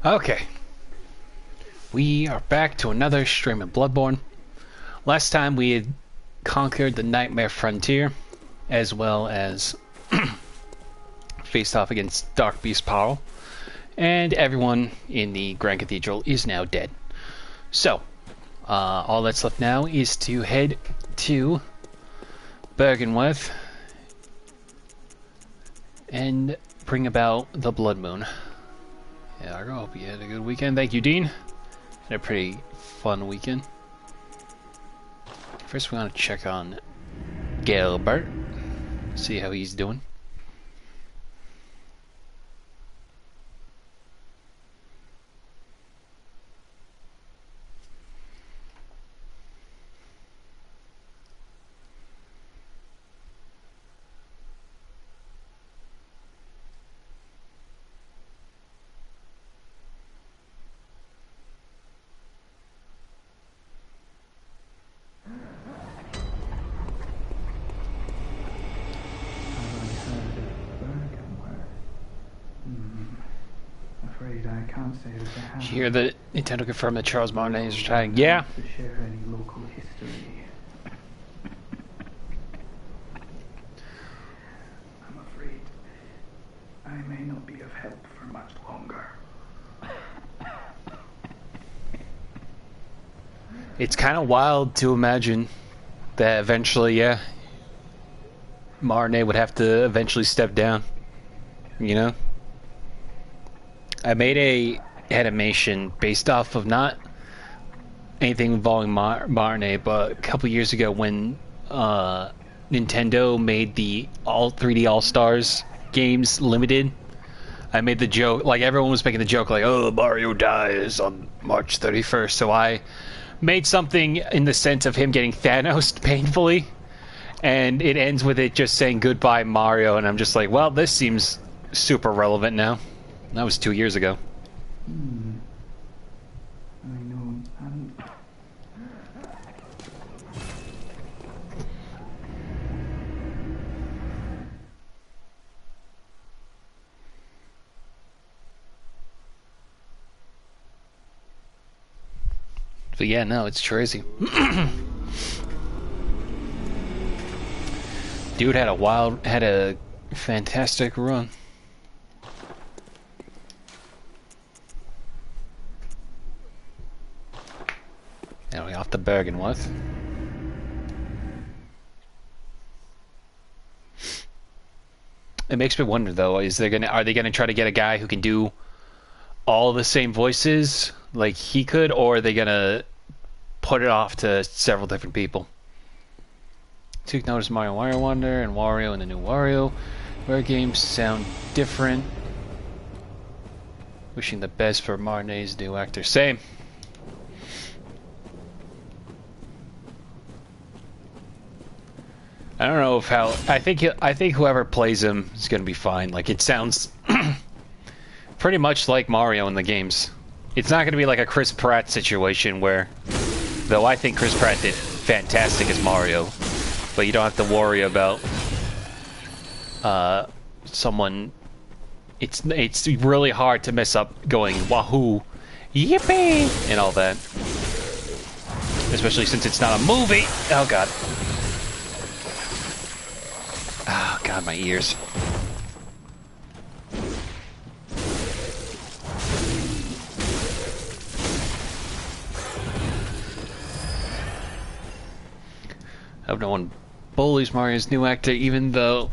Okay, we are back to another stream of Bloodborne. Last time we had conquered the Nightmare Frontier, as well as faced off against Dark Beast Paarl, and everyone in the Grand Cathedral is now dead. So, all that's left now is to head to Bergenworth and bring about the Blood Moon. Yeah, I hope you had a good weekend. Thank you, Dean. Had a pretty fun weekend. First, we want to check on Gilbert, see how he's doing. Did you hear that Nintendo confirmed that Charles Martinet is retiring? Yeah. To share any local history. I'm afraid I may not be of help for much longer. It's kind of wild to imagine that eventually, yeah, Martinet would have to eventually step down. You know? I made a animation based off of not anything involving Martinet, but a couple years ago when Nintendo made the 3D All-Stars games limited. I made the joke, like everyone was making the joke like, oh, Mario dies on March 31st, so I made something in the sense of him getting Thanos painfully, and it ends with it just saying goodbye Mario, and I'm just like, well, this seems super relevant now. That was 2 years ago. I know. But yeah, no, it's crazy. Dude had a fantastic run. Anyway, off to Bergenworth. It makes me wonder though, are they gonna try to get a guy who can do all the same voices like he could, or are they gonna put it off to several different people? Took notice Mario Wario Wonder and Wario and the new Wario. Where games sound different. Wishing the best for Martinet's new actor. Same. I don't know if I think whoever plays him is gonna be fine. Like, it sounds pretty much like Mario in the games. It's not gonna be like a Chris Pratt situation where, though I think Chris Pratt did fantastic as Mario, but you don't have to worry about someone. It's really hard to mess up going wahoo, yippee, and all that, especially since it's not a movie. Oh god. Oh god, my ears. I hope no one bullies Mario's new actor, even though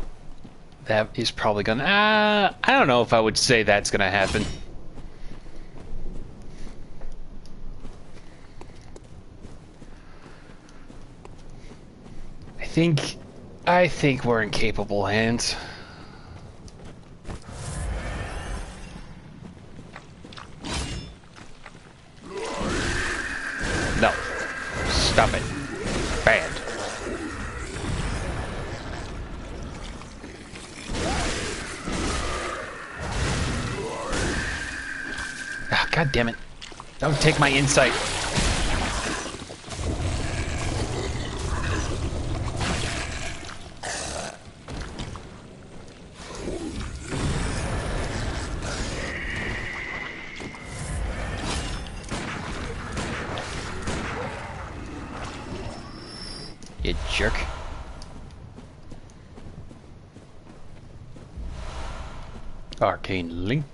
that is probably gonna... I don't know if I would say that's gonna happen. I think we're in capable hands. No. Stop it. Bad. Ah, God damn it. Don't take my insight. You jerk. Arcane Link.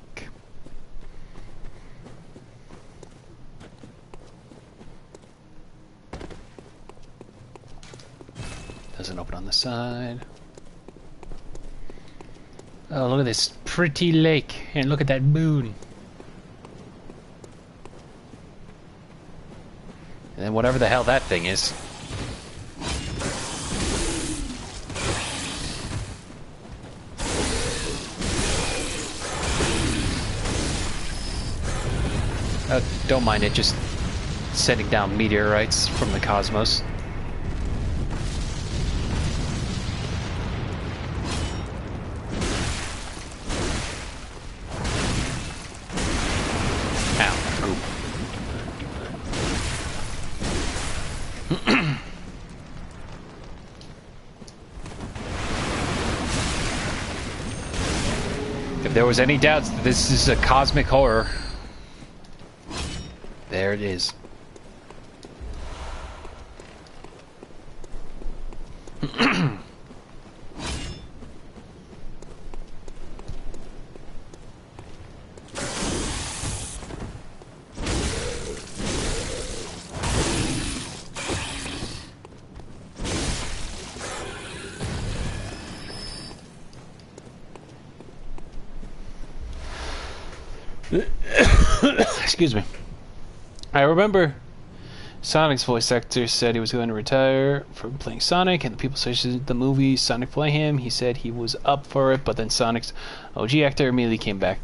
Doesn't open on the side. Oh, look at this pretty lake. And look at that moon. And then whatever the hell that thing is. Don't mind it, just sending down meteorites from the cosmos. If there was any doubts that this is a cosmic horror, there it is. Excuse me. I remember Sonic's voice actor said he was going to retire from playing Sonic, and the people suggested the movie Sonic play him. He said he was up for it, but then Sonic's OG actor immediately came back.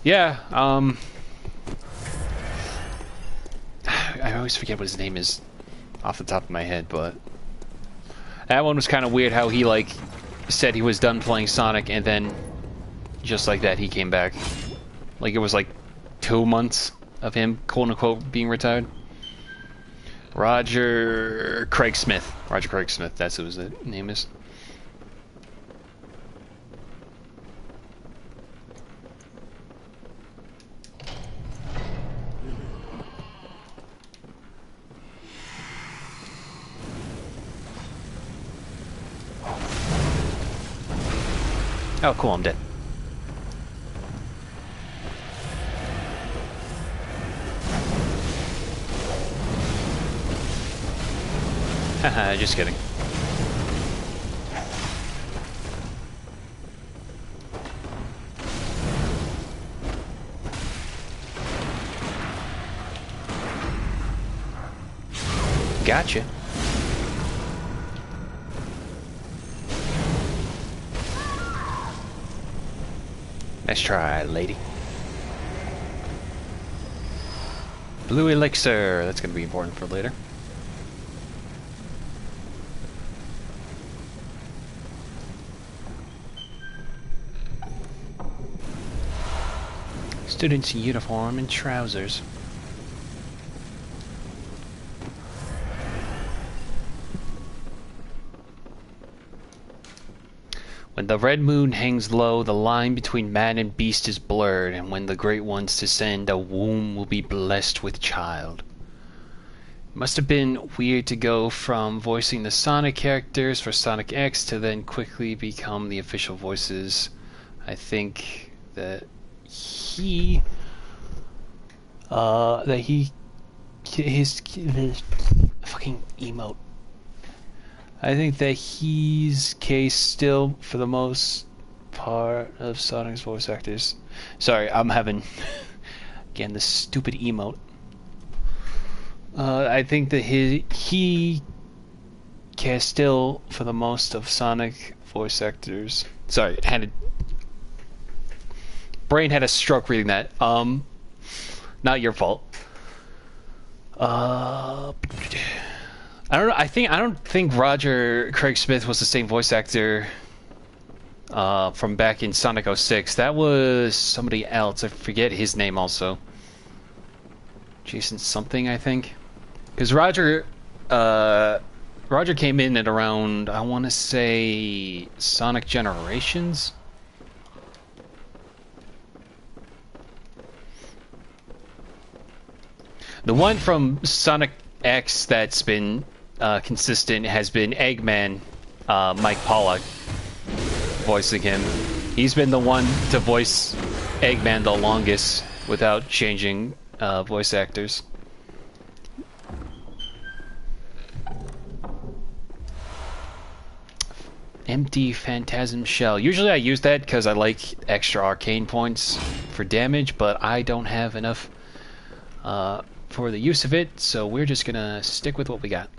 Yeah, I always forget what his name is off the top of my head, but that one was kind of weird how he, like, said he was done playing Sonic, and then just like that, he came back. Like, it was like 2 months of him, quote-unquote, being retired. Roger Craig Smith. Roger Craig Smith, that's who his name is. Oh, cool, I'm dead. Haha, just kidding. Gotcha. Nice try, lady. Blue elixir. That's going to be important for later. Students in uniform and trousers. When the red moon hangs low, the line between man and beast is blurred, and when the great ones descend, a womb will be blessed with child. It must have been weird to go from voicing the Sonic characters for Sonic X to then quickly become the official voices. I think that his fucking emote. I think that he's case still for the most part of Sonic's voice actors. Sorry, I'm having again this stupid emote. I think that he cast still for the most of Sonic voice actors. Sorry, brain had a stroke reading that. Not your fault. I don't know. I don't think Roger Craig Smith was the same voice actor from back in Sonic 06. That was somebody else. I forget his name also. Jason something, I think. Because Roger came in at around, I want to say, Sonic Generations. The one from Sonic X that's been consistent has been Eggman, Mike Pollock voicing him. He's been the one to voice Eggman the longest without changing voice actors. Empty Phantasm Shell. Usually I use that because I like extra arcane points for damage, but I don't have enough for the use of it, so we're just gonna stick with what we got.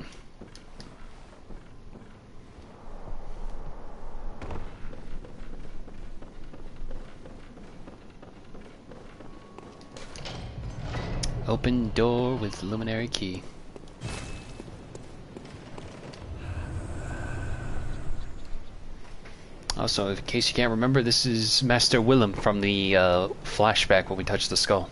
Open door with luminary key. Also, in case you can't remember, this is Master Willem from the flashback when we touched the skull.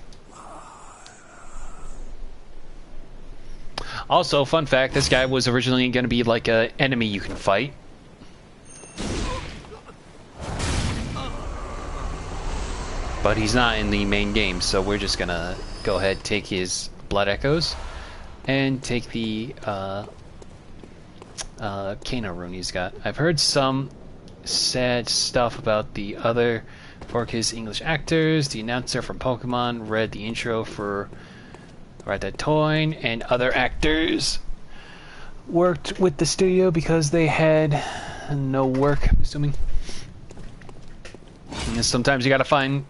Also, fun fact, this guy was originally going to be like an enemy you can fight. But he's not in the main game, so we're just going to go ahead, take his Blood Echoes, and take the Kano rune he's got. I've heard some sad stuff about the other Forkis English actors. The announcer from Pokemon read the intro for Ratatouille, and other actors worked with the studio because they had no work, I'm assuming. And sometimes you gotta find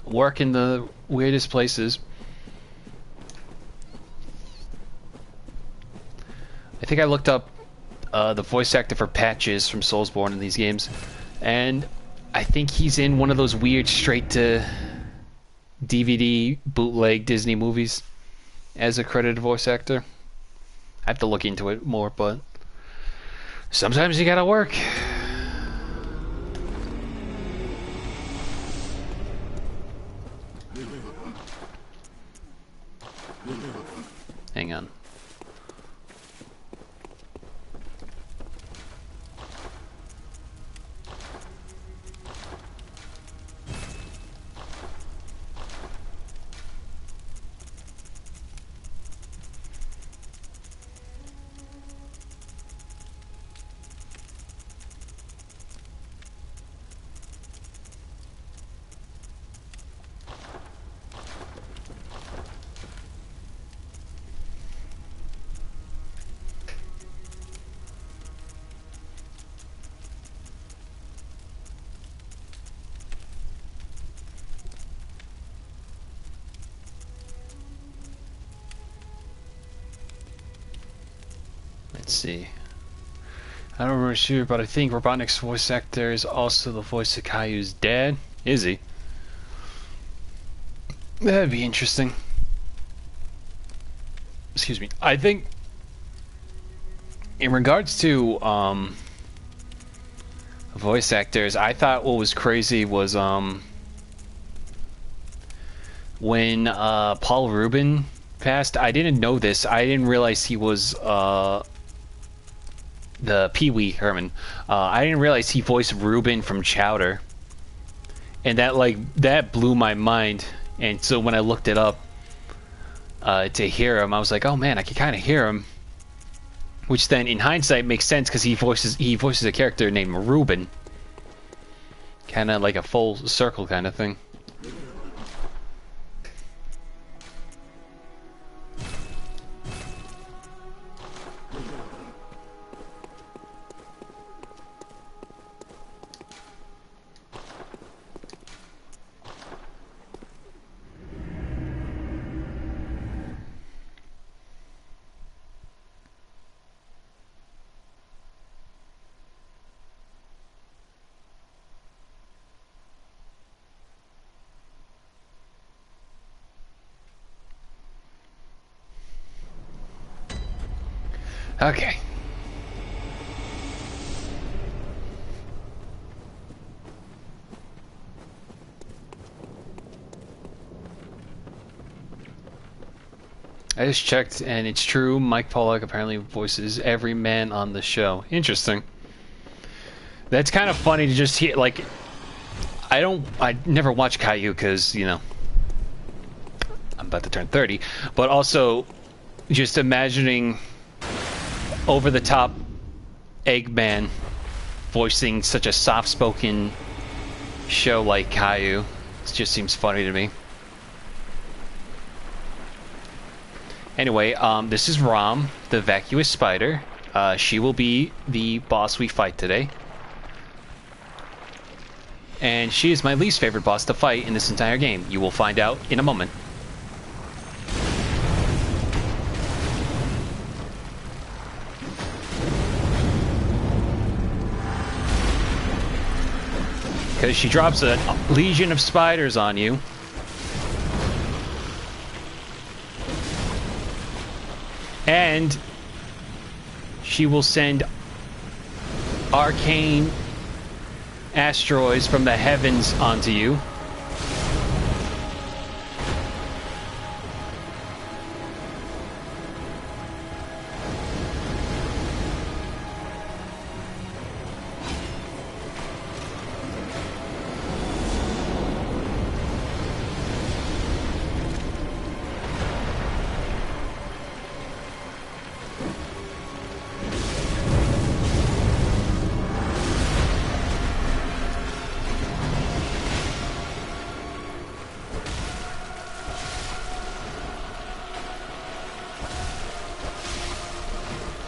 work in the weirdest places. I think I looked up the voice actor for Patches from Soulsborne in these games, and I think he's in one of those weird straight to DVD bootleg Disney movies as a credited voice actor. I have to look into it more, but sometimes you gotta work. Hang on. Let's see. I don't remember sure, but I think Robotnik's voice actor is also the voice of Caillou's dad. Is he? That'd be interesting. Excuse me. I think in regards to voice actors, I thought what was crazy was when Paul Rubin passed. I didn't know this. I didn't realize he was the Pee Wee Herman. I didn't realize he voiced Ruben from Chowder, and that blew my mind. And so when I looked it up to hear him, I was like, oh man, I can kind of hear him. Which then, in hindsight, makes sense because he voices a character named Ruben, kind of like a full circle kind of thing. Okay. I just checked, and it's true. Mike Pollock apparently voices every man on the show. Interesting. That's kind of funny to just hear. Like, I never watched Caillou because, you know, I'm about to turn 30. But also, just imagining over-the-top Eggman voicing such a soft-spoken show like Caillou. It just seems funny to me. Anyway, this is Rom, the vacuous spider. She will be the boss we fight today. And she is my least favorite boss to fight in this entire game. You will find out in a moment. Because she drops a legion of spiders on you. And she will send arcane asteroids from the heavens onto you.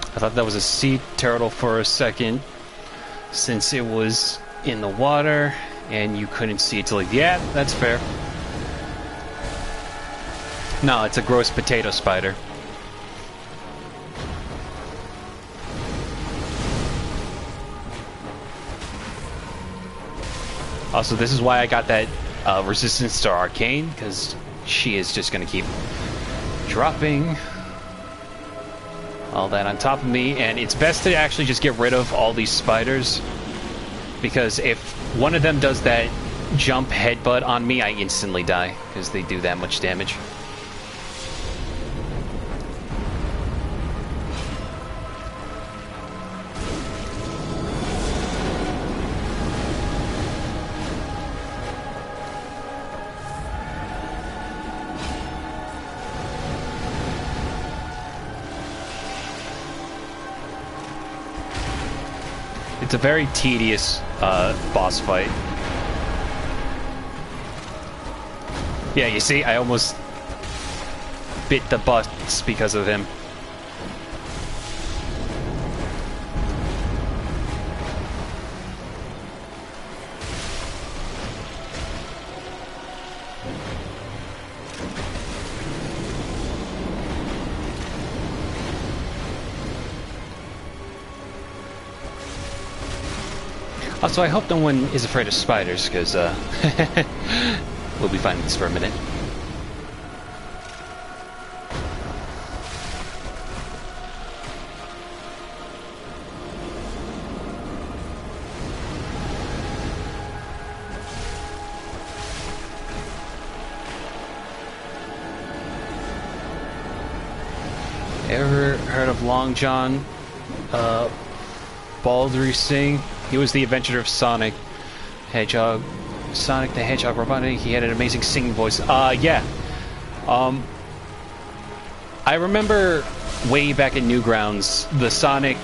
I thought that was a sea turtle for a second, since it was in the water and you couldn't see it till like, yeah, that's fair. No, it's a gross potato spider. Also, this is why I got that resistance to arcane, because she is just going to keep dropping all that on top of me, and it's best to actually just get rid of all these spiders, because if one of them does that jump headbutt on me, I instantly die, because they do that much damage. It's a very tedious boss fight. Yeah, you see, I almost bit the butts because of him. Also, I hope no one is afraid of spiders, because we'll be fighting this for a minute. Ever heard of Long John Baldry Singh? He was the inventor of Sonic Hedgehog. Sonic the Hedgehog Robotnik. He had an amazing singing voice. Yeah. I remember way back in Newgrounds, the Sonic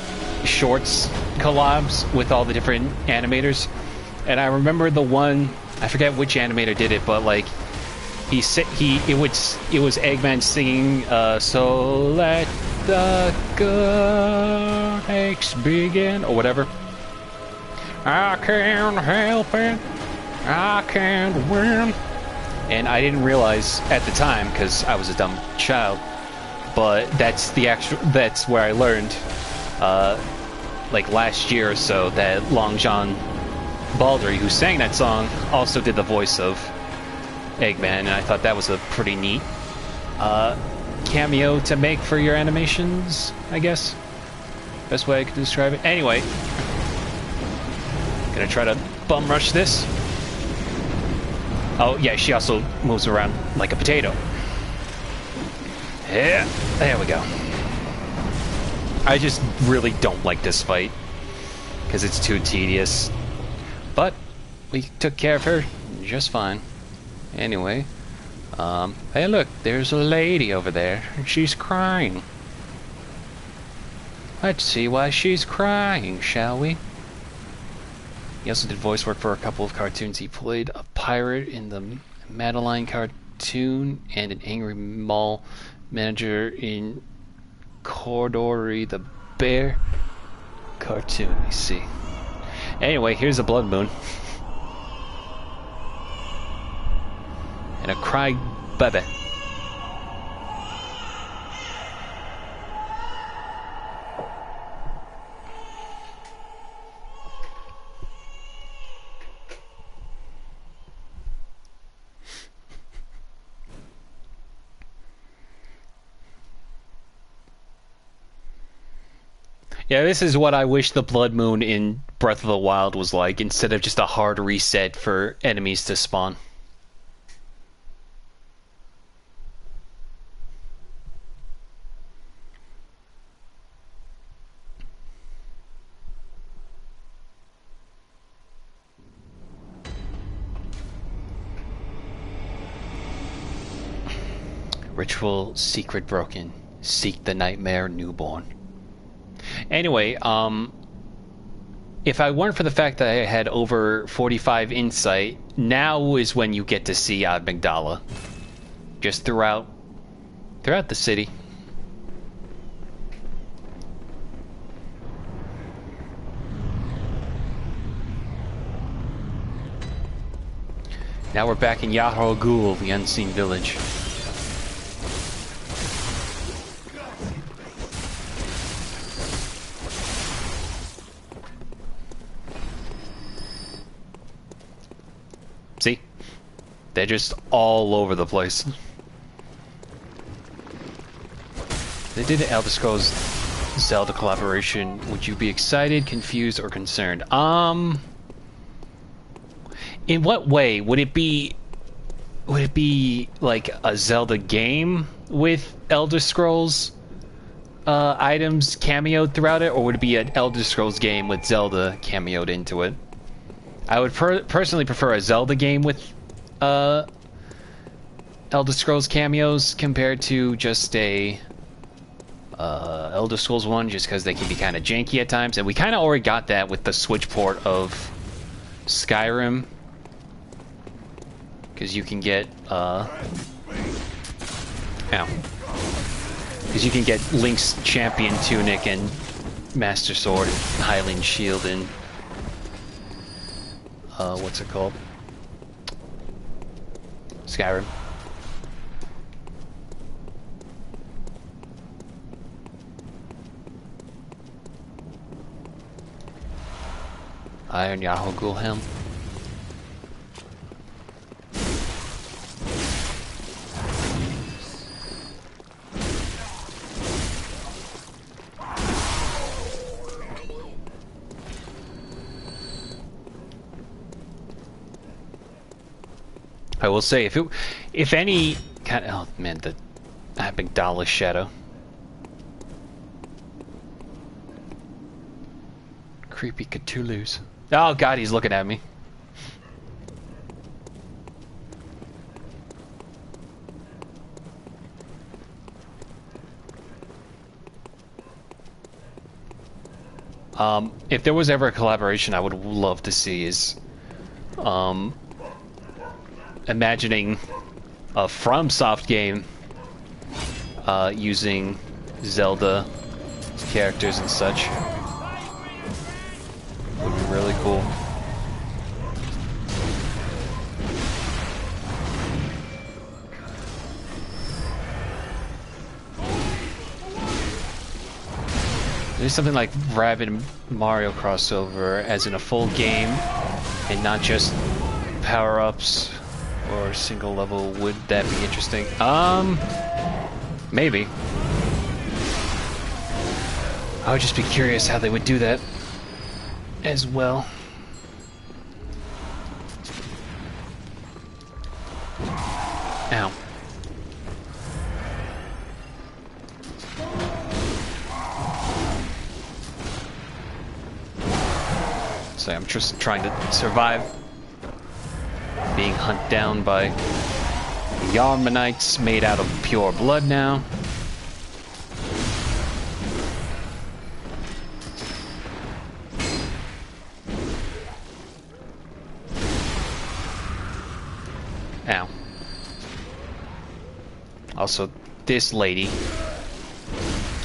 Shorts collabs with all the different animators. And I remember the one, I forget which animator did it, but like, it was Eggman singing, so let the good aches begin, or whatever. I can't help it, I can't win. And I didn't realize at the time, because I was a dumb child, but that's where I learned, like last year or so, that Long John Baldry, who sang that song, also did the voice of Eggman, and I thought that was a pretty neat cameo to make for your animations, I guess. Best way I could describe it. Anyway, gonna try to bum rush this. Oh yeah, she also moves around like a potato. Yeah, there we go. I just really don't like this fight, because it's too tedious. But we took care of her just fine. Anyway, hey, look, there's a lady over there, and she's crying. Let's see why she's crying, shall we? He also did voice work for a couple of cartoons. He played a pirate in the Madeline cartoon and an angry mall manager in Cordori the Bear cartoon. Let me see. Anyway, here's a blood moon. And a cry baby. Yeah, this is what I wish the Blood Moon in Breath of the Wild was like, instead of just a hard reset for enemies to spawn. Ritual secret broken. Seek the nightmare newborn. Anyway, if I weren't for the fact that I had over 45 insight, now is when you get to see Amygdala. Just throughout the city. Now we're back in Yahro Ghul, the unseen village. See? They're just all over the place. They did an Elder Scrolls Zelda collaboration. Would you be excited, confused, or concerned? In what way? Would it be like a Zelda game with Elder Scrolls items cameoed throughout it, or would it be an Elder Scrolls game with Zelda cameoed into it? I would personally prefer a Zelda game with Elder Scrolls cameos compared to just a Elder Scrolls one, just because they can be kind of janky at times, and we kind of already got that with the Switch port of Skyrim, because you can get Link's Champion Tunic and Master Sword and Hylian Shield and what's it called? Skyrim. Iron Yahoo Gulhelm. I will say, if any kind of, oh man, the Amygdala shadow. Creepy Cthulhu's. Oh god, he's looking at me. If there was ever a collaboration I would love to see is, imagining a FromSoft game using Zelda characters and such. Would be really cool. There's something like Rabbids Mario crossover, as in a full game and not just power-ups or single level. Would that be interesting? Maybe. I would just be curious how they would do that as well. Ow. So I'm just trying to survive being hunted down by Yarmanites made out of pure blood now. Also, this lady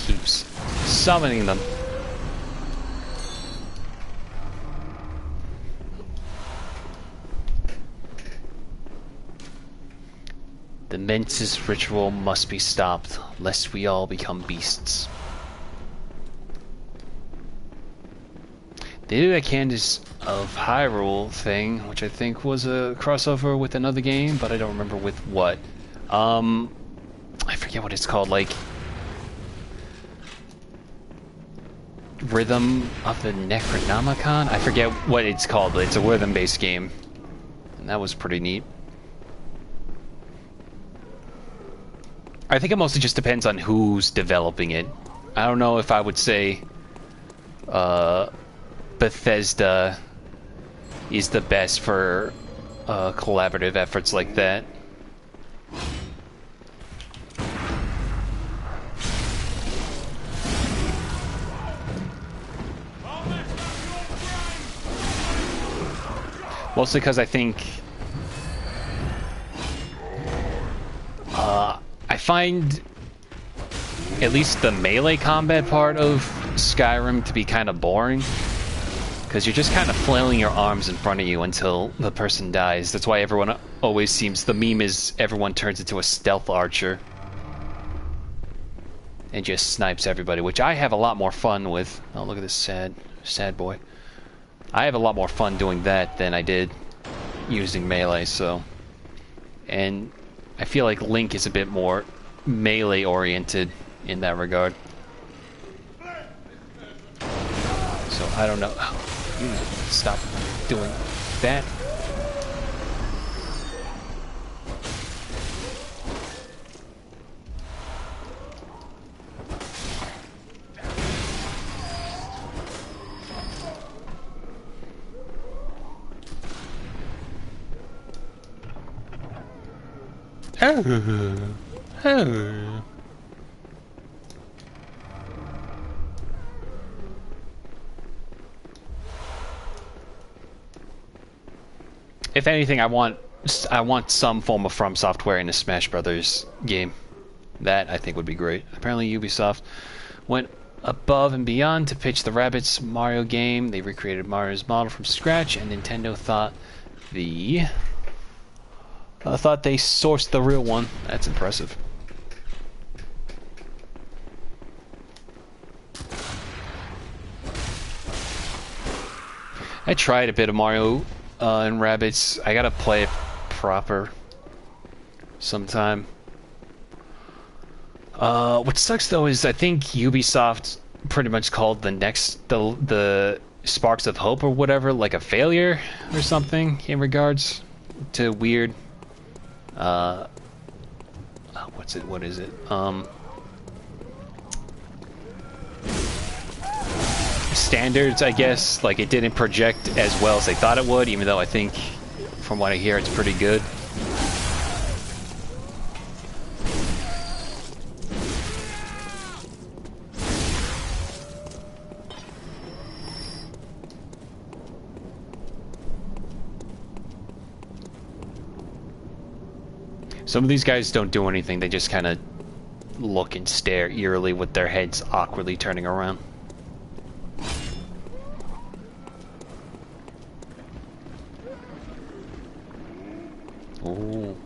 keeps summoning them. The menses ritual must be stopped, lest we all become beasts. They did a Candace of Hyrule thing, which I think was a crossover with another game, but I don't remember with what. I forget what it's called, like... Rhythm of the Necronomicon? I forget what it's called, but it's a rhythm-based game. And that was pretty neat. I think it mostly just depends on who's developing it. I don't know if I would say Bethesda is the best for collaborative efforts like that. Mostly because I think I find at least the melee combat part of Skyrim to be kind of boring, because you're just kind of flailing your arms in front of you until the person dies. That's why everyone always seems, the meme is everyone turns into a stealth archer and just snipes everybody, which I have a lot more fun with. Oh, look at this sad boy. I have a lot more fun doing that than I did using melee, so... And I feel like Link is a bit more melee-oriented in that regard. So, I don't know. Oh, you need to stop doing that. If anything, I want some form of From Software in a Smash Brothers game. That, I think, would be great. Apparently Ubisoft went above and beyond to pitch the Rabbids Mario game. They recreated Mario's model from scratch, and Nintendo thought they sourced the real one. That's impressive. I tried a bit of Mario and Rabbids. I gotta play it proper sometime. What sucks though is I think Ubisoft pretty much called the Sparks of Hope or whatever like a failure or something in regards to weird what is it? Standards, I guess. Like, it didn't project as well as they thought it would, even though I think, from what I hear, it's pretty good. Some of these guys don't do anything, they just kind of look and stare eerily with their heads awkwardly turning around. Ooh.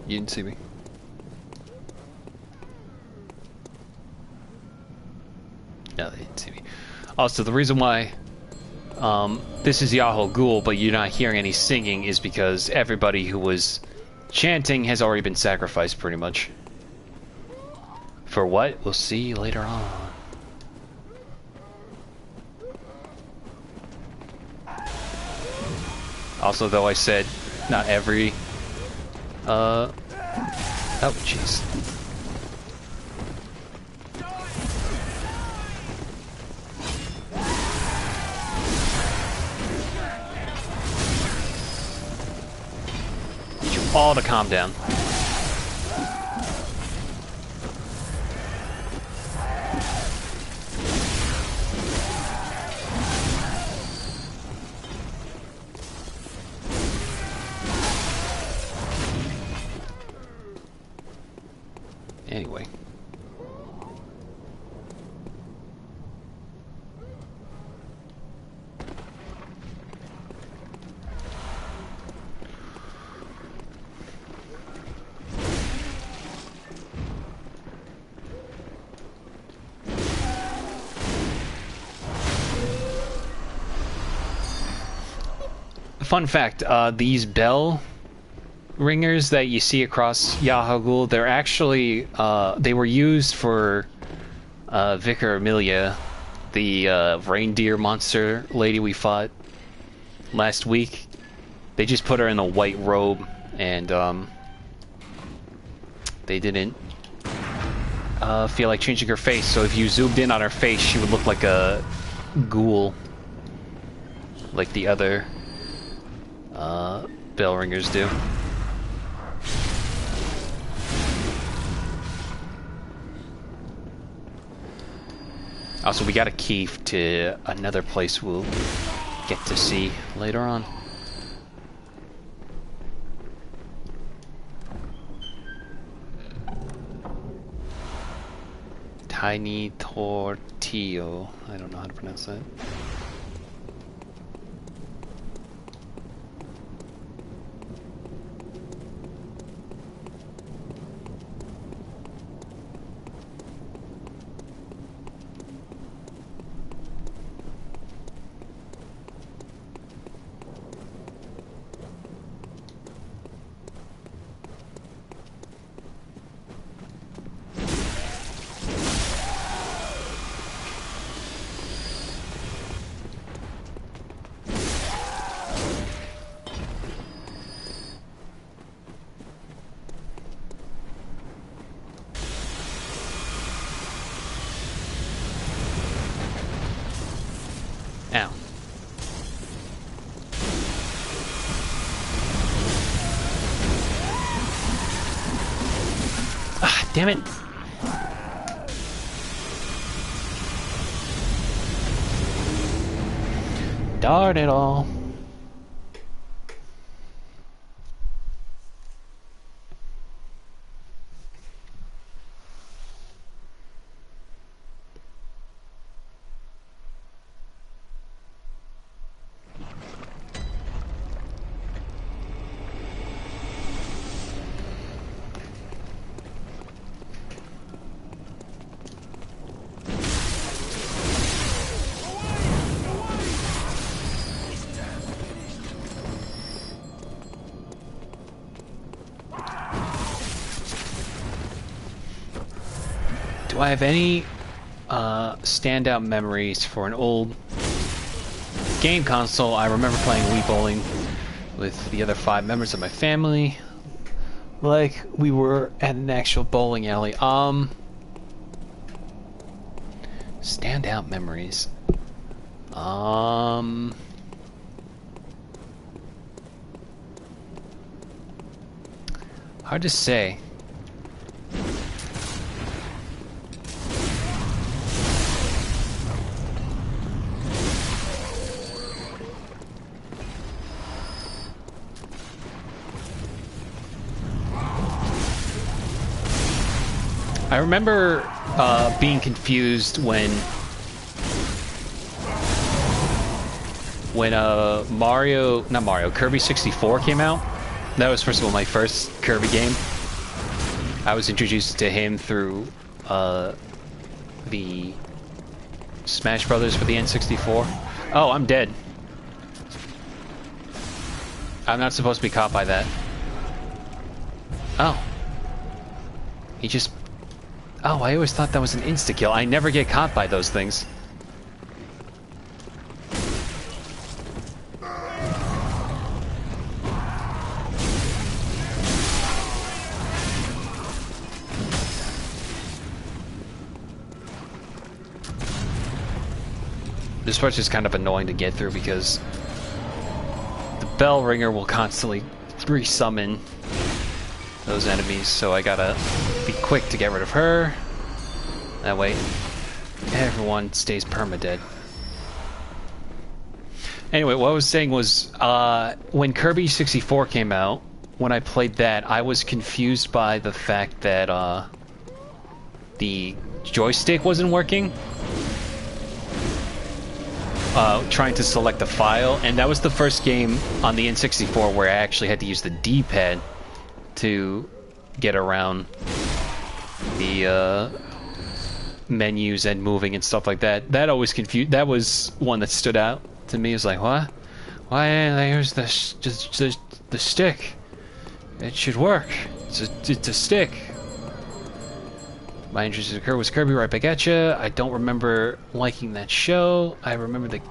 You didn't see me. No, they didn't see me. Also, the reason why this is Yahoo Ghoul, but you're not hearing any singing is because everybody who was chanting has already been sacrificed, pretty much. For what? We'll see later on. Also, though, I said not every... Oh, jeez. All to calm down. fun fact, these bell ringers that you see across Yahagul, they're actually, they were used for Vicar Amelia, the reindeer monster lady we fought last week. They just put her in a white robe, and they didn't feel like changing her face, so if you zoomed in on her face, she would look like a ghoul, like the other bell ringers do. Also, we got a key to another place we'll get to see later on. Tiny Tortillo. I don't know how to pronounce that. Ow. Ah, damn it. Darn it all. Do I have any standout memories for an old game console? I remember playing Wii Bowling with the other 5 members of my family, like we were at an actual bowling alley. Standout memories. Hard to say. I remember being confused when Kirby 64 came out. That was, first of all, my first Kirby game. I was introduced to him through the Smash Brothers for the N64. Oh, I'm dead. I'm not supposed to be caught by that. Oh. He just... Oh, I always thought that was an insta-kill. I never get caught by those things. This part's just kind of annoying to get through because the bell ringer will constantly resummon those enemies, so I gotta be quick to get rid of her. That way everyone stays permadead. Anyway, what I was saying was when Kirby 64 came out, when I played that, I was confused by the fact that the joystick wasn't working. Trying to select a file, and that was the first game on the N64 where I actually had to use the D-pad to get around the menus and moving and stuff like that. That always confused. That was one that stood out to me. It was like, what? Why, here's the stick. It should work. It's a stick. My interest occurred was Kirby right back at ya. I don't remember liking that show. I remember the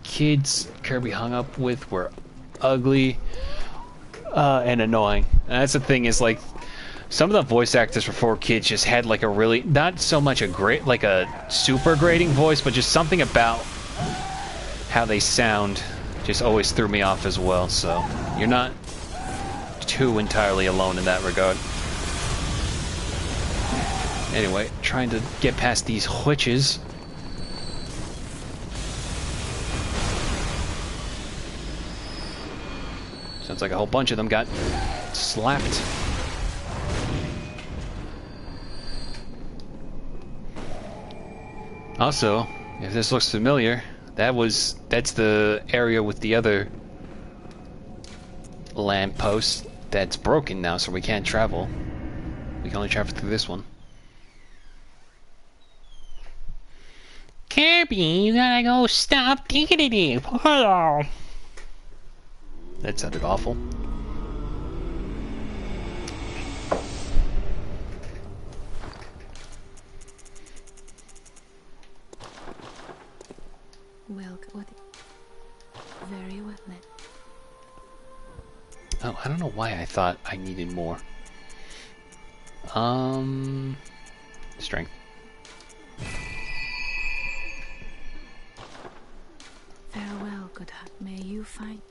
kids Kirby hung up with were ugly and annoying. And that's the thing is like some of the voice actors for 4Kids just had like a really not so much a great like a super grating voice, but just something about how they sound just always threw me off as well. So you're not too entirely alone in that regard. Anyway, trying to get past these witches. Sounds like a whole bunch of them got slapped. Also, if this looks familiar, that's the area with the other lamppost that's broken now, so we can't travel. We can only travel through this one. Kirby, you gotta go stop diggity. That sounded awful. Well, what? Very well then. Oh, I don't know why I thought I needed more. Strength. Farewell, good heart. May you find.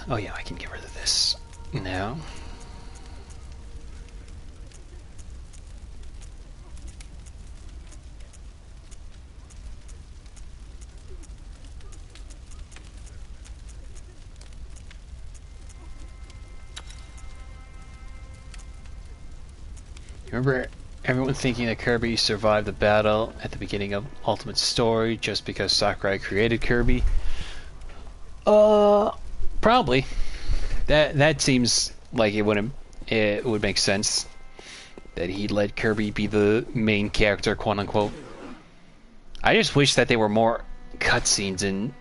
Oh yeah, I can get rid of this now. Remember everyone thinking that Kirby survived the battle at the beginning of Ultimate Story just because Sakurai created Kirby? Probably. That seems like it would make sense that he let Kirby be the main character, quote unquote. I just wish that there were more cutscenes in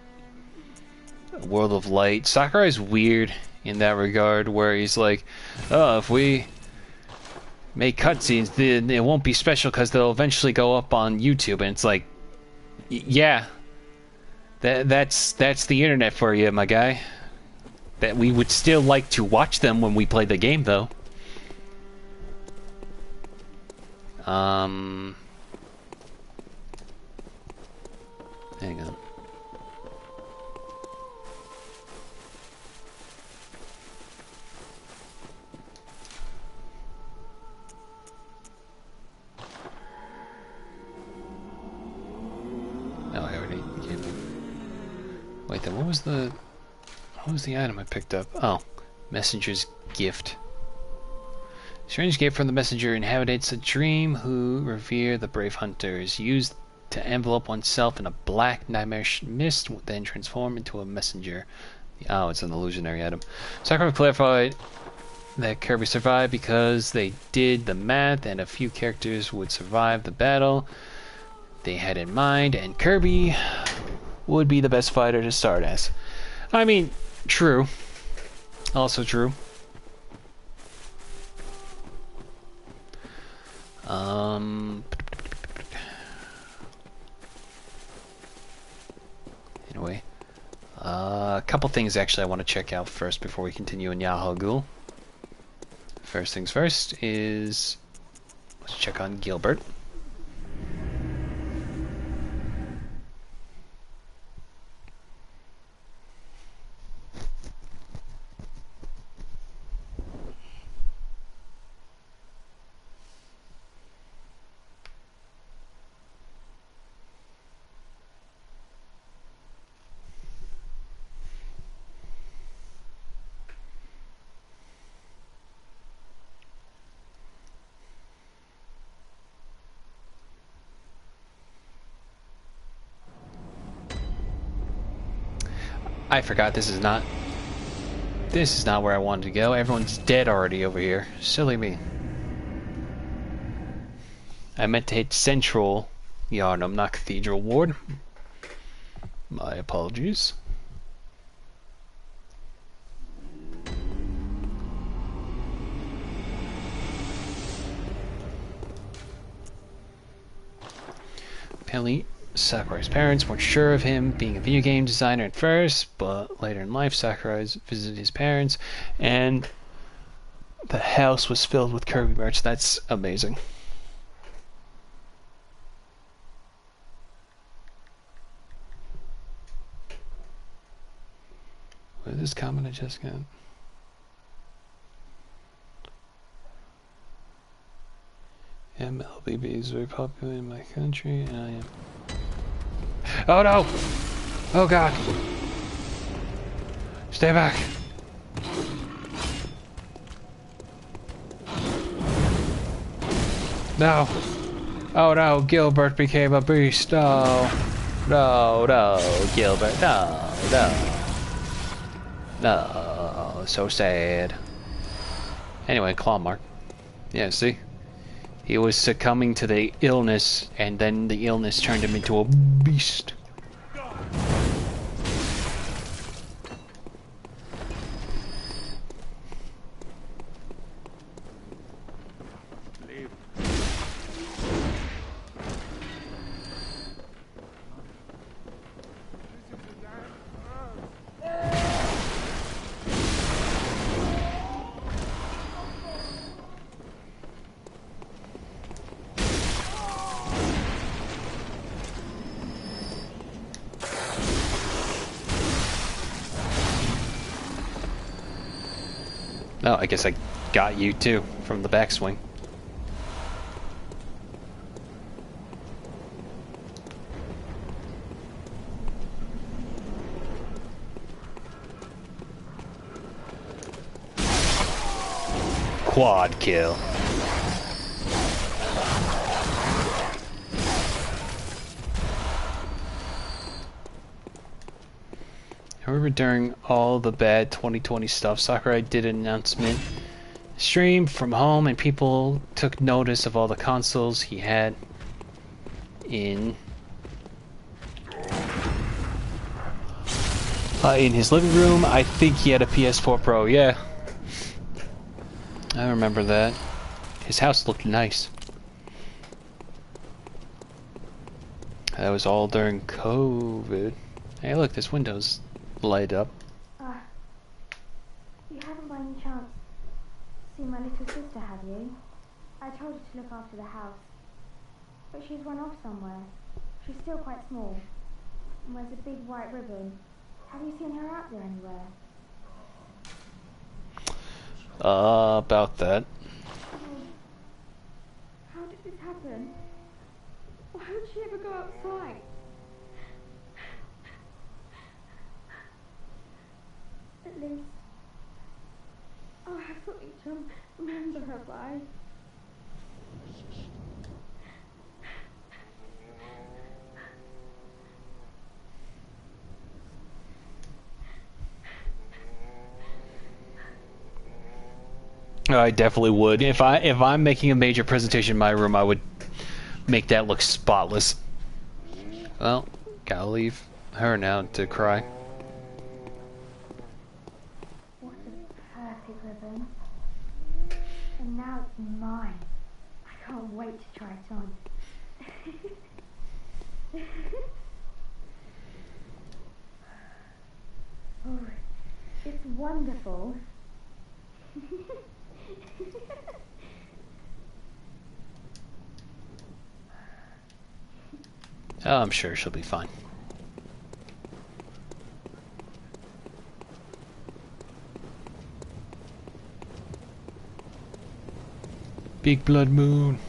World of Light. Sakurai's weird in that regard, where he's like, oh, if we make cutscenes, then it won't be special because they'll eventually go up on YouTube. And it's like, yeah, that's the internet for you, my guy. That we would still like to watch them when we play the game, though. Hang on. No, I already gave them. Wait, then what was the item I picked up? Oh, Messenger's Gift. Strange gift from the messenger inhabits a dream who revere the brave hunters. Used to envelope oneself in a black nightmarish mist, then transform into a messenger. Oh, it's an illusionary item. Sakurai clarified that Kirby survived because they did the math and a few characters would survive the battle they had in mind, and Kirby would be the best fighter to start as. I mean, true. Also true. Anyway, a couple things actually I want to check out first before we continue in Yahoo Ghoul. First things first is let's check on Gilbert. I forgot this is not... This is not where I wanted to go. Everyone's dead already over here. Silly me. I meant to hit Central Yharnam, not Cathedral Ward. My apologies. Apparently, Sakurai's parents weren't sure of him being a video game designer at first, but later in life, Sakurai visited his parents, and the house was filled with Kirby merch. That's amazing. What is this comment I just got? MLBB is very popular in my country, and I am... Oh no! Oh god! Stay back! No! Oh no, Gilbert became a beast! No! No, no, Gilbert, no, no. No, so sad. Anyway, claw mark. Yeah, see? He was succumbing to the illness, and then the illness turned him into a beast. Oh, I guess I got you too, from the backswing. Quad kill. However, during all the bad 2020 stuff, Sakurai did an announcement stream from home, and people took notice of all the consoles he had in his living room. I think he had a PS4 Pro. Yeah, I remember that. His house looked nice. That was all during COVID. Hey, look, this window's light up. You haven't by any chance seen my little sister, have you? I told her to look after the house, but she's run off somewhere. She's still quite small and wears a big white ribbon. Have you seen her out there anywhere? About that. Oh, how did this happen? Why would she ever go outside? At least I'll have something to remember her by. Oh, I definitely would. If I'm making a major presentation in my room, I would make that look spotless. Well, gotta leave her now to cry. What a perfect ribbon. And now it's mine. I can't wait to try it on. Oh, it's wonderful. Oh, I'm sure she'll be fine. Big blood moon.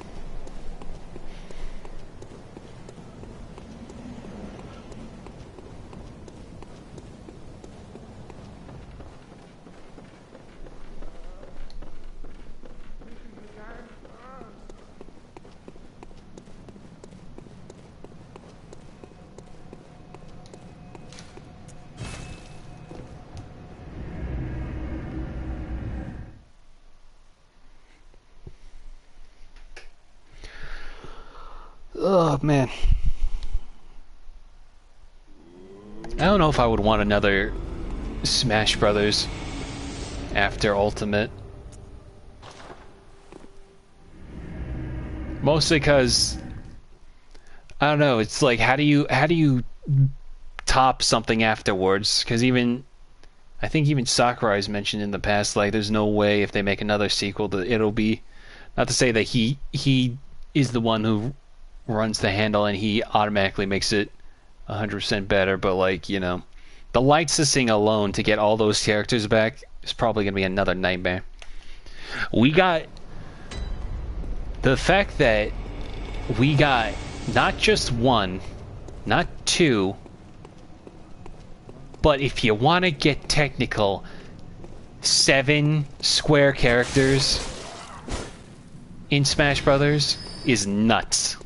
Oh man. I don't know if I would want another Smash Brothers after Ultimate. Mostly because I don't know, it's like how do you top something afterwards? Because I think even Sakurai's mentioned in the past, like there's no way if they make another sequel that it'll be, not to say that he is the one who runs the handle and he automatically makes it 100% better, but like, you know, the licensing alone to get all those characters back is probably going to be another nightmare. We got the fact that we got not just one, not two, but if you want to get technical, 7 square characters in Smash Brothers is nuts.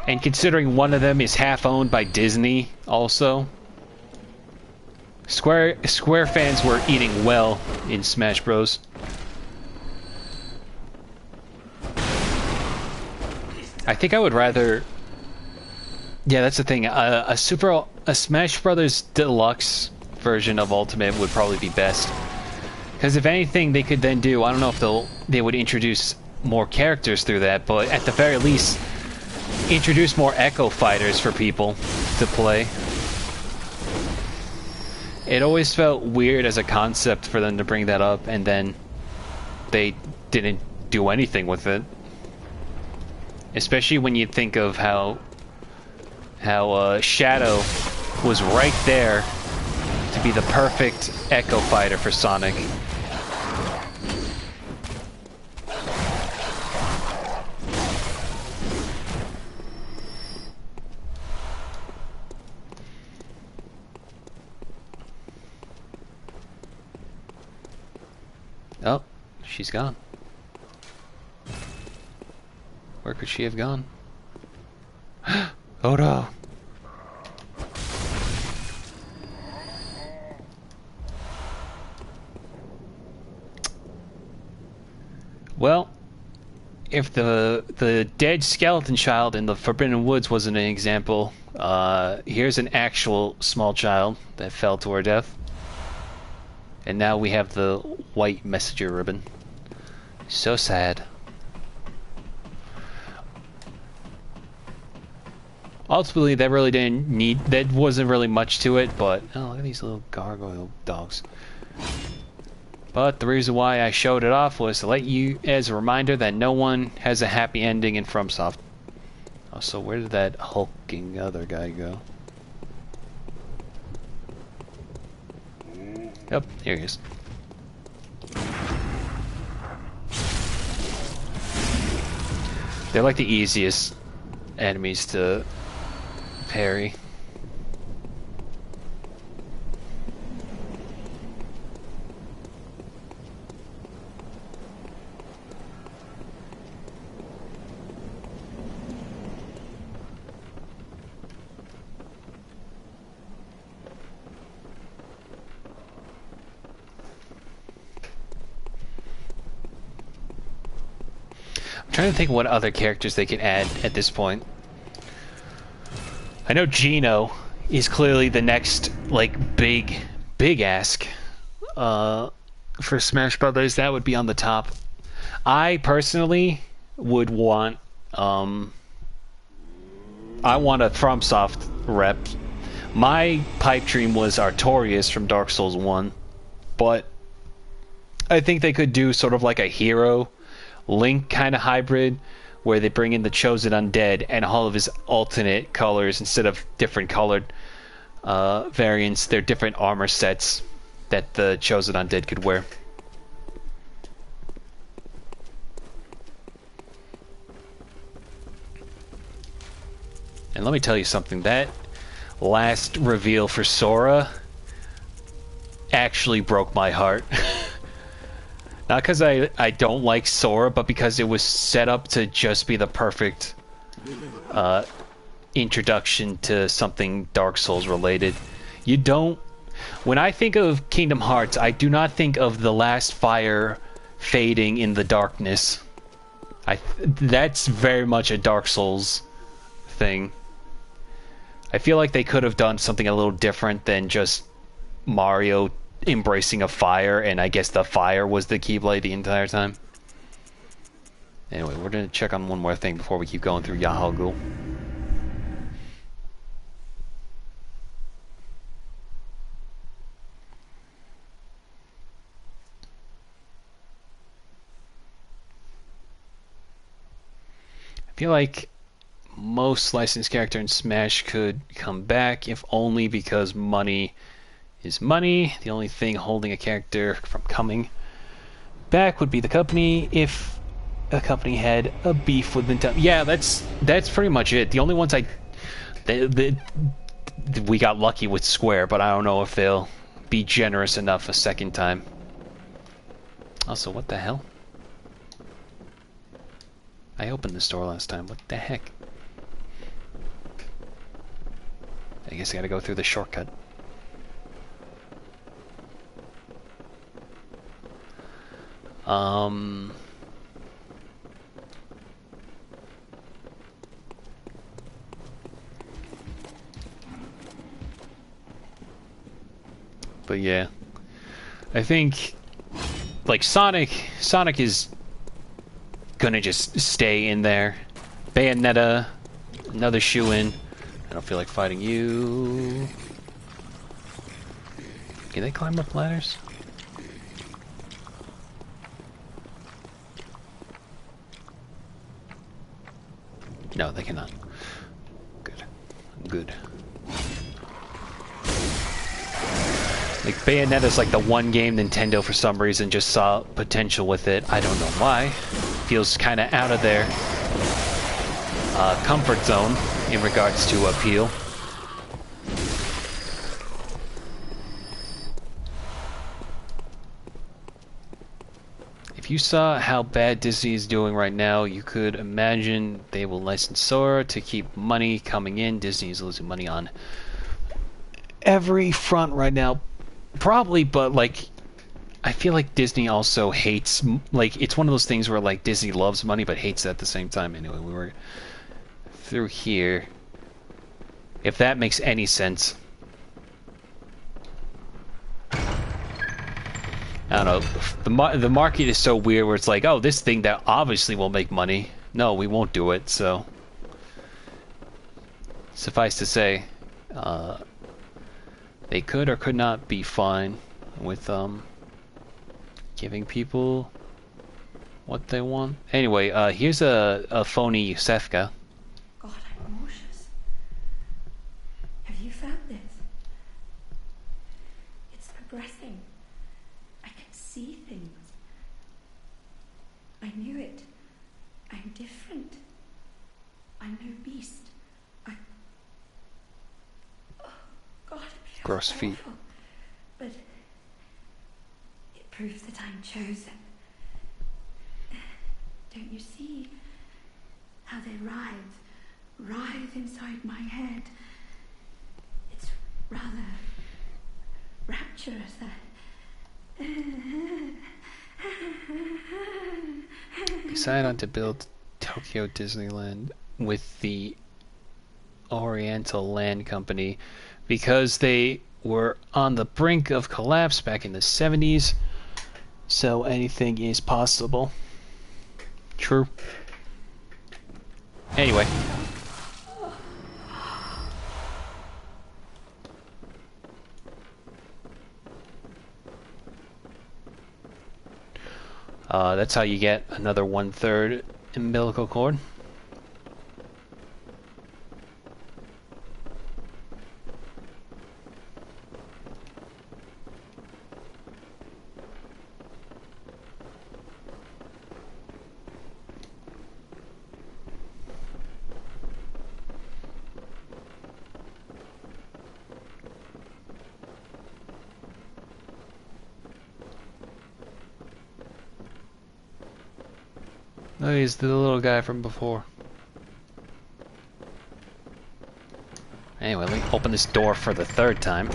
And considering one of them is half owned by Disney also, Square fans were eating well in Smash Bros. I think I would rather, yeah, that's the thing, a Smash Brothers Deluxe version of Ultimate would probably be best. Because if anything they could then do, I don't know if they would introduce more characters through that, but at the very least introduce more Echo Fighters for people to play. It always felt weird as a concept for them to bring that up, and then they didn't do anything with it. Especially when you think of how Shadow was right there to be the perfect Echo Fighter for Sonic. Oh, she's gone. Where could she have gone? Oh no! Well, if the dead skeleton child in the Forbidden Woods wasn't an example, here's an actual small child that fell to her death. And now we have the white messenger ribbon. So sad. Ultimately, that really didn't need, that wasn't really much to it, but, oh, look at these little gargoyle dogs. But the reason why I showed it off was to let you, as a reminder that no one has a happy ending in FromSoft. Oh, so where did that hulking other guy go? Yep, here he is. They're like the easiest enemies to parry. I'm trying to think what other characters they could add at this point. I know Gino is clearly the next, like, big ask for Smash Brothers. That would be on the top. I personally would want, I want a FromSoft rep. My pipe dream was Artorias from Dark Souls 1, but I think they could do sort of like a hero Link kind of hybrid where they bring in the Chosen Undead and all of his alternate colors instead of different colored variants. They're different armor sets that the Chosen Undead could wear. And let me tell you something, that last reveal for Sora actually broke my heart. Not because I don't like Sora, but because it was set up to just be the perfect introduction to something Dark Souls related. You don't... When I think of Kingdom Hearts, I do not think of the last fire fading in the darkness. That's very much a Dark Souls thing. I feel like they could have done something a little different than just Mario embracing a fire, and I guess the fire was the Keyblade the entire time. Anyway, we're gonna check on one more thing before we keep going through Yahoo. I feel like most licensed character in Smash could come back, if only because money is money. The only thing holding a character from coming back would be the company. If a company had a beef with Nintendo, yeah, that's pretty much it. The only ones we got lucky with Square, but I don't know if they'll be generous enough a second time. Also, what the hell? I opened this door last time. What the heck? I guess I gotta go through the shortcut. But yeah, I think like Sonic is gonna just stay in there. Bayonetta, another shoe-in. I don't feel like fighting you. Can they climb up ladders? No, they cannot. Good. Good. Like, Bayonetta's like the one game Nintendo for some reason just saw potential with it. I don't know why. Feels kind of out of their comfort zone in regards to appeal. If you saw how bad Disney is doing right now, you could imagine they will license Sora to keep money coming in. Disney is losing money on every front right now. Probably, but like, I feel like Disney also hates, like, it's one of those things where like Disney loves money but hates it at the same time. Anyway, we were through here. If that makes any sense. I don't know. The market is so weird where it's like, oh, this thing that obviously will make money. No, we won't do it, so. Suffice to say, they could or could not be fine with giving people what they want. Anyway, here's a phony Yusefka. God, I'm nauseous. Have you found this? It's progressing. I can see things. I knew it. I'm different. I'm no beast. Oh, God, it feels Gross feet. awful. But it proves that I'm chosen. Don't you see how they writhe inside my head? It's rather rapturous. Decided on to build Tokyo Disneyland with the Oriental Land Company because they were on the brink of collapse back in the 70s, so anything is possible. True. Anyway. That's how you get another 1/3 umbilical cord. Oh, he's the little guy from before. Anyway, let me open this door for the 3rd time.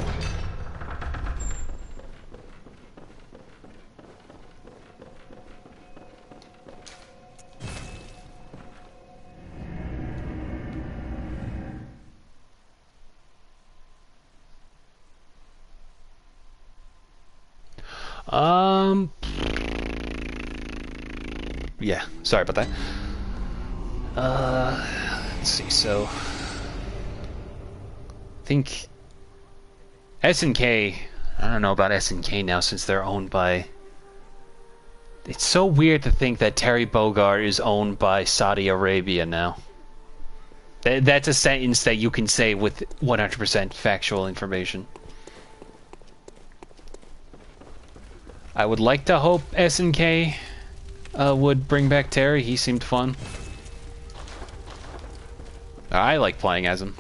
Yeah, sorry about that. Let's see, so... I think... SNK... I don't know about SNK now since they're owned by... It's so weird to think that Terry Bogard is owned by Saudi Arabia now. That's a sentence that you can say with 100% factual information. I would like to hope SNK would bring back Terry. He seemed fun. I like playing as him.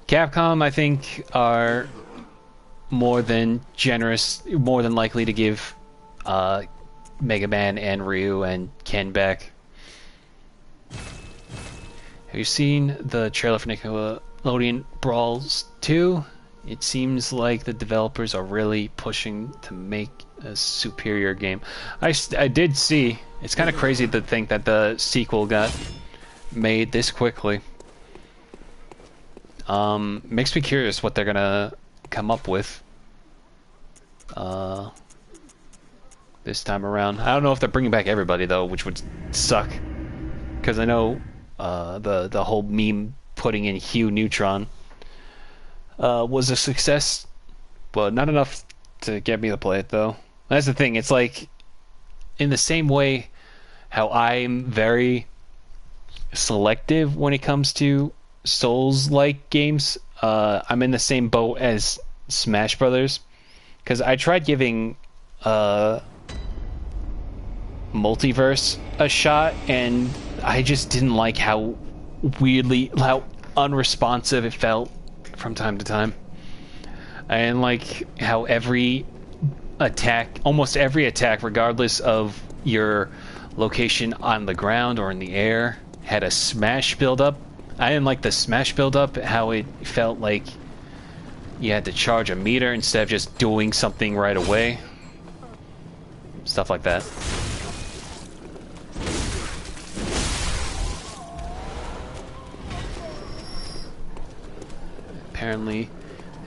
Capcom, I think, are more than generous, more than likely to give Mega Man and Ryu and Ken back. Have you seen the trailer for Nickelodeon Brawls 2? It seems like the developers are really pushing to make a superior game. I did see. It's kind of crazy to think that the sequel got made this quickly. Makes me curious what they're gonna come up with this time around. I don't know if they're bringing back everybody though, which would suck. Because I know the whole meme putting in Hugh Neutron was a success, but not enough to get me to play it though. That's the thing. It's like in the same way how I'm very selective when it comes to Souls-like games. I'm in the same boat as Smash Brothers, because I tried giving Multiverse a shot, and I just didn't like how unresponsive it felt from time to time. And like how every attack, almost every attack, regardless of your location on the ground or in the air, had a smash build-up. I didn't like the smash build-up, how it felt like you had to charge a meter instead of just doing something right away. Stuff like that. Apparently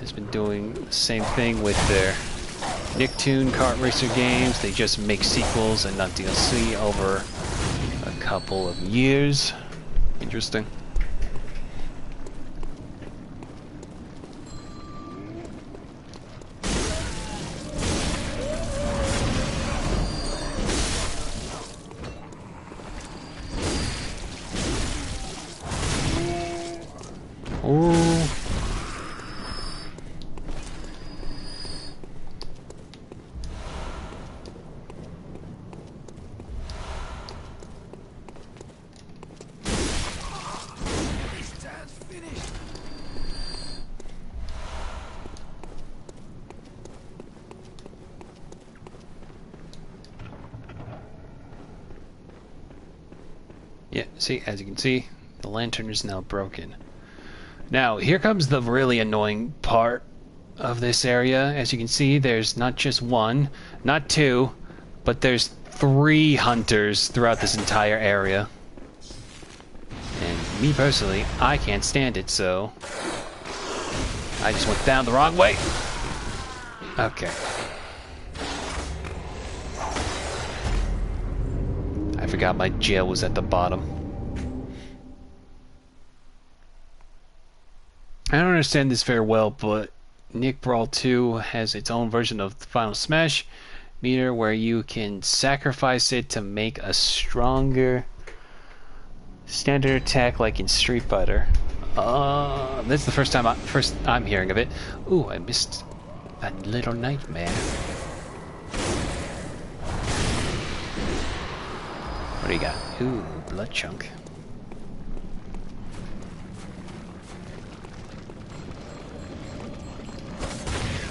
has been doing the same thing with their Nicktoon kart racer games. They just make sequels and not DLC over a couple of years. Interesting. Ooh. Yeah, see, as you can see, the lantern is now broken. Now, here comes the really annoying part of this area. As you can see, there's not just one, not two, but there's 3 hunters throughout this entire area. And me personally, I can't stand it, so I just went down the wrong way. Okay. I forgot my jail was at the bottom. I don't understand this very well, but Nick Brawl 2 has its own version of the Final Smash meter where you can sacrifice it to make a stronger standard attack like in Street Fighter. This is the first I'm hearing of it. Ooh, I missed a little nightmare. What do you got? Ooh, blood chunk.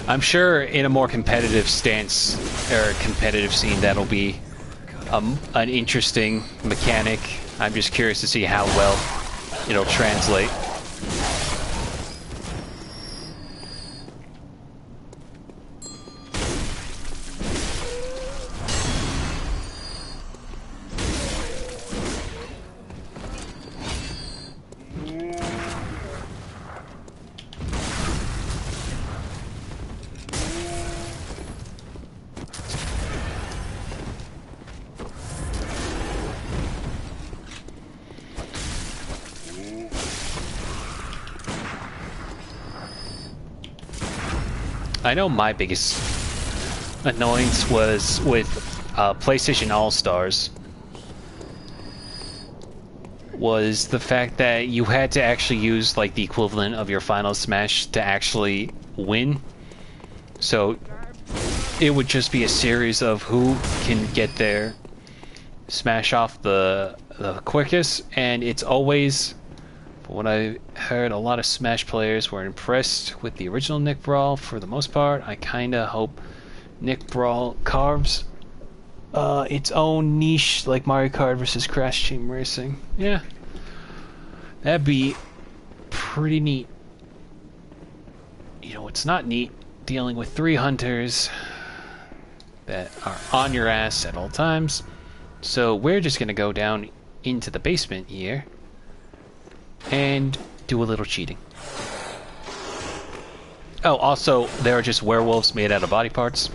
I'm sure in a more competitive stance or competitive scene that'll be an interesting mechanic. I'm just curious to see how well it'll translate. I know my biggest annoyance was with PlayStation All-Stars was the fact that you had to actually use like the equivalent of your final smash to actually win. So it would just be a series of who can get their smash off the quickest, and it's always, from what I heard, a lot of Smash players were impressed with the original Nick Brawl for the most part. I kinda hope Nick Brawl carves its own niche like Mario Kart versus Crash Team Racing. Yeah, that'd be pretty neat. You know, it's not neat dealing with 3 hunters that are on your ass at all times. So we're just gonna go down into the basement here and do a little cheating. Oh, also, there are just werewolves made out of body parts.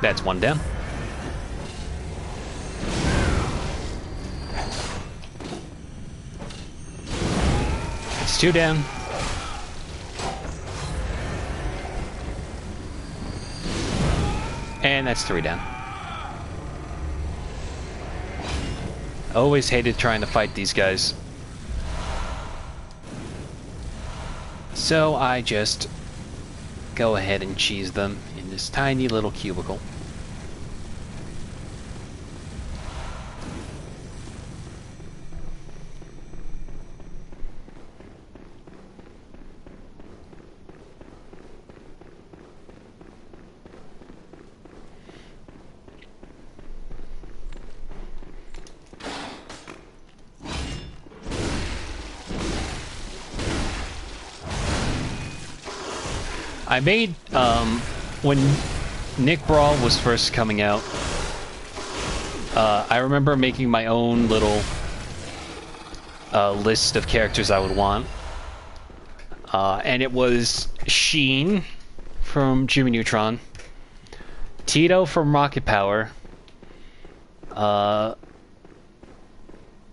That's one down. It's 2 down. And that's 3 down. Always hated trying to fight these guys. So I just go ahead and cheese them in this tiny little cubicle. I made, when Nick Brawl was first coming out, I remember making my own little list of characters I would want. And it was Sheen from Jimmy Neutron, Tito from Rocket Power,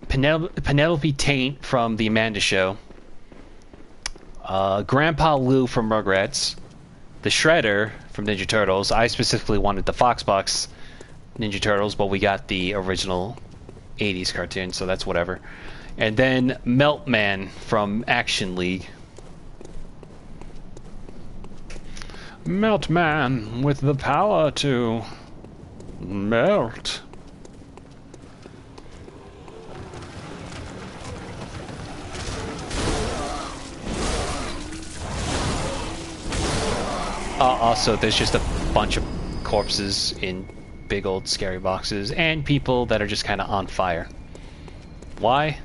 Penelope Taint from The Amanda Show, Grandpa Lou from Rugrats, the Shredder from Ninja Turtles. I specifically wanted the Foxbox Ninja Turtles, but we got the original 80s cartoon, so that's whatever. And then Meltman from Action League. Meltman with the power to melt. Also, there's just a bunch of corpses in big old scary boxes, and people that are just kind of on fire. Why?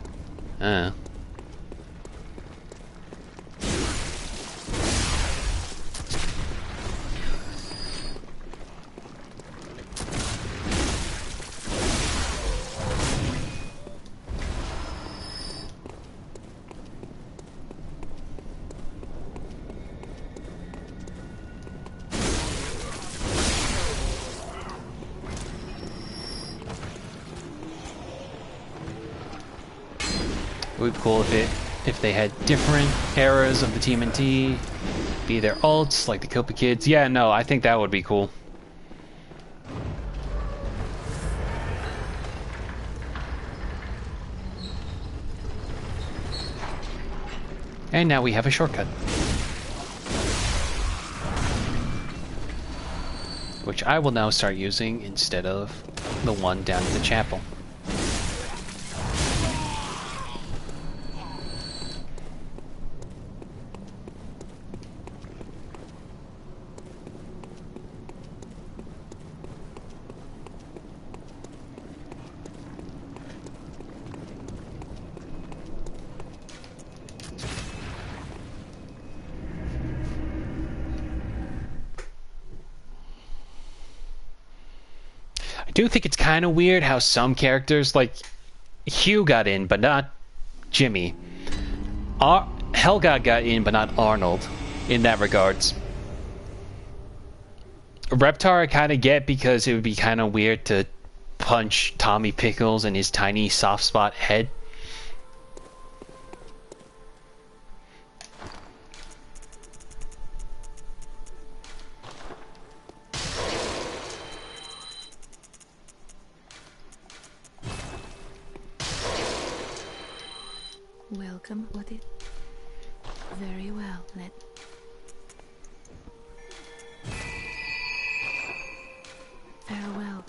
It would be cool if they had different eras of the TMNT, be their ults, like the Copa Kids. Yeah, no, I think that would be cool. And now we have a shortcut, which I will now start using instead of the one down in the chapel. do think it's kind of weird how some characters, like Hugh got in, but not Jimmy. Helga got in, but not Arnold, in that regards. Reptar I kind of get because it would be kind of weird to punch Tommy Pickles in his tiny soft spot head. Welcome. What is? Very well. Let. Farewell.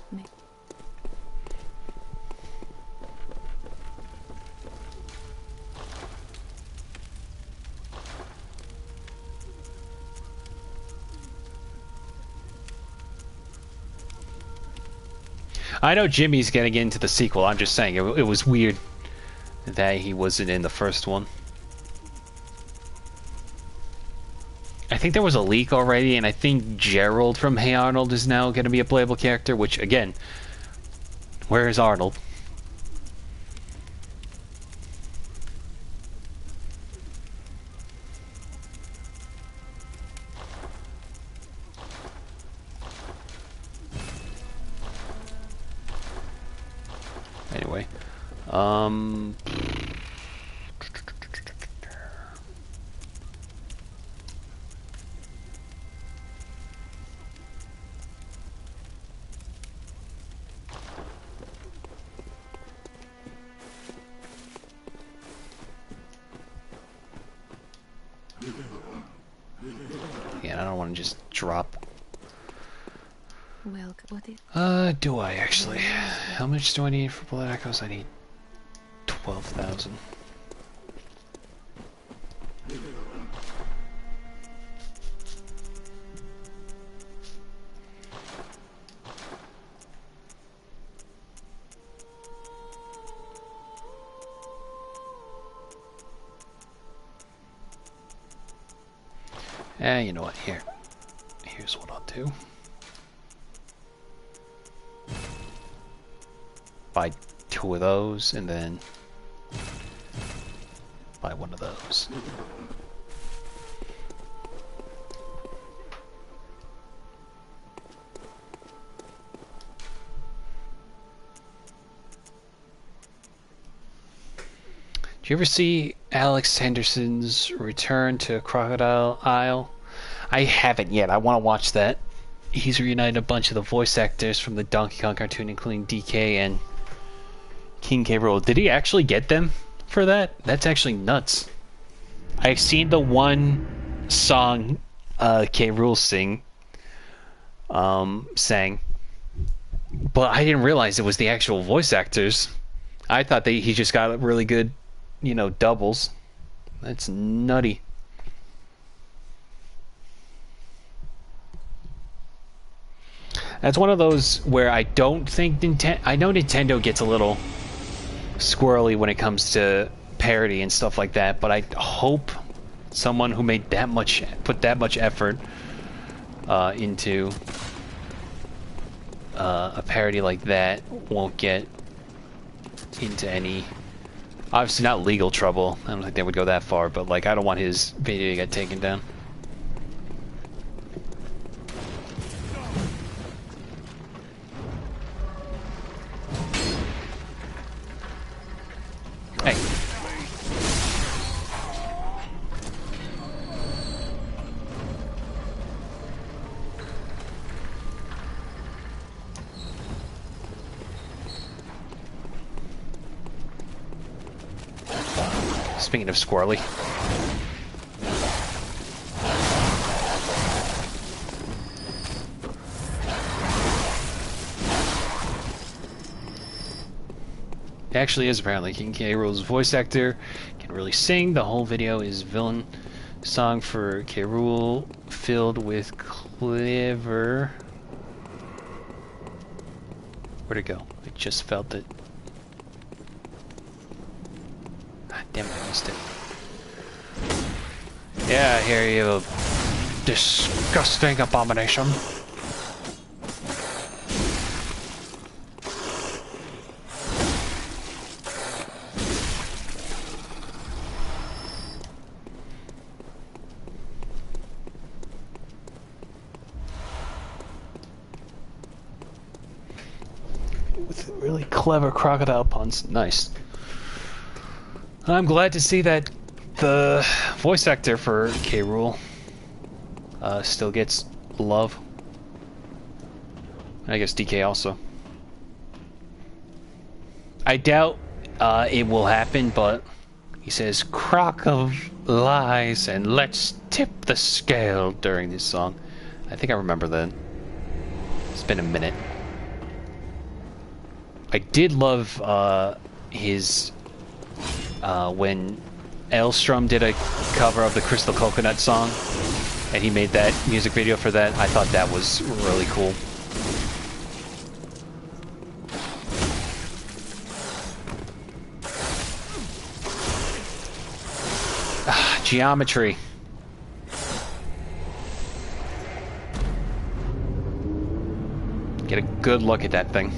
I know Jimmy's gonna get into the sequel. I'm just saying it was weird that he wasn't in the first one. I think there was a leak already, and I think Gerald from Hey Arnold is now going to be a playable character, which, again, where is Arnold? Anyway, yeah, I don't want to just drop. Welcome. What is? Do I actually? How much do I need for Blood Echoes? I need 12,000. You know what? Here's what I'll do. Buy 2 of those, and then buy 1 of those. Did you ever see Alex Henderson's Return to Crocodile Isle? I haven't yet. I want to watch that. He's reunited a bunch of the voice actors from the Donkey Kong cartoon, including DK and King K. Rool. Did he actually get them for that? That's actually nuts. I've seen the one song K. Rool sang, but I didn't realize it was the actual voice actors. I thought he just got really good, doubles. That's nutty. That's one of those where I don't think I know Nintendo gets a little squirrely when it comes to parody and stuff like that, but I hope someone who put that much effort into a parody like that won't get into any, obviously not legal trouble. I don't think they would go that far, but like I don't want his video to get taken down. Hey. Speaking of squirrely. He actually is apparently. King K. Rool's voice actor can really sing. The whole video is villain song for K. Rool, filled with clever. Where'd it go? I just felt it. Ah, damn it, I missed it. Yeah, I hear you, disgusting abomination. with really clever crocodile puns. Nice. I'm glad to see that the voice actor for K. Rool still gets love. I guess DK also. I doubt it will happen, but he says crock of lies and let's tip the scale during this song. I think I remember that. It's been a minute. I did love his when Elstrom did a cover of the Crystal Coconut song and he made that music video for that. I thought that was really cool. Geometry. Get a good look at that thing.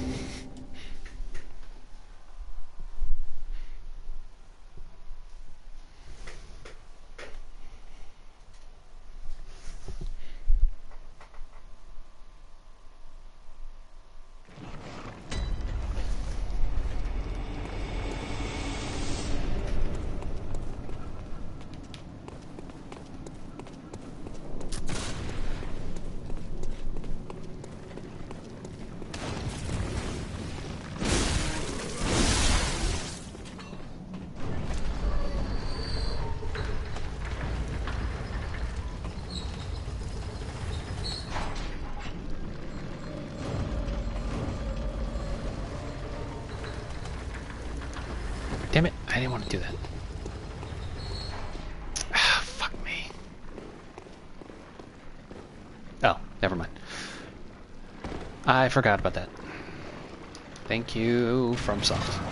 Damn it, I didn't want to do that. Ah, fuck me. Oh, never mind. I forgot about that. Thank you, FromSoft.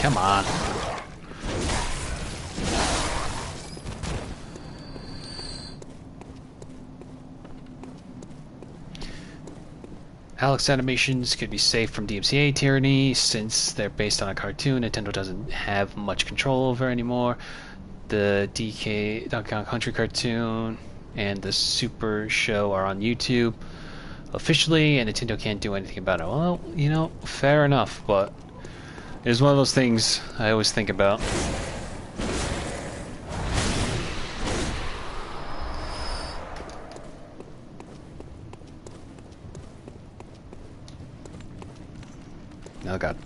Come on. Alex animations could be safe from DMCA tyranny since they're based on a cartoon Nintendo doesn't have much control over anymore. The Donkey Kong Country cartoon and the Super Show are on YouTube officially, and Nintendo can't do anything about it. Well, you know, fair enough, but it's one of those things I always think about. Oh god.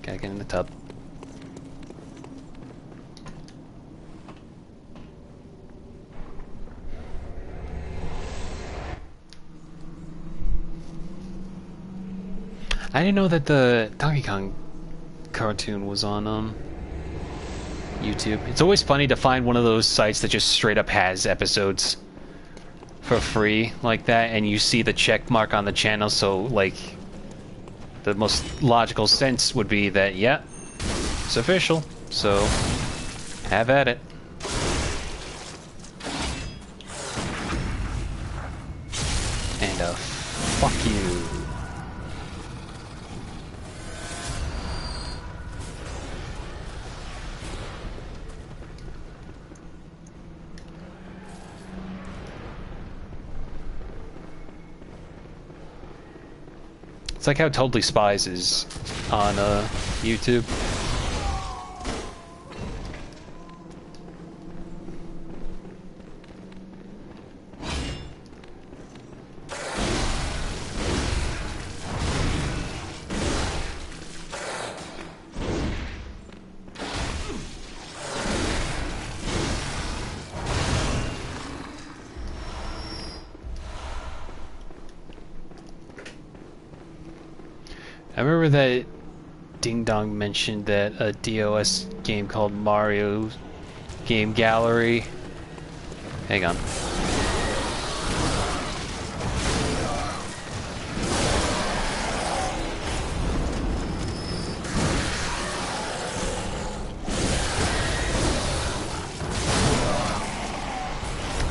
Gotta get in the tub. I didn't know that the Donkey Kong cartoon was on YouTube. It's always funny to find one of those sites that just straight up has episodes for free like that, and you see the check mark on the channel, so like the most logical sense would be that, yeah, it's official, so have at it. And fuck you. It's like how Totally Spies is on YouTube. I remember that Ding Dong mentioned that a DOS game called Mario Game Gallery. Hang on.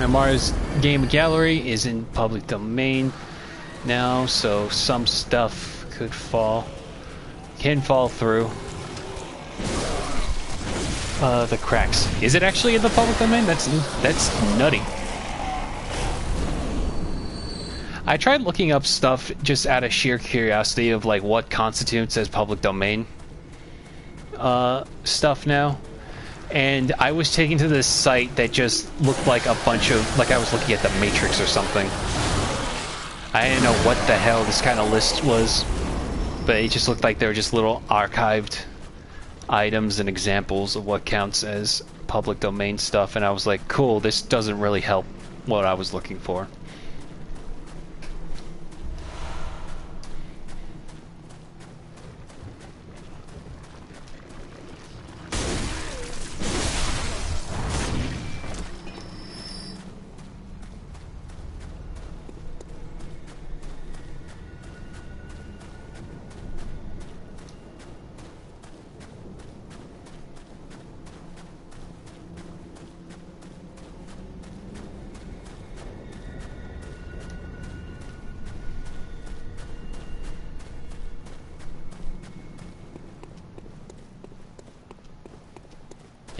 Mario's game gallery is in public domain now, so some stuff can fall through the cracks. Is it actually in the public domain? That's nutty. I tried looking up stuff just out of sheer curiosity of like what constitutes as public domain stuff now, and I was taken to this site that just looked like a bunch of, like I was looking at the Matrix or something. I didn't know what the hell this kind of list was, but it just looked like they were just little archived items and examples of what counts as public domain stuff, and I was like, cool, this doesn't really help what I was looking for.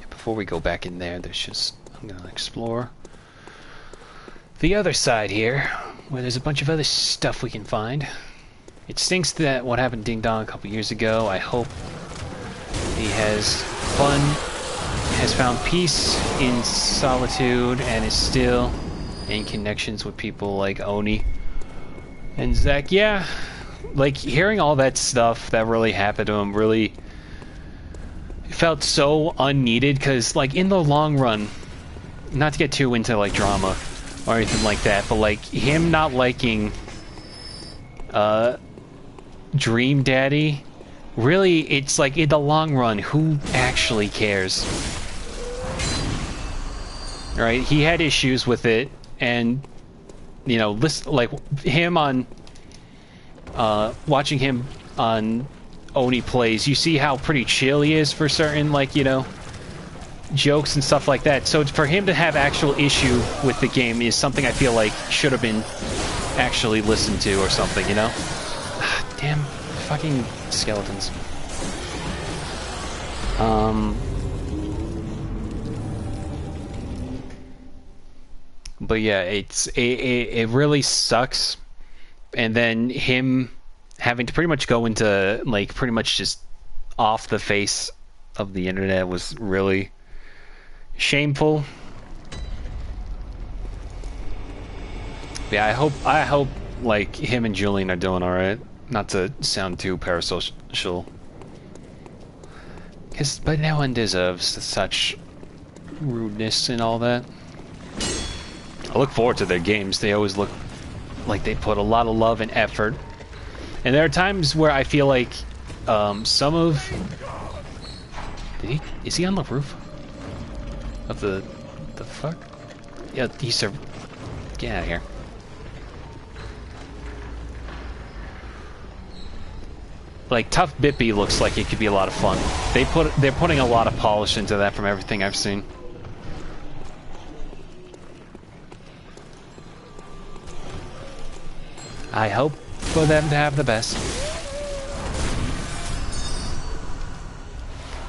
Before we go back in there, I'm gonna explore the other side here, where there's a bunch of other stuff we can find. It stinks that what happened to Ding Dong a couple years ago. I hope he has found peace in solitude, and is still in connections with people like Oni and Zach. Yeah, like hearing all that stuff that really happened to him really felt so unneeded, because like in the long run, not to get too into like drama or anything like that, but like him not liking Dream Daddy, really, it's like in the long run, who actually cares? Right? He had issues with it, and you know, like him on watching him on Oni Plays, you see how pretty chill he is for certain, like, you know, jokes and stuff like that. So for him to have actual issue with the game is something I feel like should have been actually listened to or something, you know? Damn fucking skeletons. But yeah, it really sucks. And then him having to pretty much go into, like, pretty much just off the face of the internet was really shameful. Yeah, I hope like him and Julian are doing alright. Not to sound too parasocial, but no one deserves such rudeness and all that. I look forward to their games. They always look like they put a lot of love and effort. And there are times where I feel like some of... Is he on the roof? Of the fuck? Yeah, he's a... Get out of here. Like, Tough Bippy looks like it could be a lot of fun. They're putting a lot of polish into that from everything I've seen. I hope for them to have the best.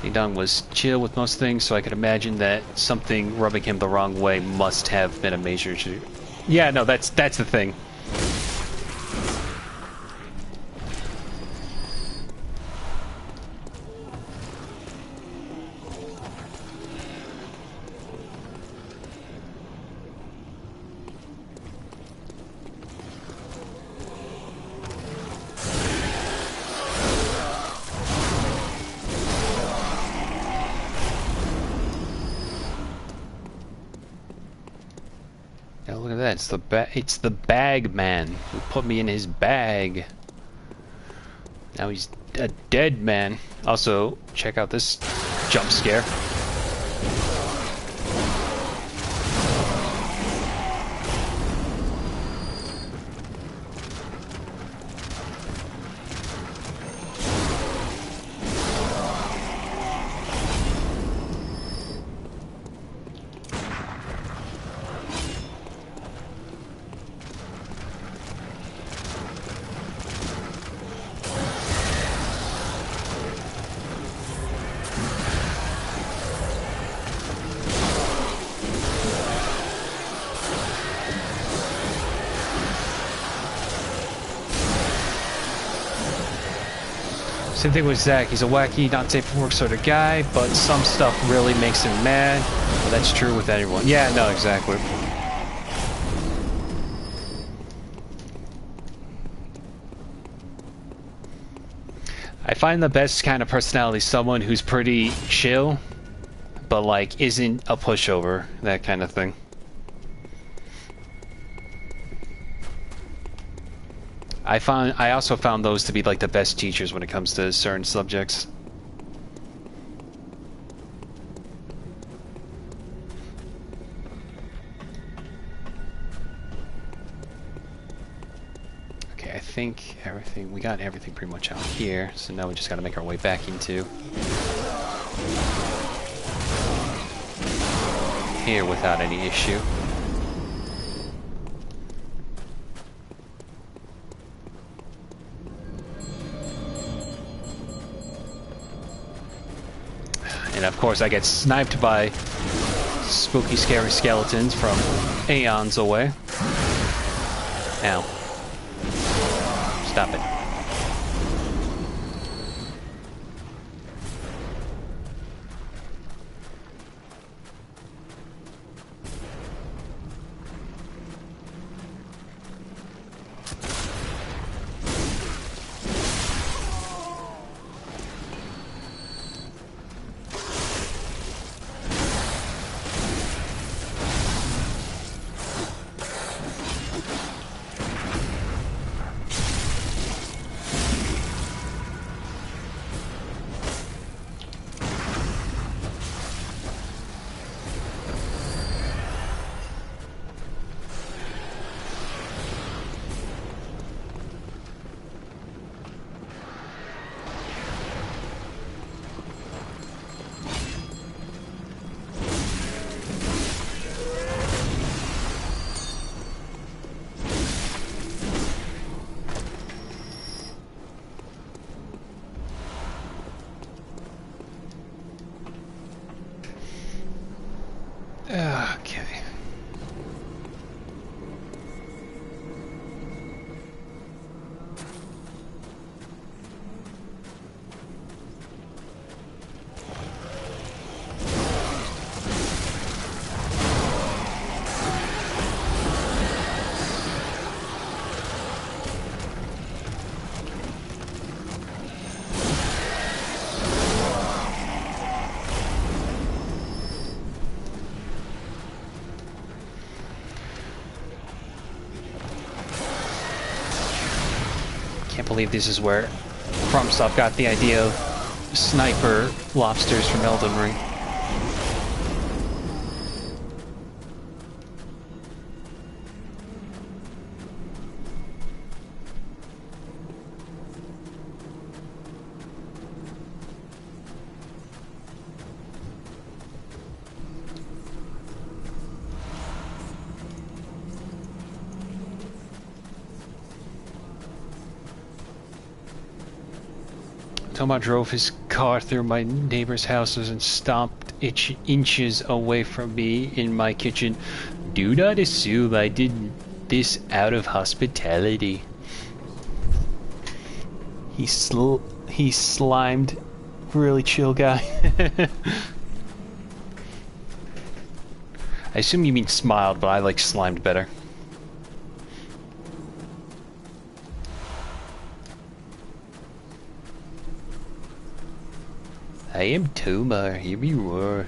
Ding Dong was chill with most things, so I could imagine that something rubbing him the wrong way must have been a major issue. Yeah, no, that's the thing. Look at that, it's the bag man who put me in his bag. Now he's a dead man. Also, check out this jump scare. Same thing with Zach. He's a wacky, not safe for work sort of guy, but some stuff really makes him mad. Well, that's true with everyone. Yeah, no, exactly. I find the best kind of personality someone who's pretty chill, but like isn't a pushover, that kind of thing. I also found those to be like the best teachers when it comes to certain subjects. Okay, I think we got everything pretty much out here, so now we just gotta make our way back into here without any issue. And of course I get sniped by spooky, scary skeletons from aeons away. Ow. Stop it. Okay. Can't believe this is where FromSoft got the idea of sniper lobsters from Elden Ring. Toma drove his car through my neighbor's houses and stomped inches away from me in my kitchen. Do not assume I did this out of hospitality. He slimed. Really chill guy. I assume you mean smiled, but I like slimed better. I am Toma, here you are.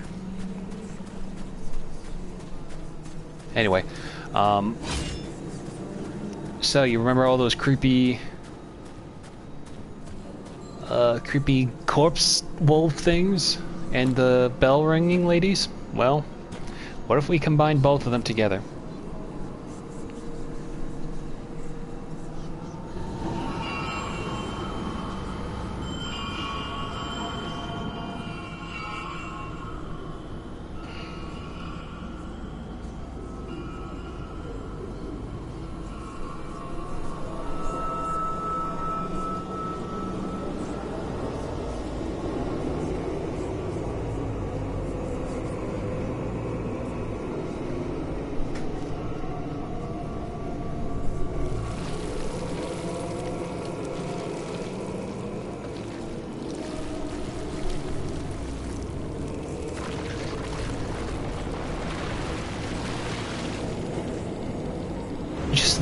Anyway, so you remember all those creepy corpse wolf things and the bell ringing ladies? Well, what if we combine both of them together?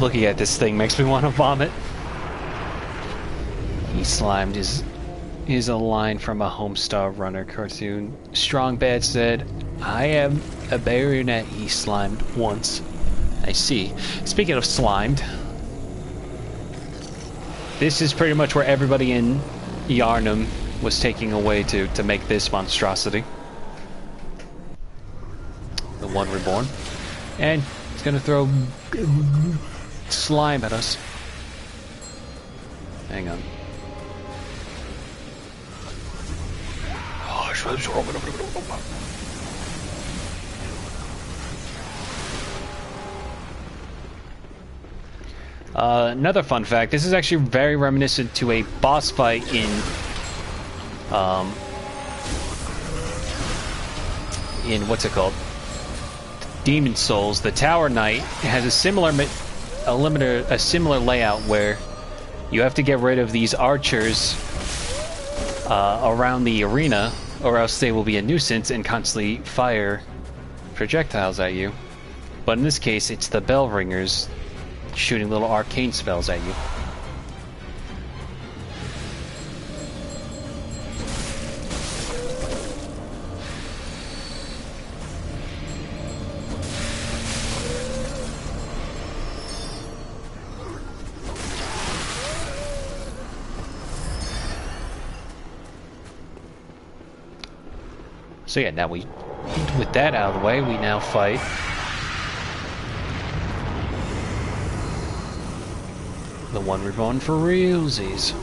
looking at this thing makes me want to vomit. He slimed is a line from a Homestar Runner cartoon. Strong Bad said, I am a baronet he slimed once. I see. Speaking of slimed, this is pretty much where everybody in Yarnum was taking away to make this monstrosity. The one reborn. And he's gonna throw slime at us. Hang on. Another fun fact, this is actually very reminiscent to a boss fight in what's it called? Demon Souls. The Tower Knight has a similar layout where you have to get rid of these archers around the arena, or else they will be a nuisance and constantly fire projectiles at you. But in this case, it's the bell ringers shooting little arcane spells at you. So yeah, now with that out of the way, we now fight the one we're going for realsies.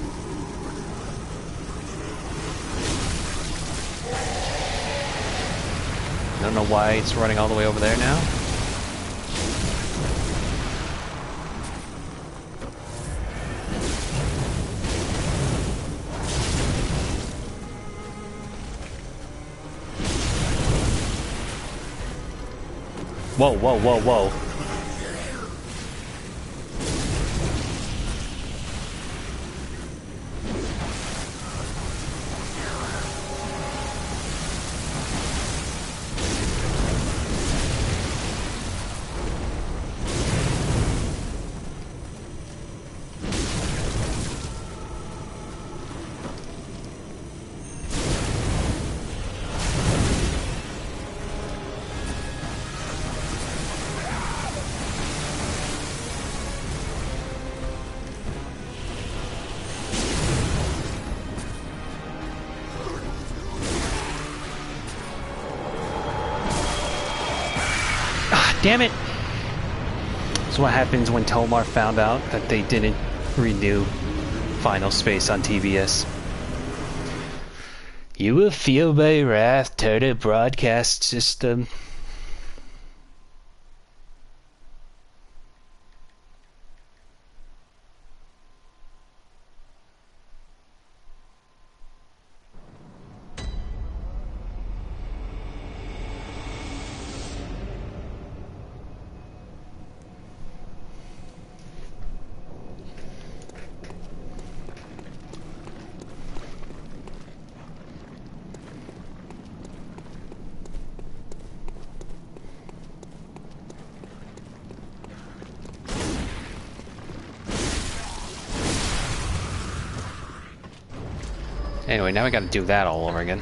I don't know why it's running all the way over there now. Whoa, whoa, whoa, whoa. Damn it! That's what happens when Tomar found out that they didn't renew Final Space on TBS. You will feel my wrath, Turtle Broadcast System. Anyway, now we gotta do that all over again.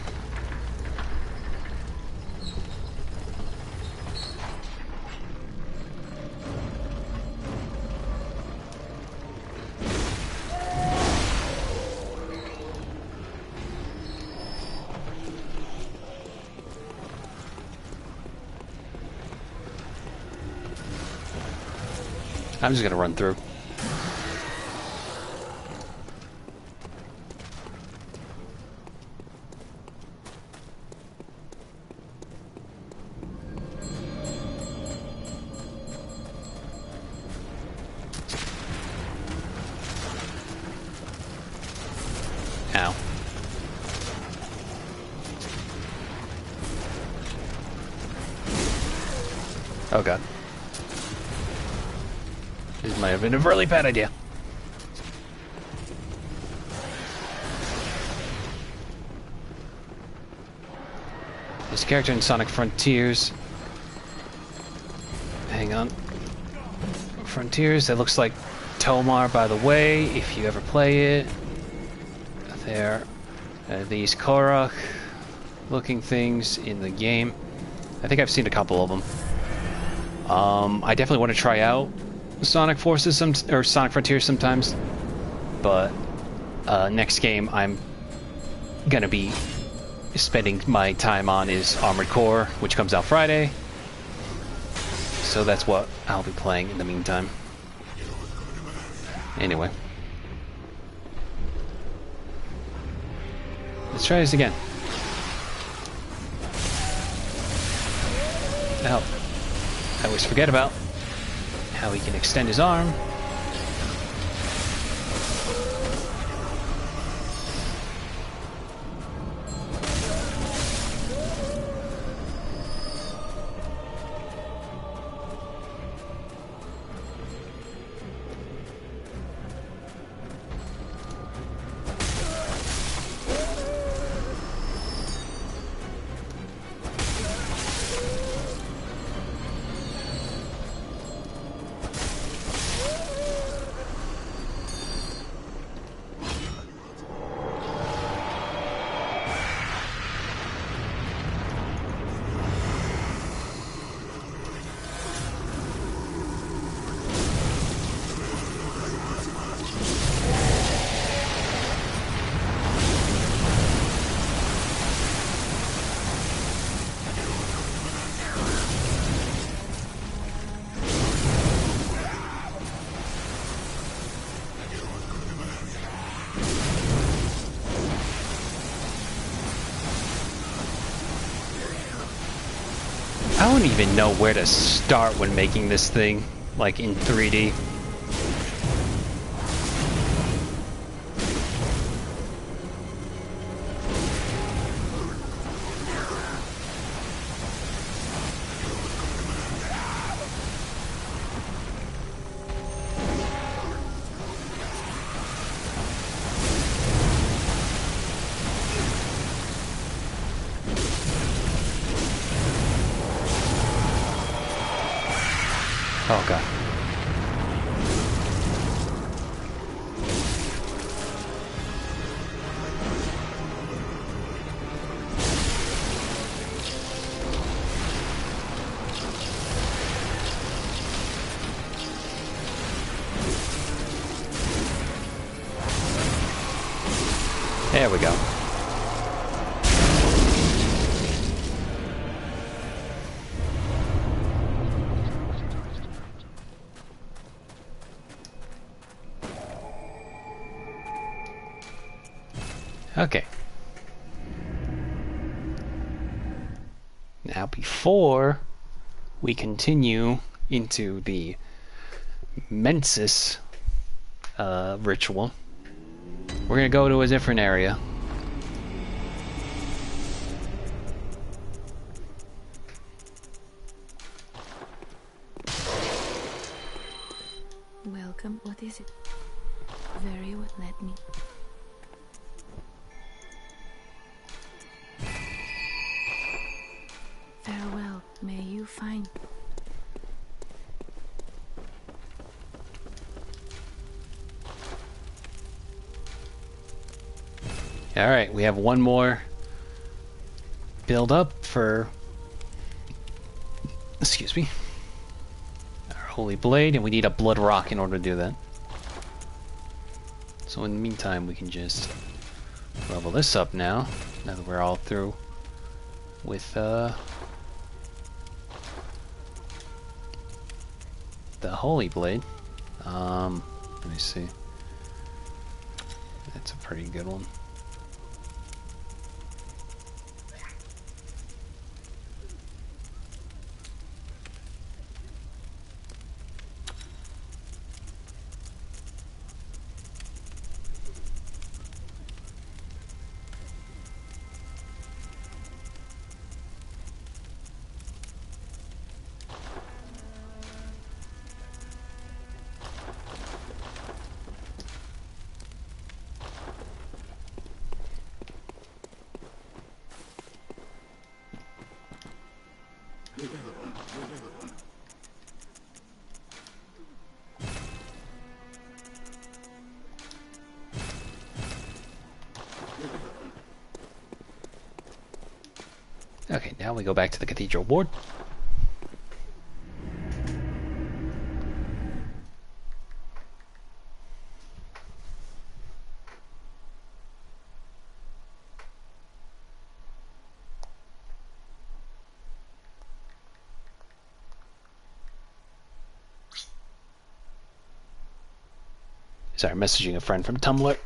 I'm just gonna run through. Ow. Oh god. This might have been a really bad idea. This character in Sonic Frontiers. Hang on. Frontiers. That looks like Tomar, by the way, if you ever play it. There these Korok looking things in the game. I think I've seen a couple of them. I definitely want to try out Sonic Forces or Sonic Frontiers sometimes, but next game I'm gonna be spending my time on is Armored Core, which comes out Friday. So that's what I'll be playing in the meantime. Anyway. Let's try this again. Now, I always forget about how he can extend his arm. I don't even know where to start when making this thing, like in 3D. Oh god. There we go. Okay. Now before we continue into the Mensis ritual, we're gonna go to a different area. Welcome. What is it? Very well. Let me. Farewell. May you find. Alright, we have one more build up for, excuse me, our Holy Blade, and we need a Blood Rock in order to do that. So in the meantime, we can just level this up now that we're all through with the Holy Blade. Let me see. That's a pretty good one. Okay, now we go back to the cathedral ward. Sorry, messaging a friend from Tumblr.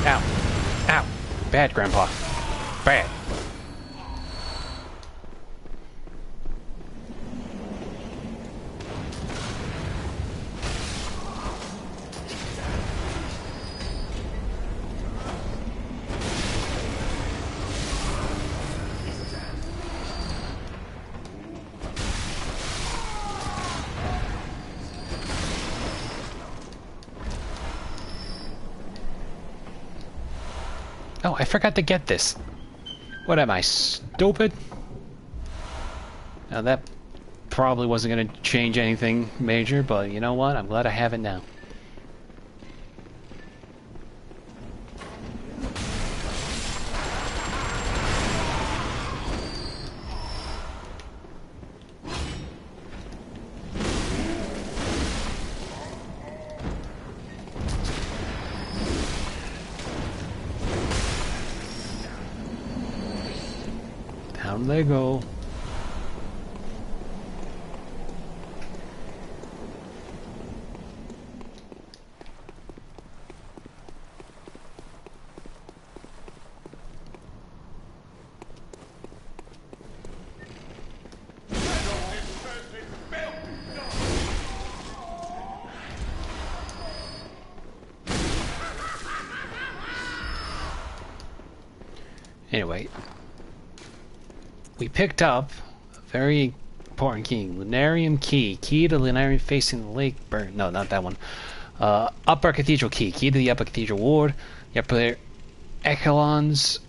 Ow. Ow. Bad, Grandpa. Bad. Oh, I forgot to get this. What am I, stupid? Now that probably wasn't going to change anything major, but you know what? I'm glad I have it now. Down they go. Anyway, we picked up a very important key. Lunarium key. Key to Lunarium facing the lake burn. No, not that one. Upper Cathedral key. Key to the Upper Cathedral ward. The upper echelons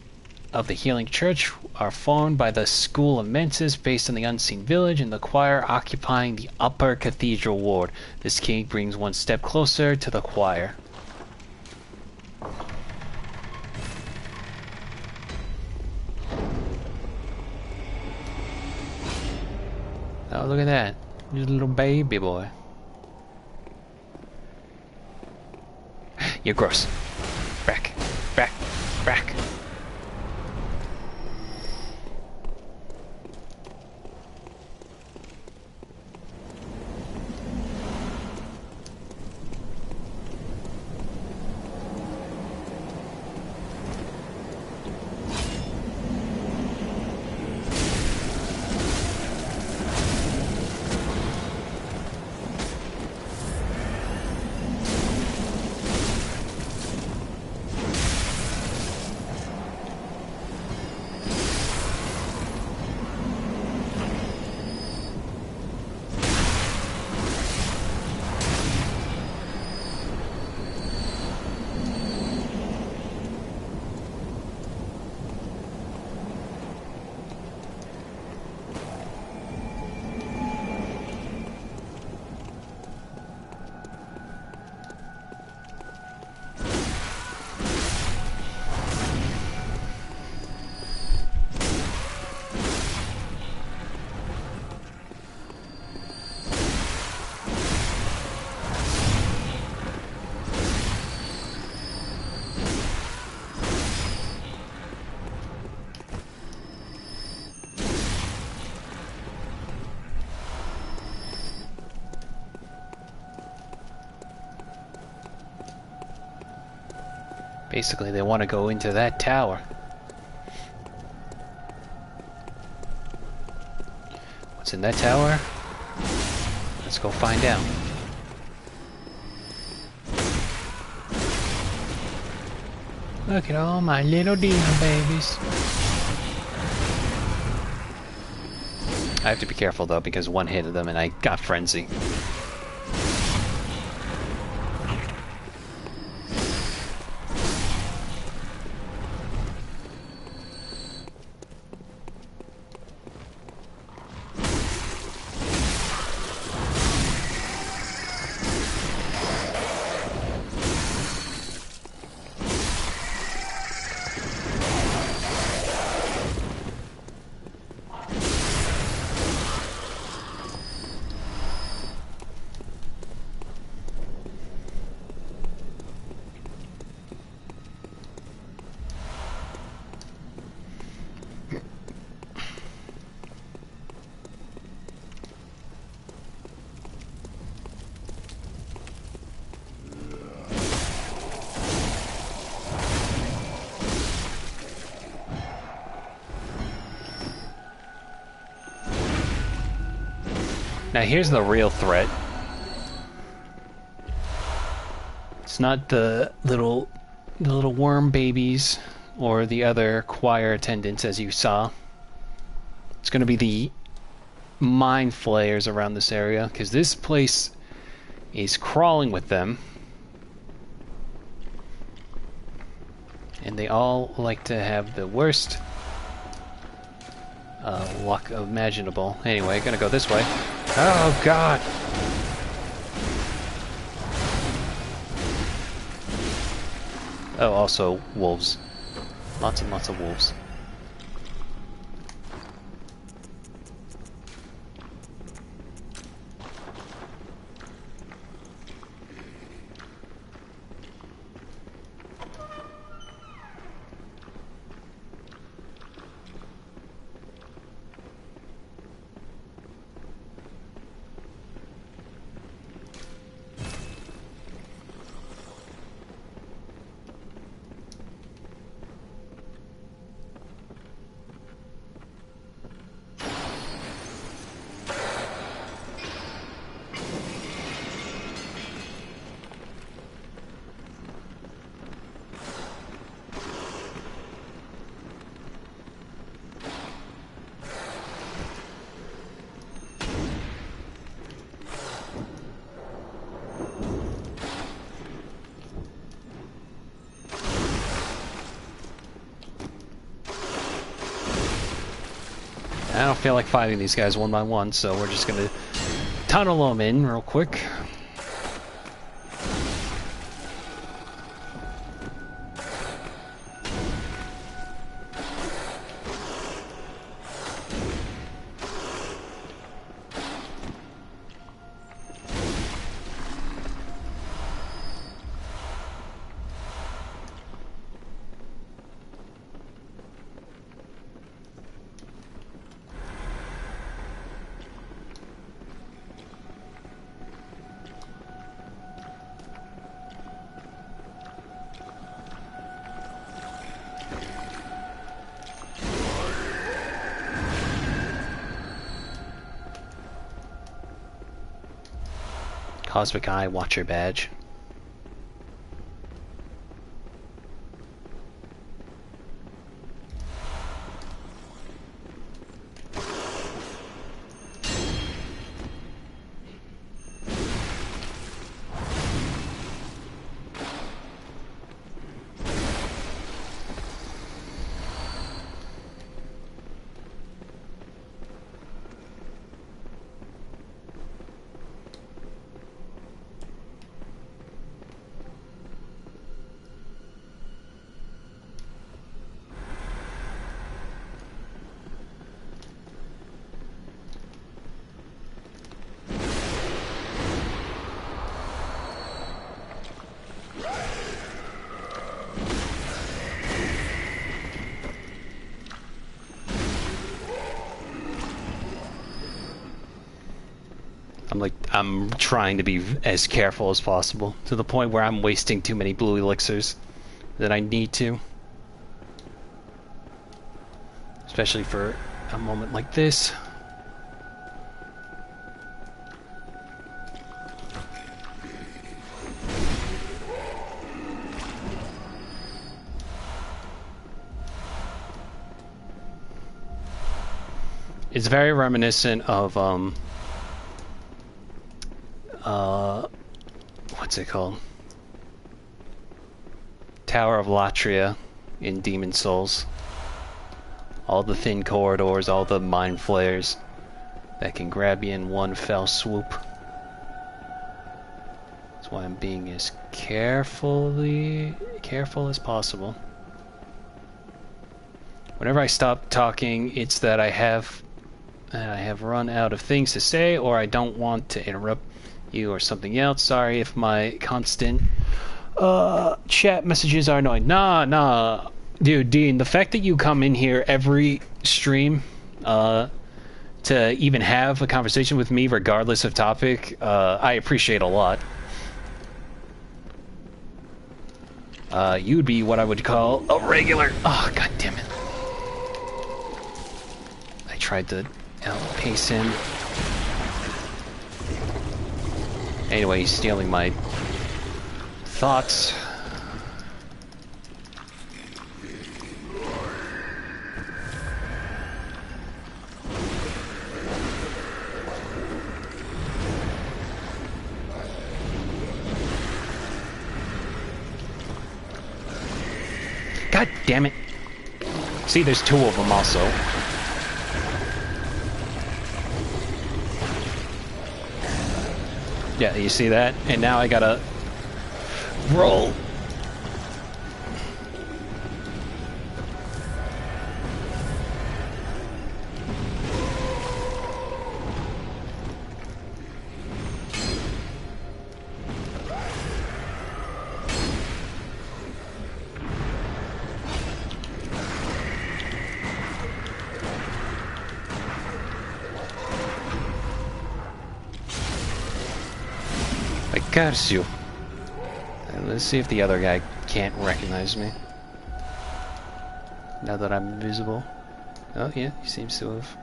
of the Healing Church are formed by the School of Mensis based on the Unseen Village and the choir occupying the Upper Cathedral ward. This key brings one step closer to the choir. Oh, look at that. He's a little baby boy. You're gross. Back. Back. Back. Basically, they want to go into that tower. What's in that tower? Let's go find out. Look at all my little demon babies. I have to be careful though, because one hit of them and I got frenzy. Now here's the real threat. It's not the little worm babies or the other choir attendants as you saw. It's going to be the mind flayers around this area, because this place is crawling with them. And they all like to have the worst luck imaginable. Anyway, gonna go this way. Oh god! Oh, also wolves. Lots and lots of wolves. I don't feel like fighting these guys one by one, so we're just gonna tunnel them in real quick. Cosmic Eye Watcher badge. I'm trying to be as careful as possible, to the point where I'm wasting too many blue elixirs that I need to. Especially for a moment like this. It's very reminiscent of what's it called? Tower of Latria in Demon Souls. All the thin corridors, all the mind flayers that can grab you in one fell swoop. That's why I'm being as careful as possible. Whenever I stop talking, it's that I have run out of things to say, or I don't want to interrupt you or something else. Sorry if my constant chat messages are annoying. Nah. Dude, Dean, the fact that you come in here every stream to even have a conversation with me regardless of topic, I appreciate a lot. You'd be what I would call a regular... Oh, god damn it. I tried to outpace him. Anyway, he's stealing my thoughts. God damn it. See, there's two of them also. Yeah, you see that? And now I gotta roll. Got you. Let's see if the other guy can't recognize me. Now that I'm invisible. Oh yeah, he seems to have.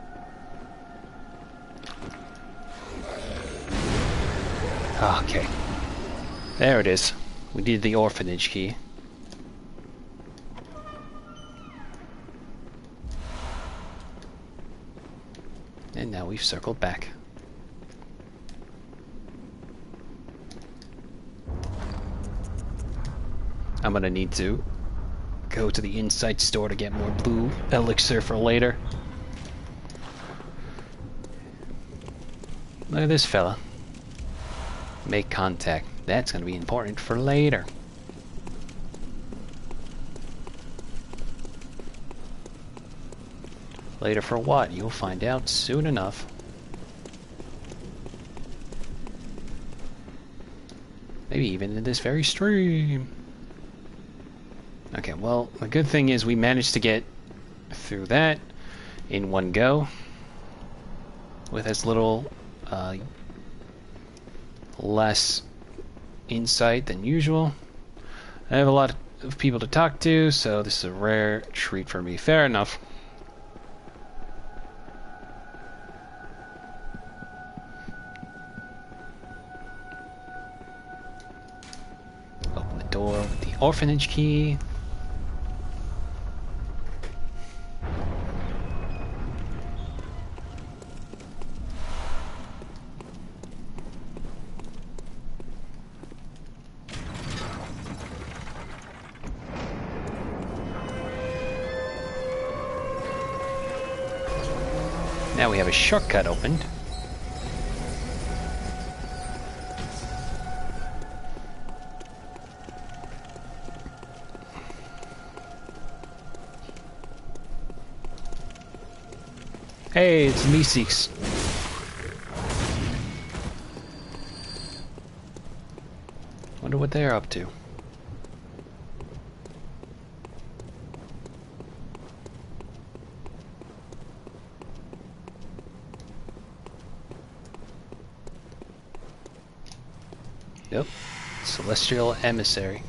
Okay. There it is. We did the orphanage key. And now we've circled back. I'm gonna need to go to the inside store to get more blue elixir for later. Look at this fella. Make contact. That's gonna be important for later. Later for what? You'll find out soon enough. Maybe even in this very stream. Okay, well, the good thing is we managed to get through that in one go with as little less insight than usual. I have a lot of people to talk to, so this is a rare treat for me. Fair enough. Open the door with the orphanage key. Now we have a shortcut opened. Hey, it's Meeseeks. Wonder what they're up to. Yep, Celestial Emissary.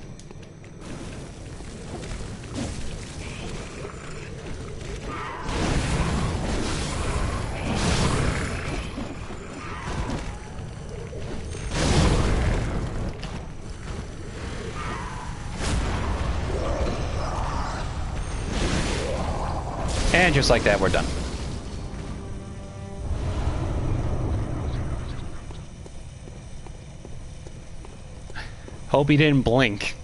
And just like that, we're done. Hope he didn't blink.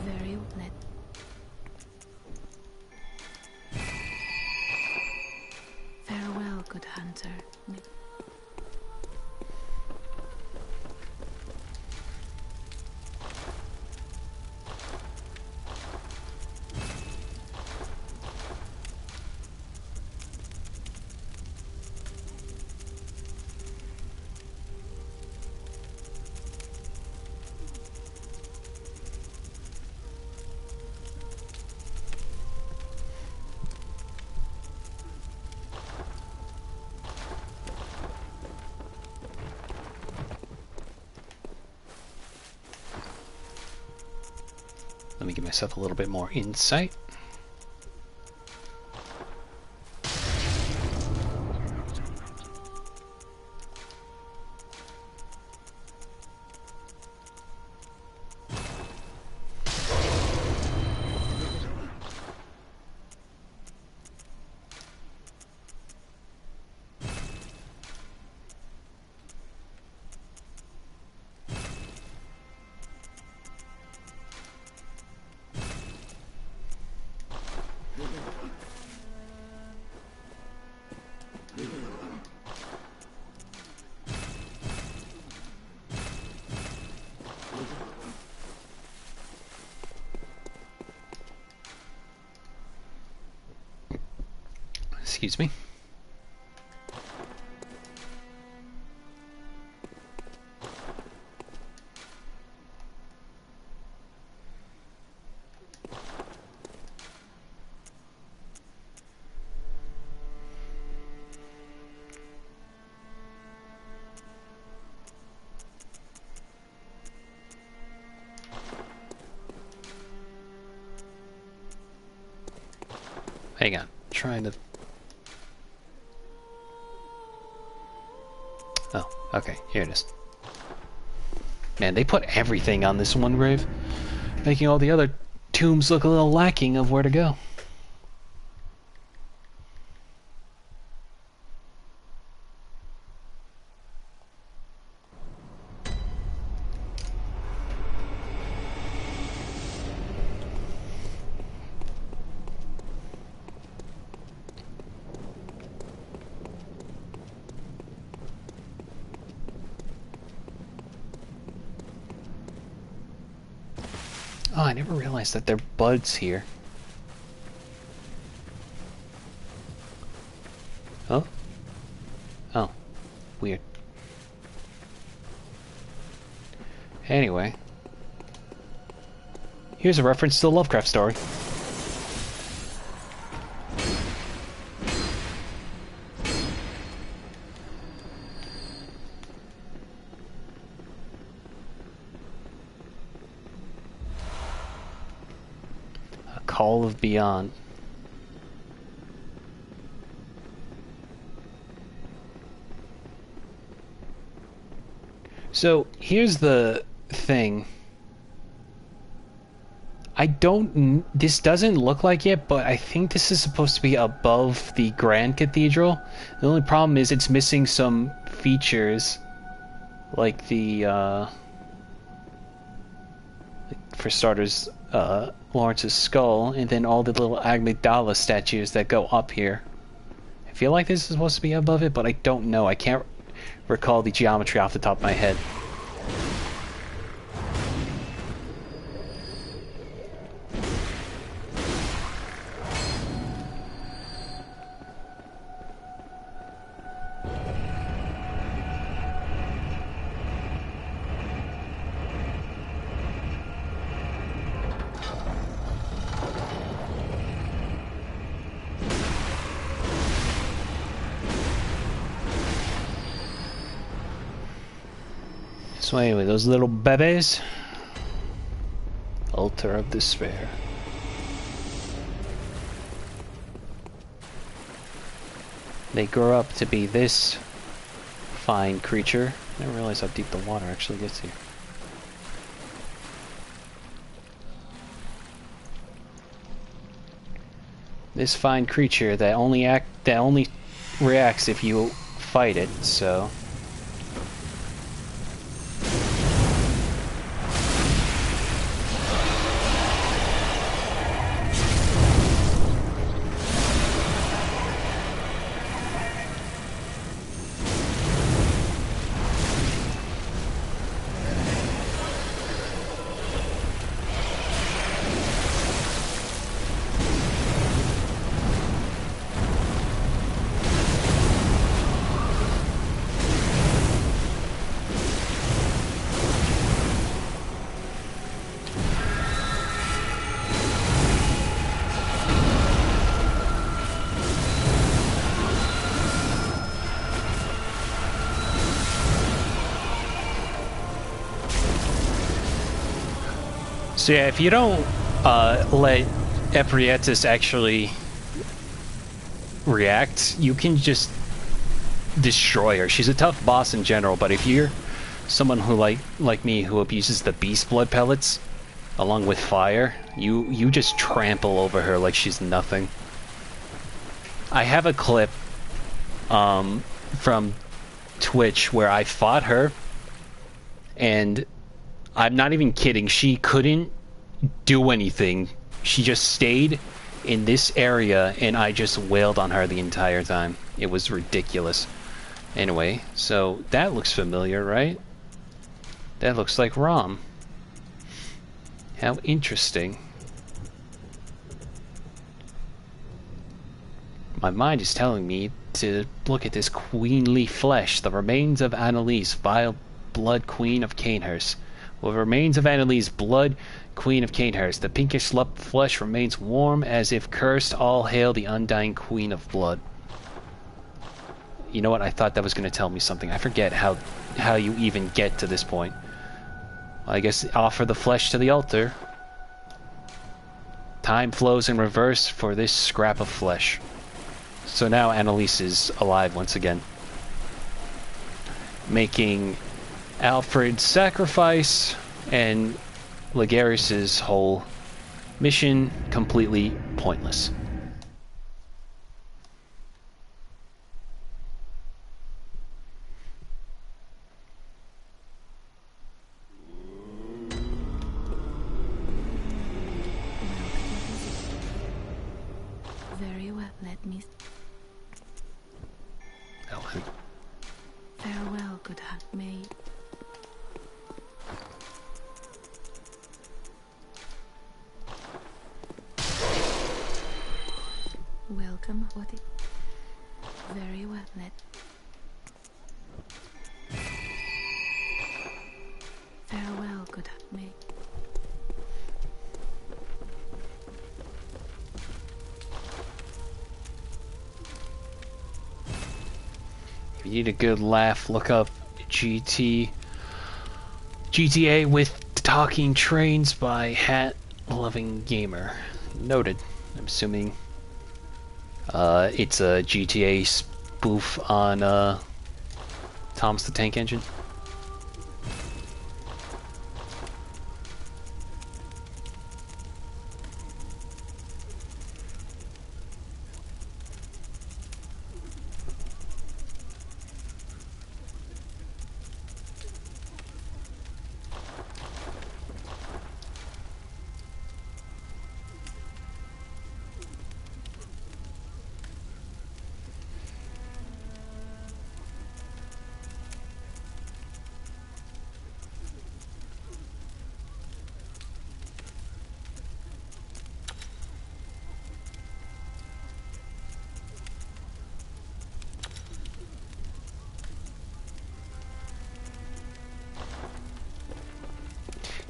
Very net. Farewell, good hunter. Let me give myself a little bit more insight. Excuse me. Hang on. Trying to... Oh, okay. Here it is. Man, they put everything on this one grave, making all the other tombs look a little lacking of where to go. Oh, I never realized that there are buds here. Oh? Oh. Weird. Anyway. Here's a reference to the Lovecraft story. Call of Beyond. So here's the thing. This doesn't look like it, but I think this is supposed to be above the Grand Cathedral. The only problem is it's missing some features, like the, for starters, Lawrence's skull, and then all the little Amygdala statues that go up here. I feel like this is supposed to be above it, but I don't know. I can't recall the geometry off the top of my head. So anyway, those little bebes. Altar of Despair. they grow up to be this fine creature. I didn't realize how deep the water actually gets here. This fine creature that only reacts if you fight it, so So yeah, if you don't let Eprietis actually react, you can just destroy her. She's a tough boss in general, but if you're someone who like me who abuses the beast blood pellets along with fire, you just trample over her like she's nothing. I have a clip from Twitch where I fought her, and I'm not even kidding, she couldn't do anything. She just stayed in this area and I just wailed on her the entire time. It was ridiculous. Anyway, so that looks familiar, right? That looks like Rom. How interesting. My mind is telling me to look at this queenly flesh, the remains of Annalise, vile blood queen of Canehurst. Well, the remains of Annalise, blood queen of Canehurst. The pinkish flesh remains warm as if cursed. All hail the undying queen of blood. You know what? I thought that was going to tell me something. I forget how you even get to this point. Well, I guess offer the flesh to the altar. Time flows in reverse for this scrap of flesh. So now Annalise is alive once again, making Alfred's sacrifice and Lagaris's whole mission completely pointless. Very well, let me... Ellen. Farewell, good handmaid. Welcome, what it... Very well, let... Farewell, good handmaid. If you need a good laugh, look up GTA with Talking Trains by Hat Loving Gamer. Noted. I'm assuming it's a GTA spoof on Thomas the Tank Engine.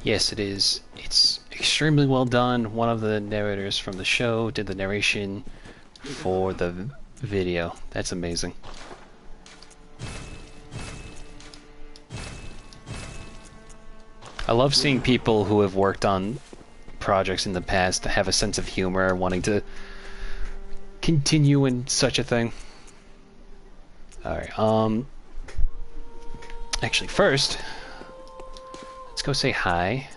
Yes, it is. It's extremely well done. One of the narrators from the show did the narration for the video. That's amazing. I love seeing people who have worked on projects in the past have a sense of humor, wanting to continue in such a thing. Alright, actually, first, let's go say hi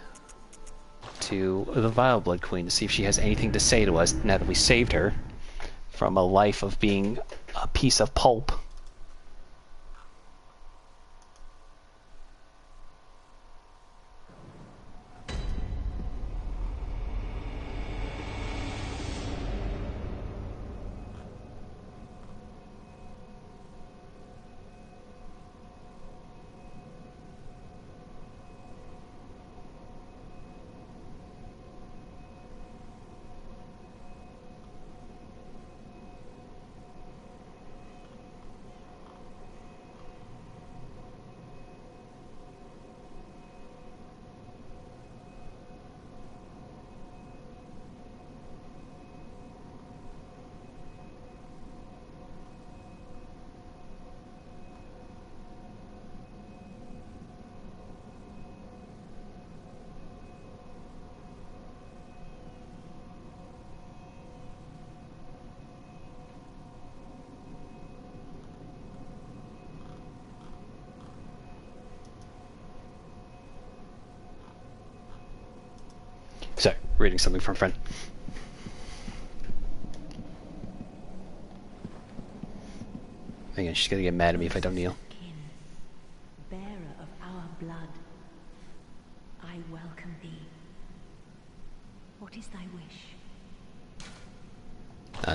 to the Vile Blood Queen to see if she has anything to say to us now that we saved her from a life of being a piece of pulp. Sorry, reading something from a friend. Again, she's gonna get mad at me if I don't kneel. Kin, bearer of our blood, I welcome thee. What is thy wish?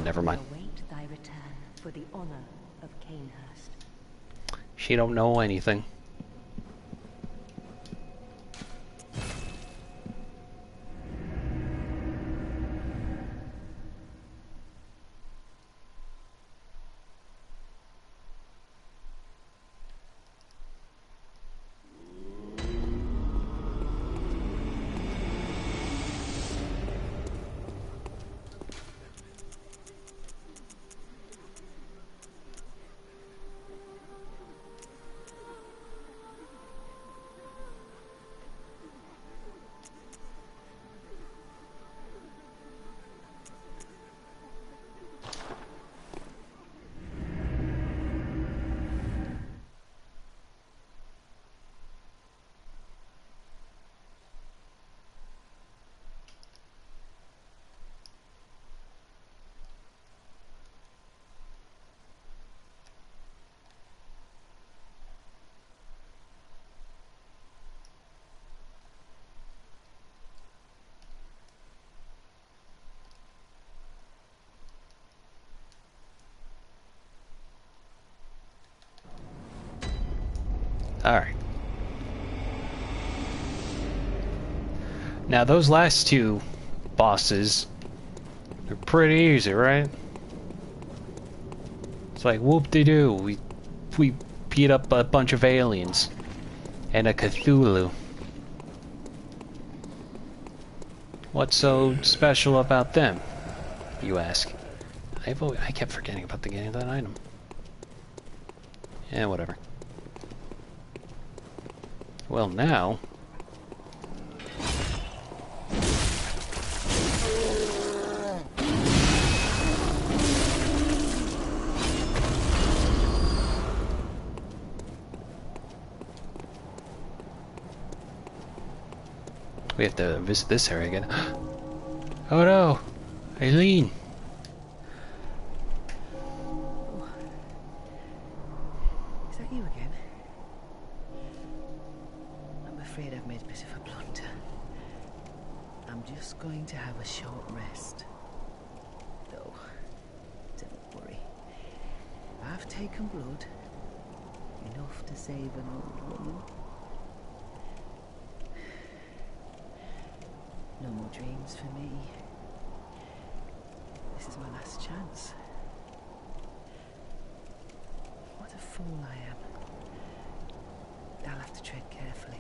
Never mind. We await thy return for the honor of Canehurst. She don't know anything. Alright. Now those last two bosses, they're pretty easy, right? It's like whoop-de-doo, we beat up a bunch of aliens and a Cthulhu. What's so special about them, you ask? I kept forgetting about the getting that item. Yeah, whatever. Well, now... we have to visit this area again. Oh no! Eileen! Is that you again? I'm afraid I've made a bit of a blunder. I'm just going to have a short rest. Though, don't worry. I've taken blood. Enough to save an old woman. No more dreams for me. This is my last chance. What a fool I am. I'll have to tread carefully.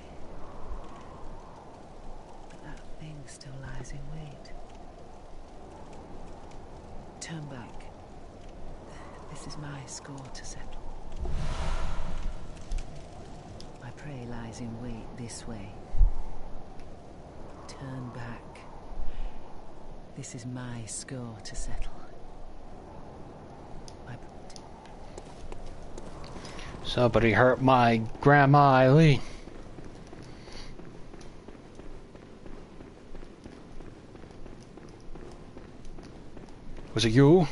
But that thing still lies in wait. Turn back. This is my score to settle. My prey lies in wait this way. Turn back. This is my score to settle. Somebody hurt my Grandma Eileen. Was it you?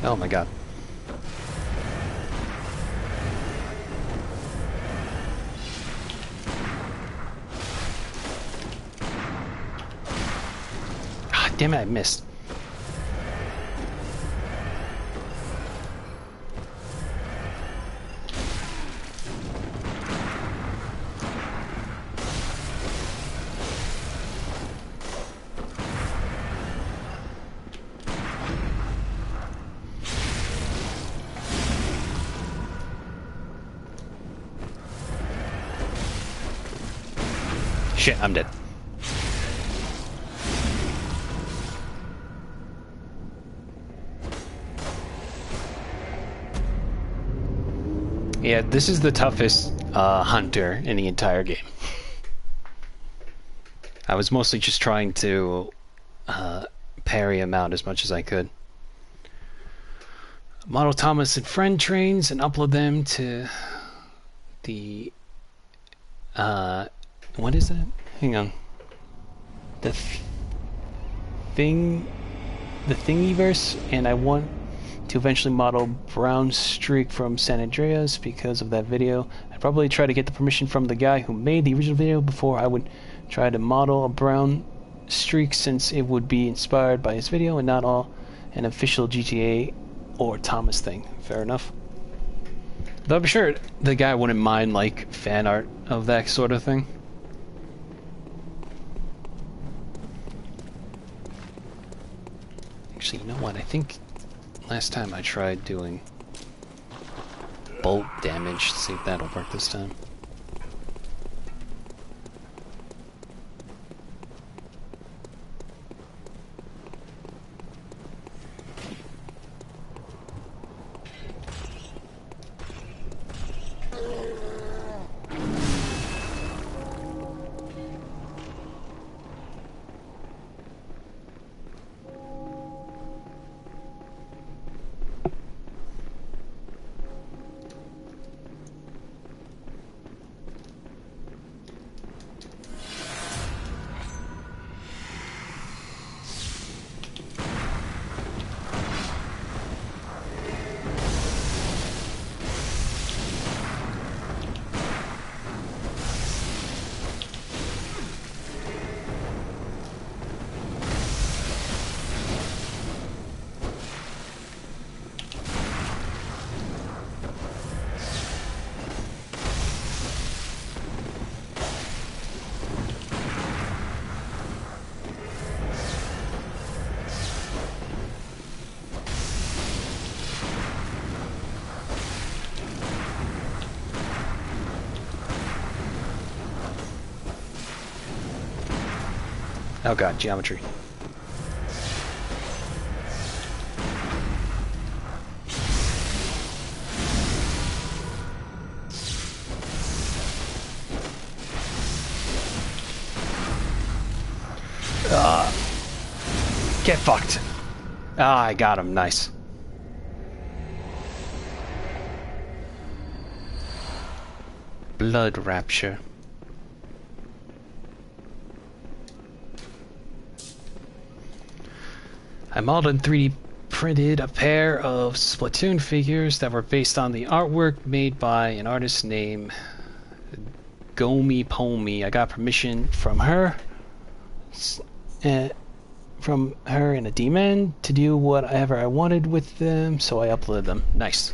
Oh my god. Ah, damn it, I missed. Shit, I'm dead. Yeah, this is the toughest hunter in the entire game. I was mostly just trying to parry him out as much as I could. Model Thomas and friend trains and upload them to the what is that? Hang on. The Thingiverse, and I want to eventually model Brown Streak from San Andreas because of that video. I'd probably try to get the permission from the guy who made the original video before I would try to model a Brown Streak, since it would be inspired by his video and not all an official GTA or Thomas thing. Fair enough. Though I'm sure the guy wouldn't mind like fan art of that sort of thing. Actually, you know what? I think last time I tried doing bolt damage. See if that'll work this time. Oh god, geometry. Get fucked. Ah, I got him. Nice. Blood Rapture. I modeled and 3D printed a pair of Splatoon figures that were based on the artwork made by an artist named Gomi Pomi. I got permission from her, and a demon to do whatever I wanted with them, so I uploaded them. Nice.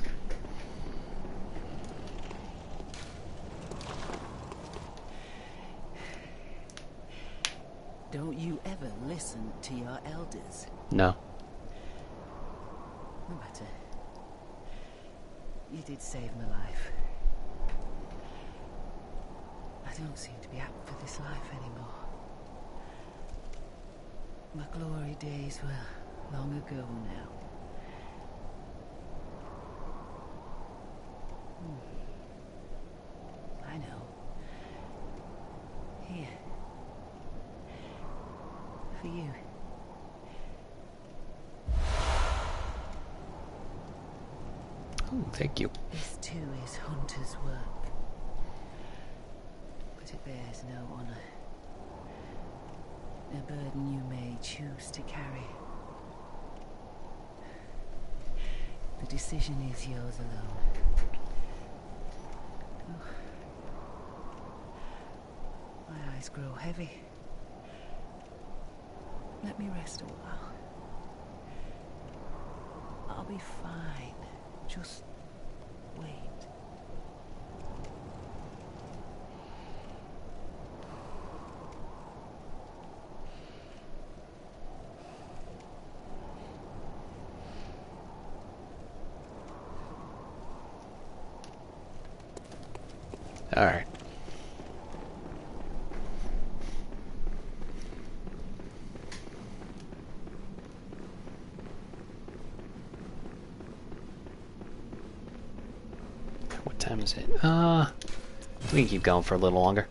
Don't you ever listen to your elders? No. No matter. You did save my life. I don't seem to be up for this life anymore. My glory days were long ago now. I know. Here. For you. Oh, thank you. This too is hunter's work. But it bears no honor. A burden you may choose to carry. The decision is yours alone. Oh. My eyes grow heavy. Let me rest a while. I'll be fine. Just wait. All right. What time is it? We can keep going for a little longer.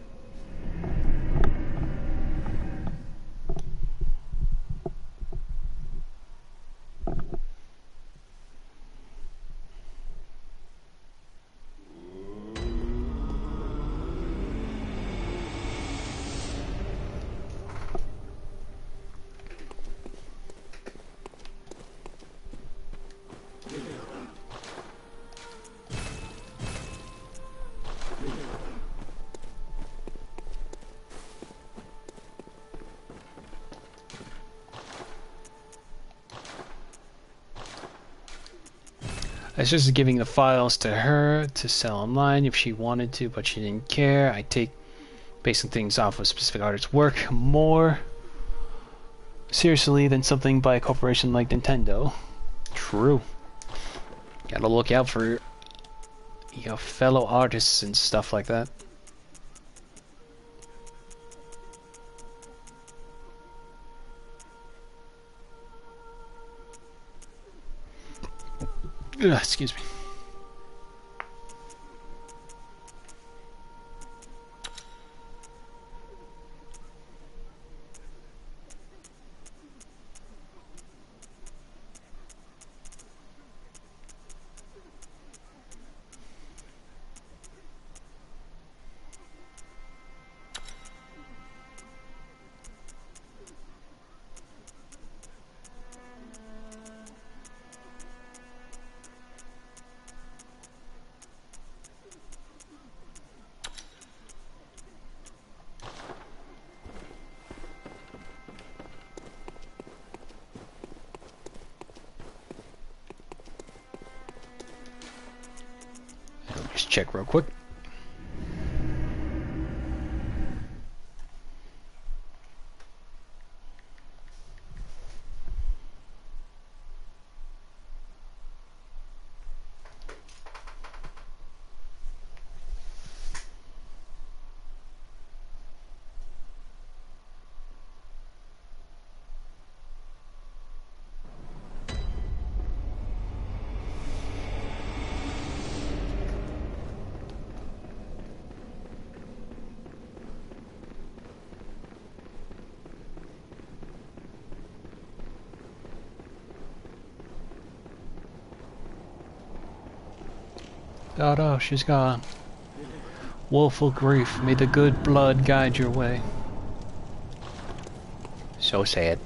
It's just giving the files to her to sell online if she wanted to, but she didn't care. I take basing things off of specific artist's work more seriously than something by a corporation like Nintendo. True. Gotta look out for your fellow artists and stuff like that. Ugh, excuse me. Just check real quick. Oh, she's gone. Woeful grief, may the good blood guide your way. So sad.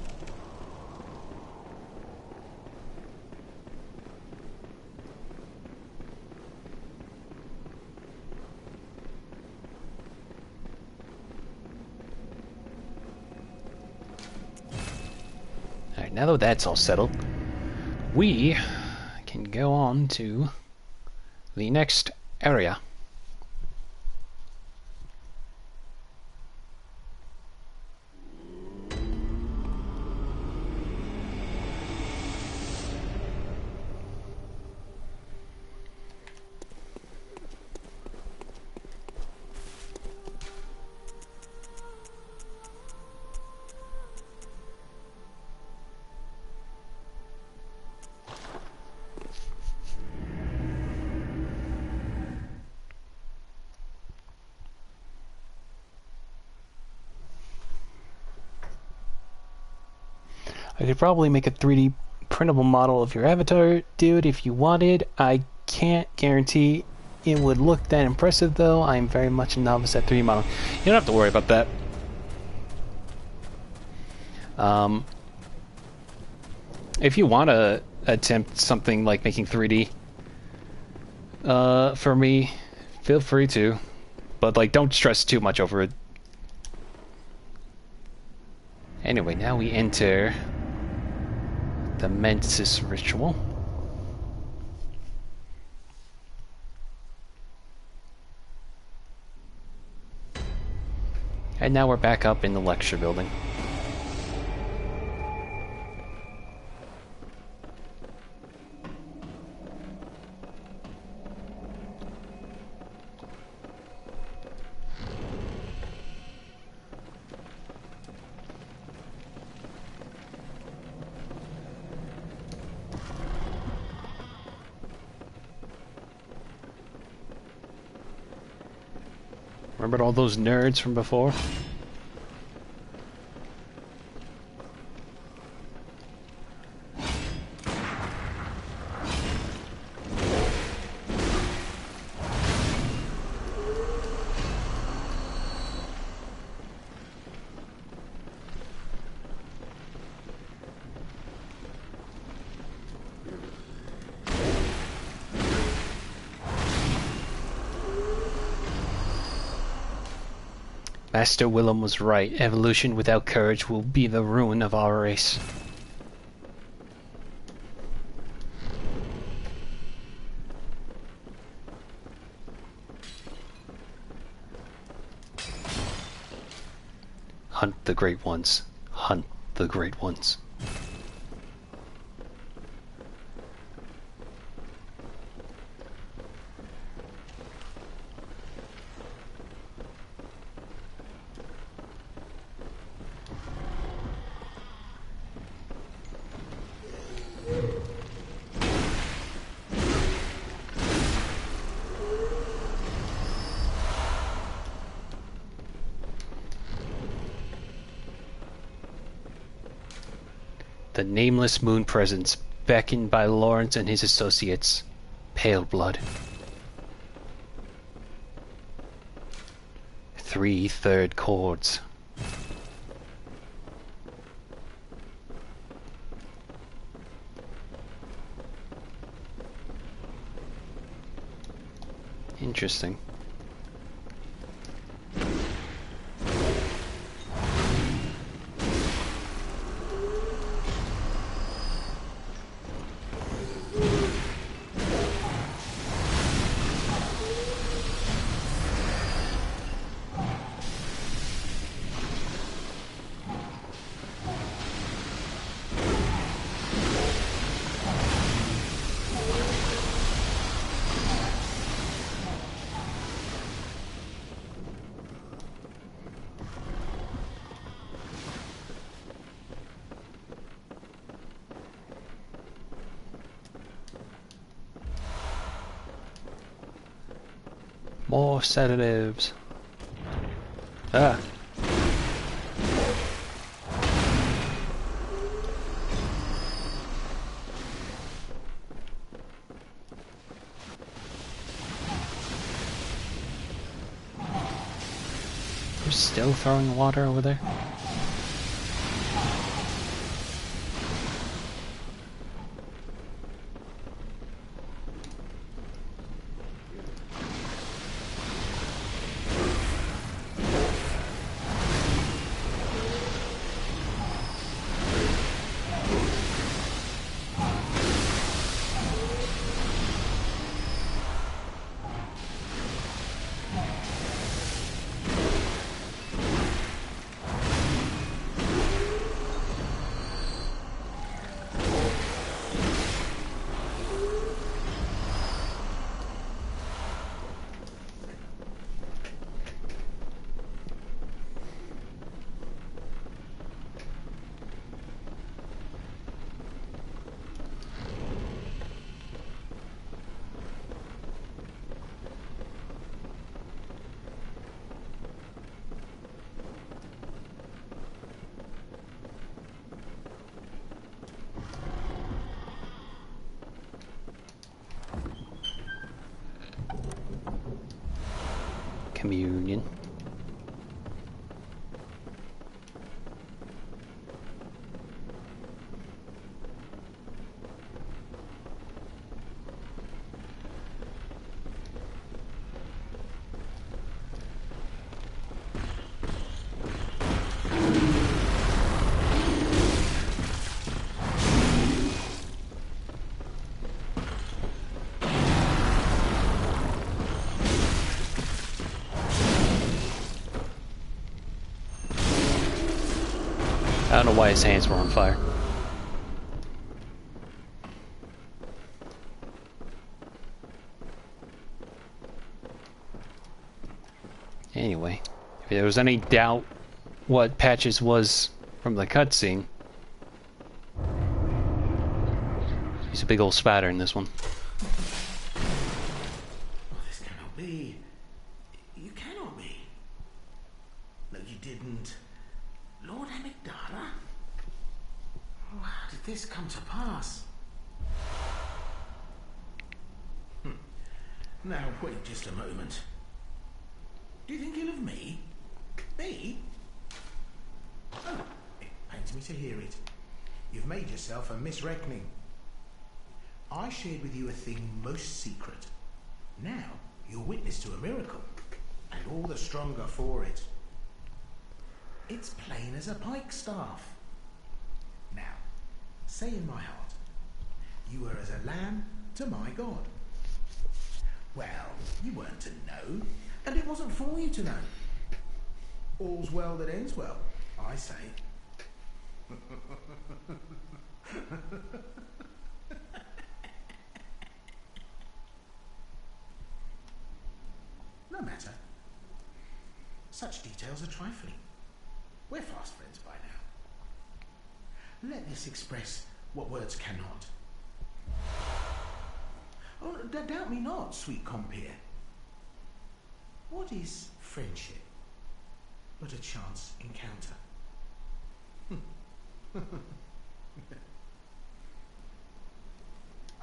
Alright, now that that's all settled, we can go on to the next area. I could probably make a 3D printable model of your avatar, dude, if you wanted. I can't guarantee it would look that impressive, though. I'm very much a novice at 3D modeling. You don't have to worry about that. If you want to attempt something like making 3D, for me, feel free to. But, like, don't stress too much over it. Anyway, now we enter the Mensis ritual. And now we're back up in the lecture building. Remember all those nerds from before? Master Willem was right. Evolution without courage will be the ruin of our race. Hunt the great ones. Hunt the great ones. The nameless moon presence, beckoned by Lawrence and his associates. Pale blood. 3 third chords. Interesting. More sedatives. Ah. They're still throwing water over there? communion. I don't know why his hands were on fire. Anyway, if there was any doubt what Patches was from the cutscene, he's a big old spider in this one. Oh, this cannot be. You cannot be. No, you didn't. Lord Amygdala? Oh, how did this come to pass? Now, wait just a moment. Do you think ill of me? Me? Oh, it pains me to hear it. You've made yourself a misreckoning. I shared with you a thing most secret. Now, you're witness to a miracle, and all the stronger for it. It's plain as a pikestaff. Now, say in my heart, you were as a lamb to my God. Well, you weren't to know, and it wasn't for you to know. All's well that ends well, I say. No matter. Such details are trifling. We're fast friends by now. Let this express what words cannot. Oh, doubt me not, sweet compeer. What is friendship but a chance encounter?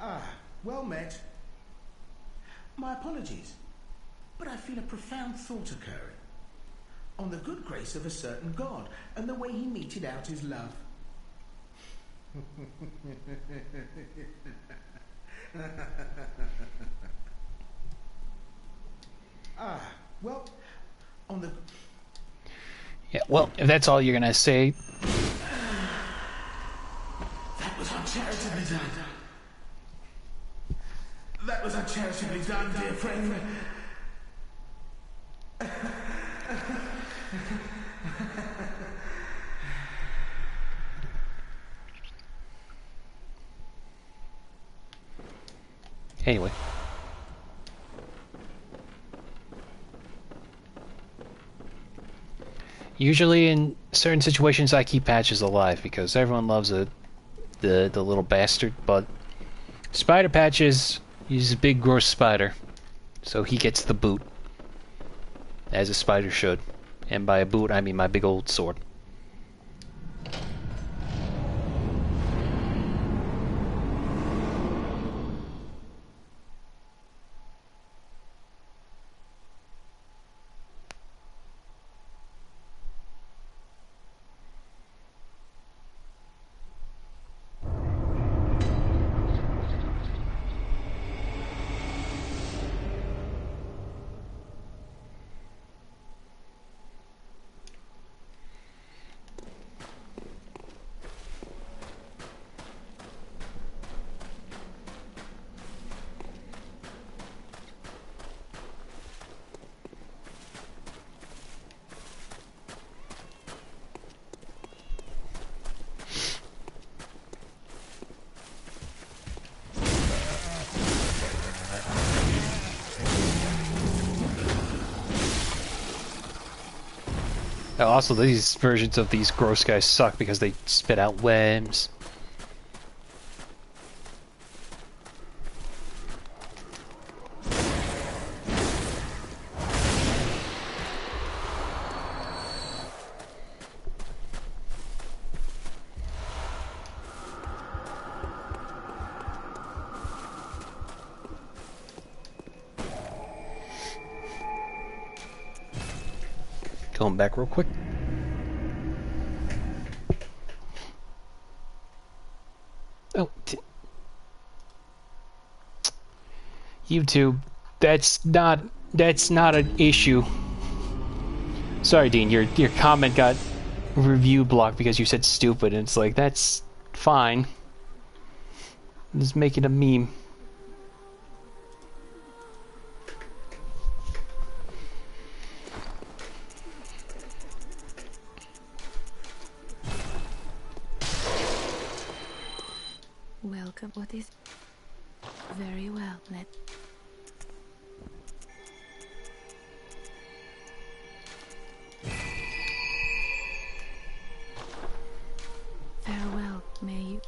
Ah, well met. My apologies, but I feel a profound thought occurring on the good grace of a certain God and the way he meted out his love. Ah, well, on the... Yeah, well, if that's all you're gonna say... That was uncharitably done. That was uncharitably done, dear friend. Anyway. Usually in certain situations I keep Patches alive because everyone loves the little bastard, but Spider Patches, he's a big gross spider, so he gets the boot. As a spider should. And by a boot I mean my big old sword. Also, these versions of these gross guys suck because they spit out webs. Going back real quick. Oh, YouTube, that's not an issue. Sorry, Dean, your comment got review blocked because you said stupid, and it's like, that's fine. Just make it a meme. Welcome. What is... Very well. Farewell, may you...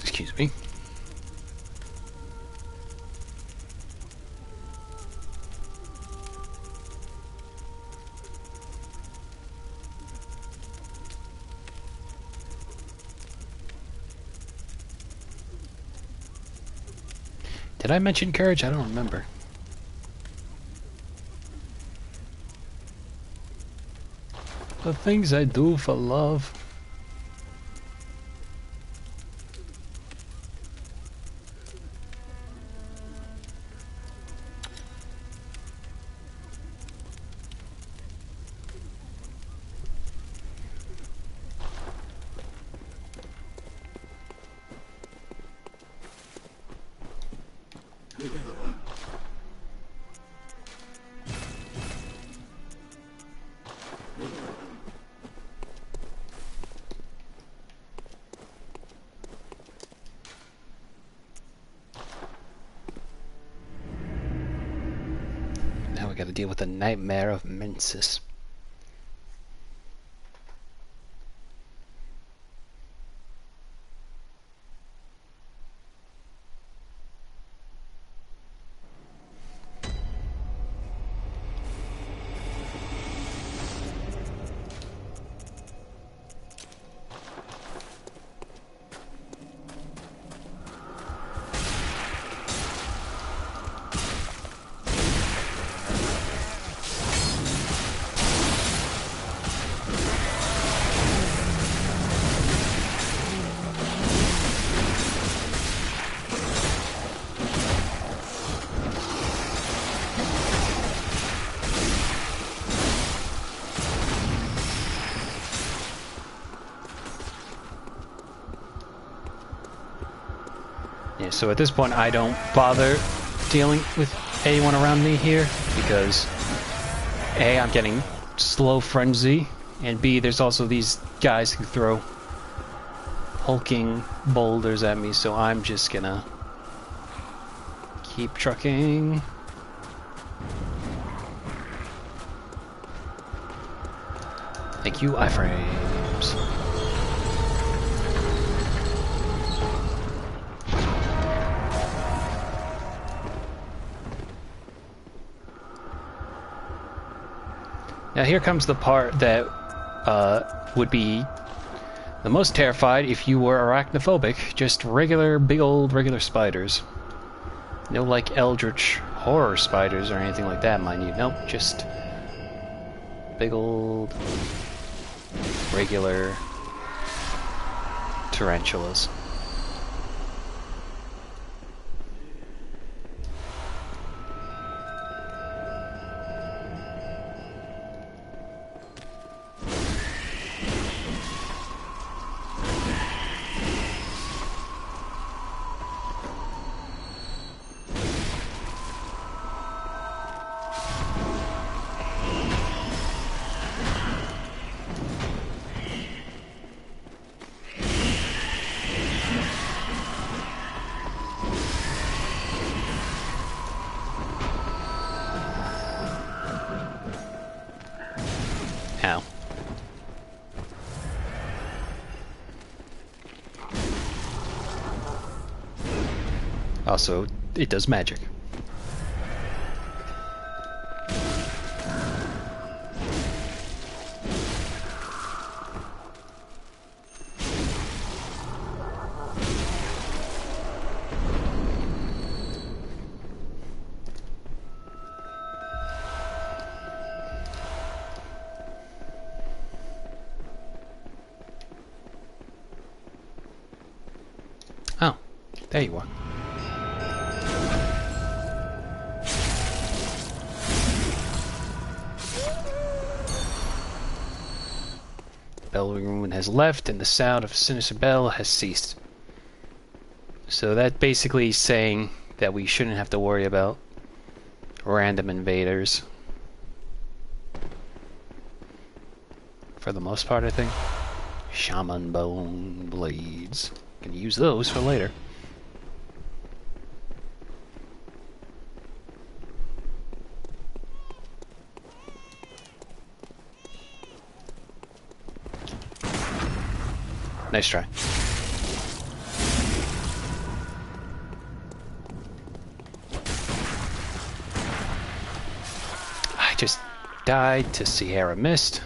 Excuse me. Did I mention courage? I don't remember. The things I do for love. Now we gotta deal with the nightmare of Mensis. Yeah, so at this point I don't bother dealing with anyone around me here because A, I'm getting slow frenzy, and B, there's also these guys who throw hulking boulders at me, so I'm just gonna keep trucking. Thank you, iframes. Now here comes the part that would be the most terrified if you were arachnophobic. Just regular, big old regular spiders. No like eldritch horror spiders or anything like that, mind you. Nope, just big old regular tarantulas. Ow. Also, it does magic. There you are. Bellowing woman has left, and the sound of a sinister bell has ceased. So that basically is saying that we shouldn't have to worry about random invaders. For the most part, I think. Shaman bone blades. Can use those for later. Nice try. I just died to Sierra Mist.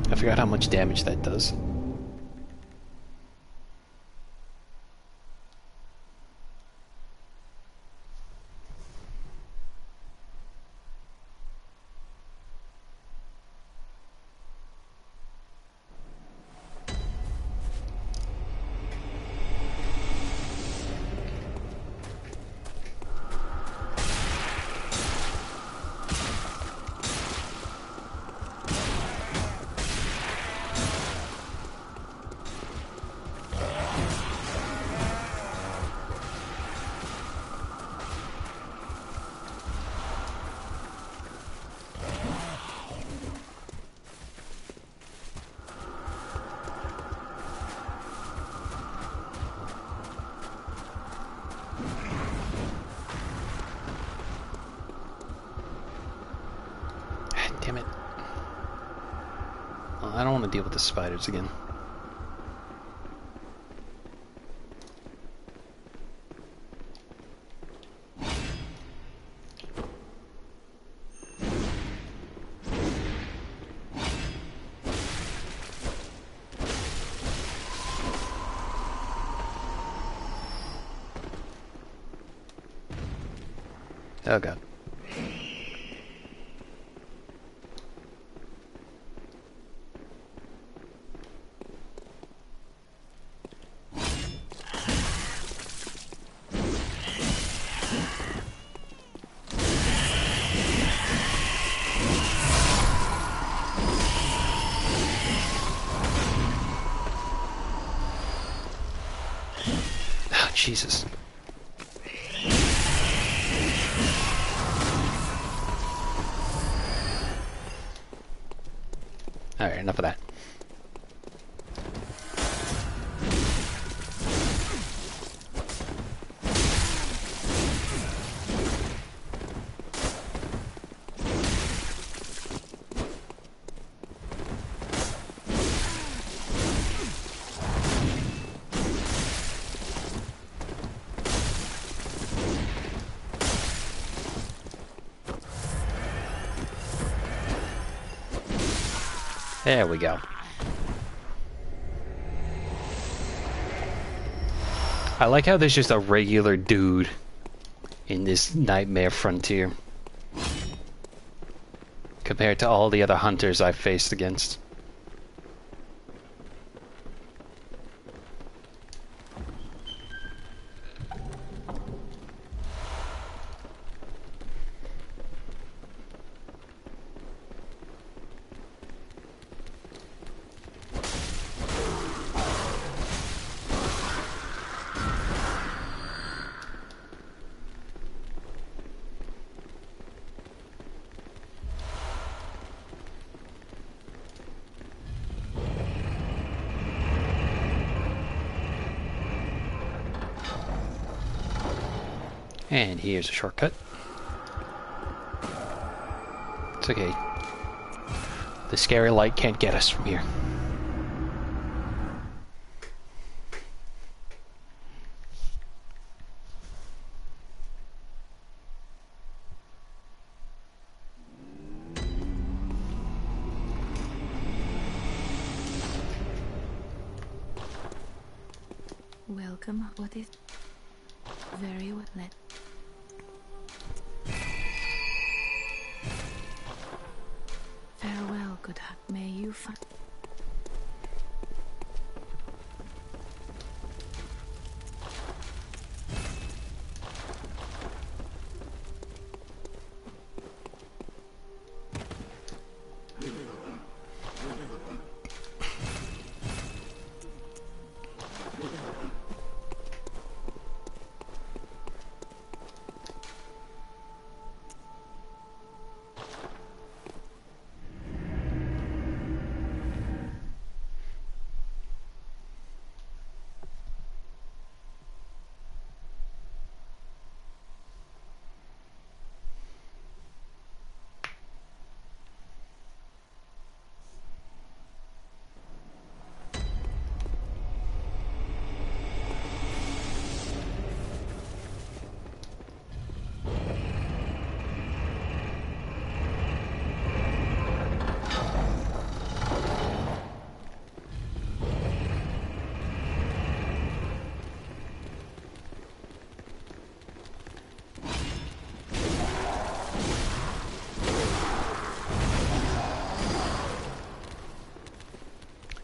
I forgot how much damage that does. Damn it. Well, I don't want to deal with the spiders again. Oh god. Oh, Jesus. Alright, enough of that. There we go. I like how there's just a regular dude in this nightmare frontier compared to all the other hunters I've faced against. And here's a shortcut. It's okay. The scary light can't get us from here. Welcome. What is very well let. Farewell, good heart. May you find.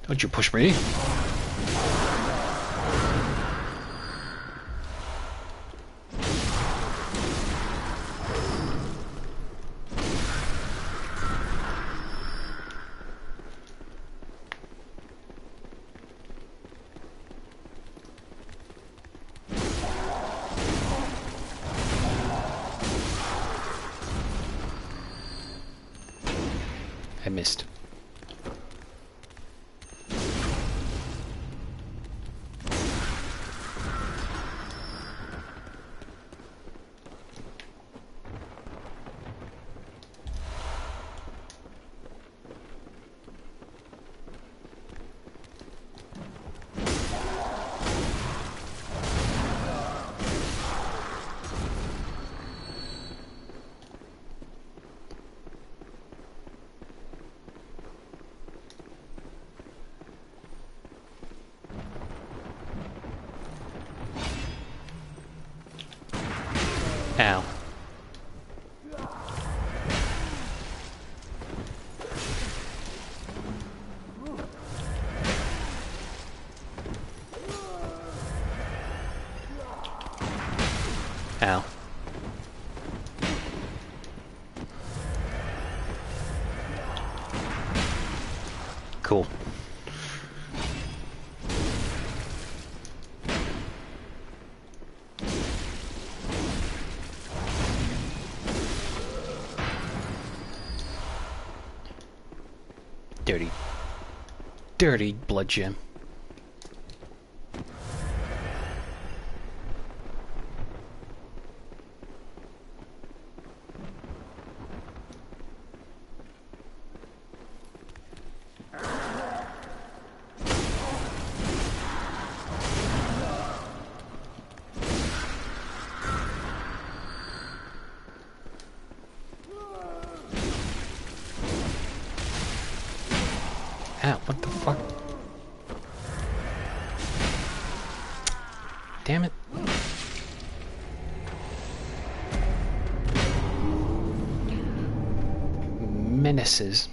Don't you push me. I missed. Ow. Ow. Cool. Dirty. Dirty blood gem. Ow, what the fuck? Damn it. Menaces.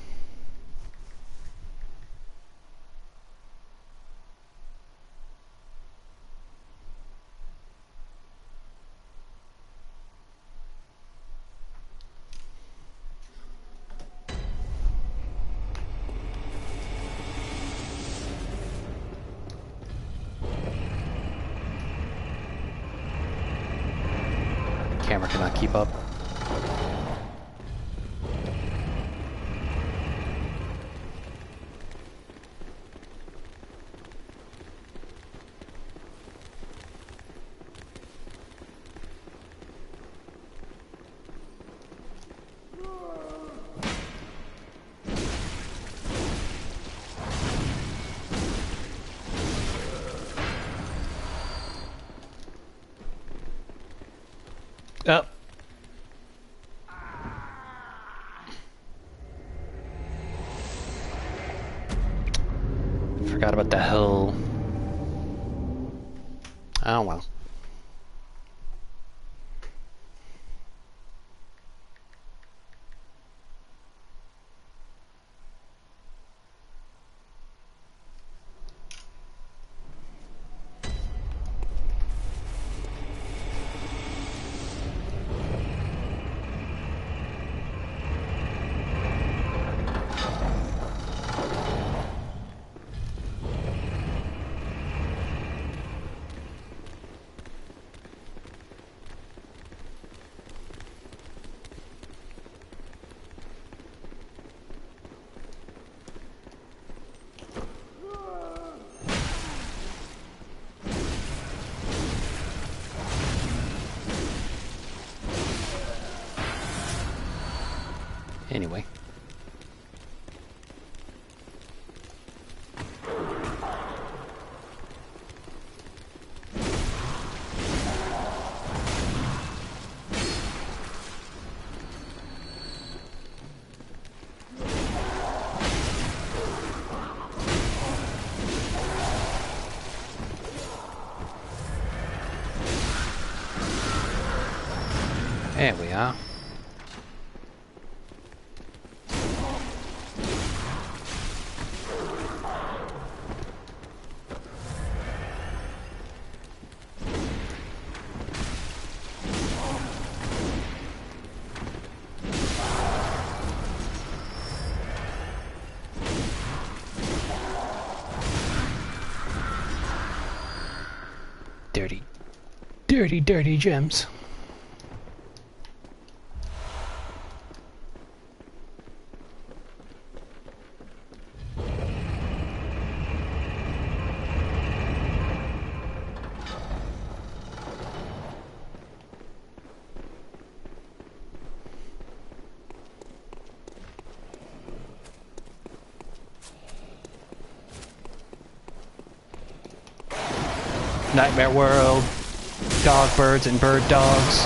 Camera cannot keep up. Oh. Forgot about the hill. Oh well. Anyway. There we are. Dirty, dirty, dirty gems. Nightmare World, dog birds and bird dogs.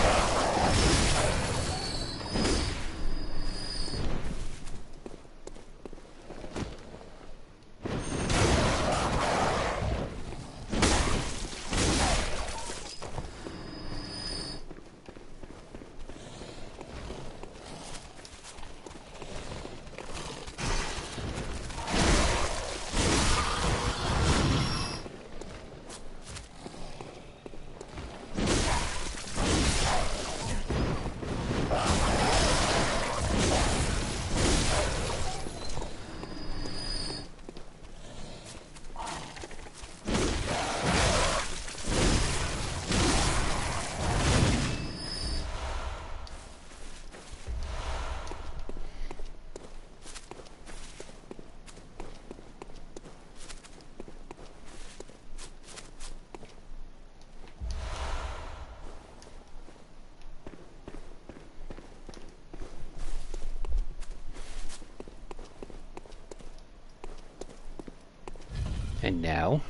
And now,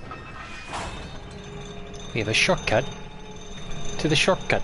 we have a shortcut to the shortcut.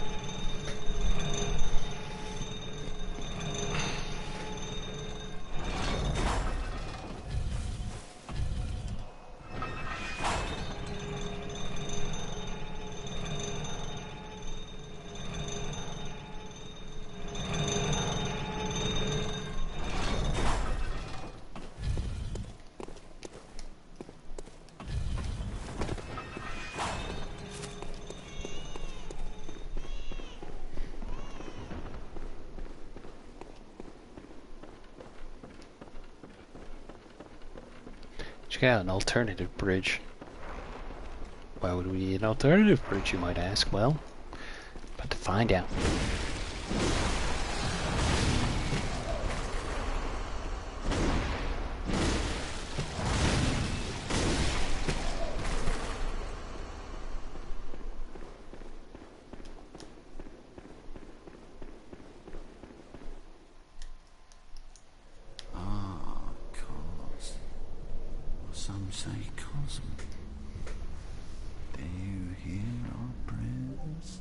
Check out an alternative bridge. Why would we need an alternative bridge, you might ask? Well, about to find out. Some say cosm. Do you hear our prayers?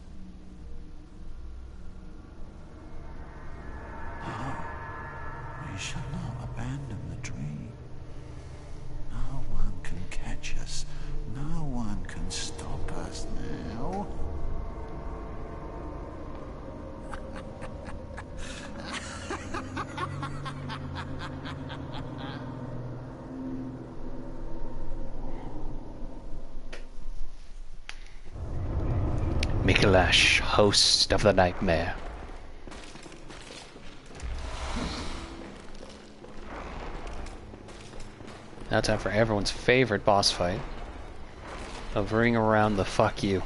No, we shall not abandon the dream. No one can catch us. No one can stop us now. Mikolash, host of the nightmare. Now time for everyone's favorite boss fight of Ring Around the Fuck You.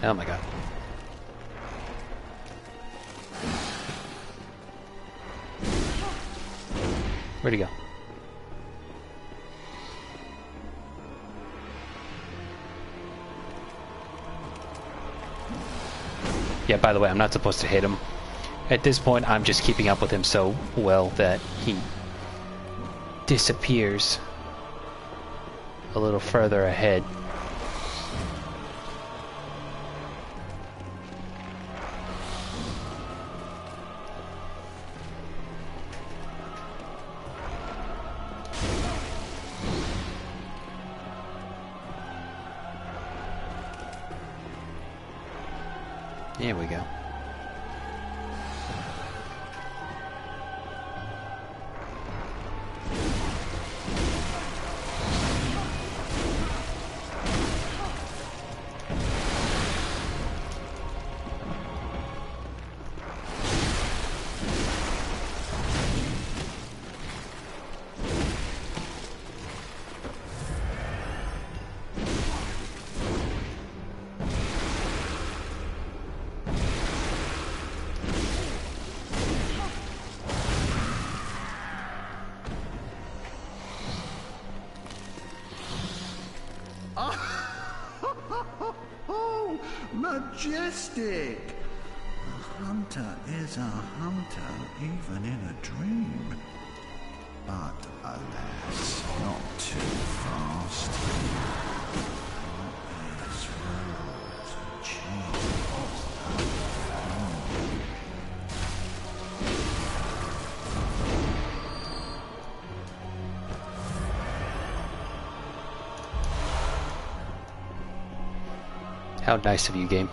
Oh my god. Where'd he go? Yeah, by the way, I'm not supposed to hit him. At this point, I'm just keeping up with him so well that he disappears a little further ahead. Here we go. Oh, majestic! A hunter is a hunter, even in a dream. But alas, not too fast. There's room to change. How nice of you, game.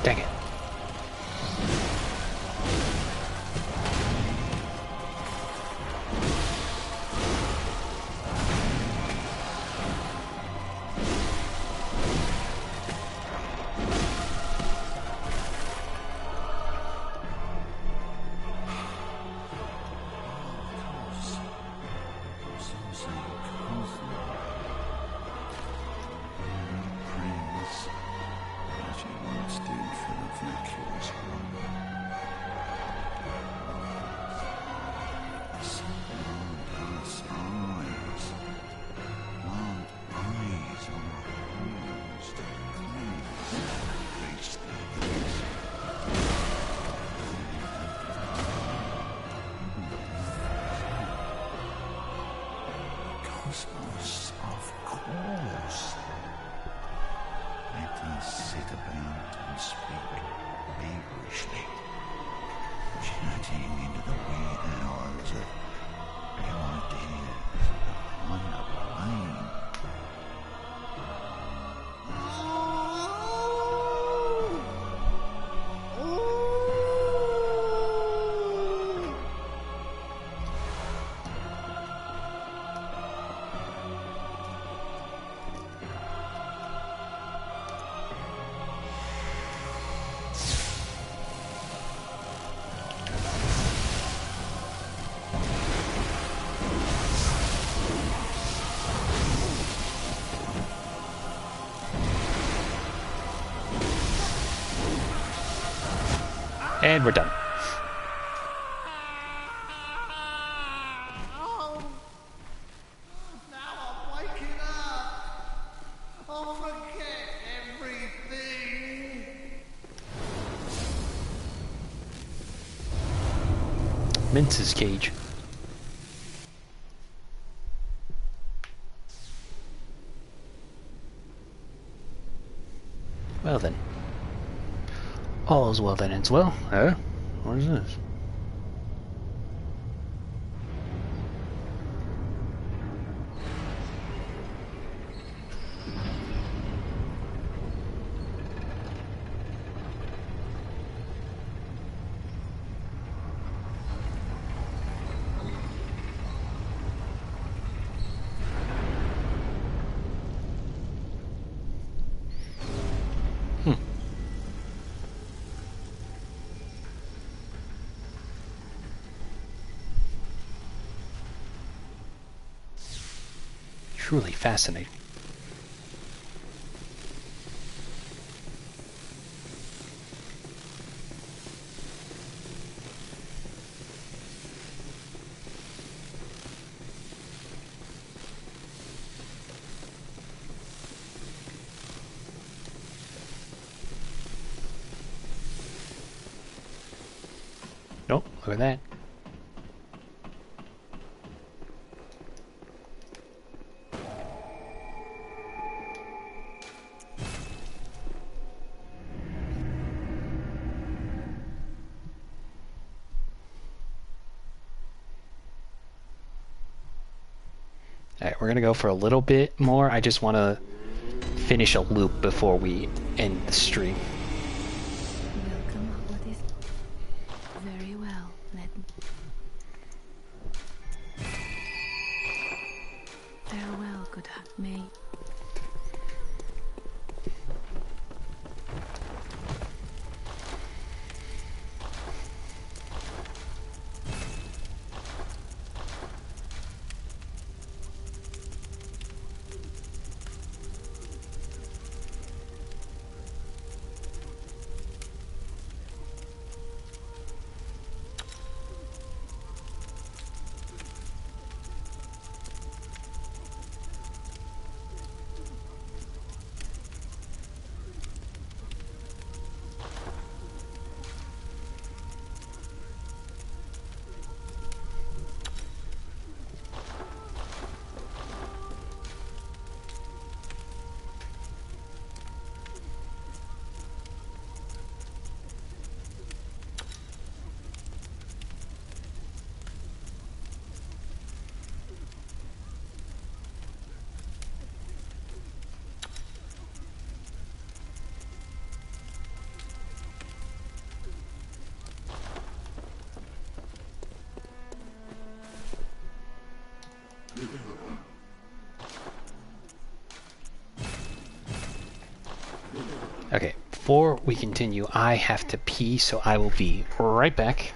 Dang it. Cosmos, of course. Let us sit about and speak feverishly, chatting into the wee hours of new ideas of the higher plane. And we're done. Oh, now I'm waking up. I'll forget everything. Mince's cage. Well then. All is well that ends well. Huh? What is this? Truly fascinating. Look at that. Alright, we're gonna go for a little bit more. I just want to finish a loop before we end the stream. Welcome. What is... Very well. Let... Farewell, good may... Okay, before we continue, I have to pee, so I will be right back.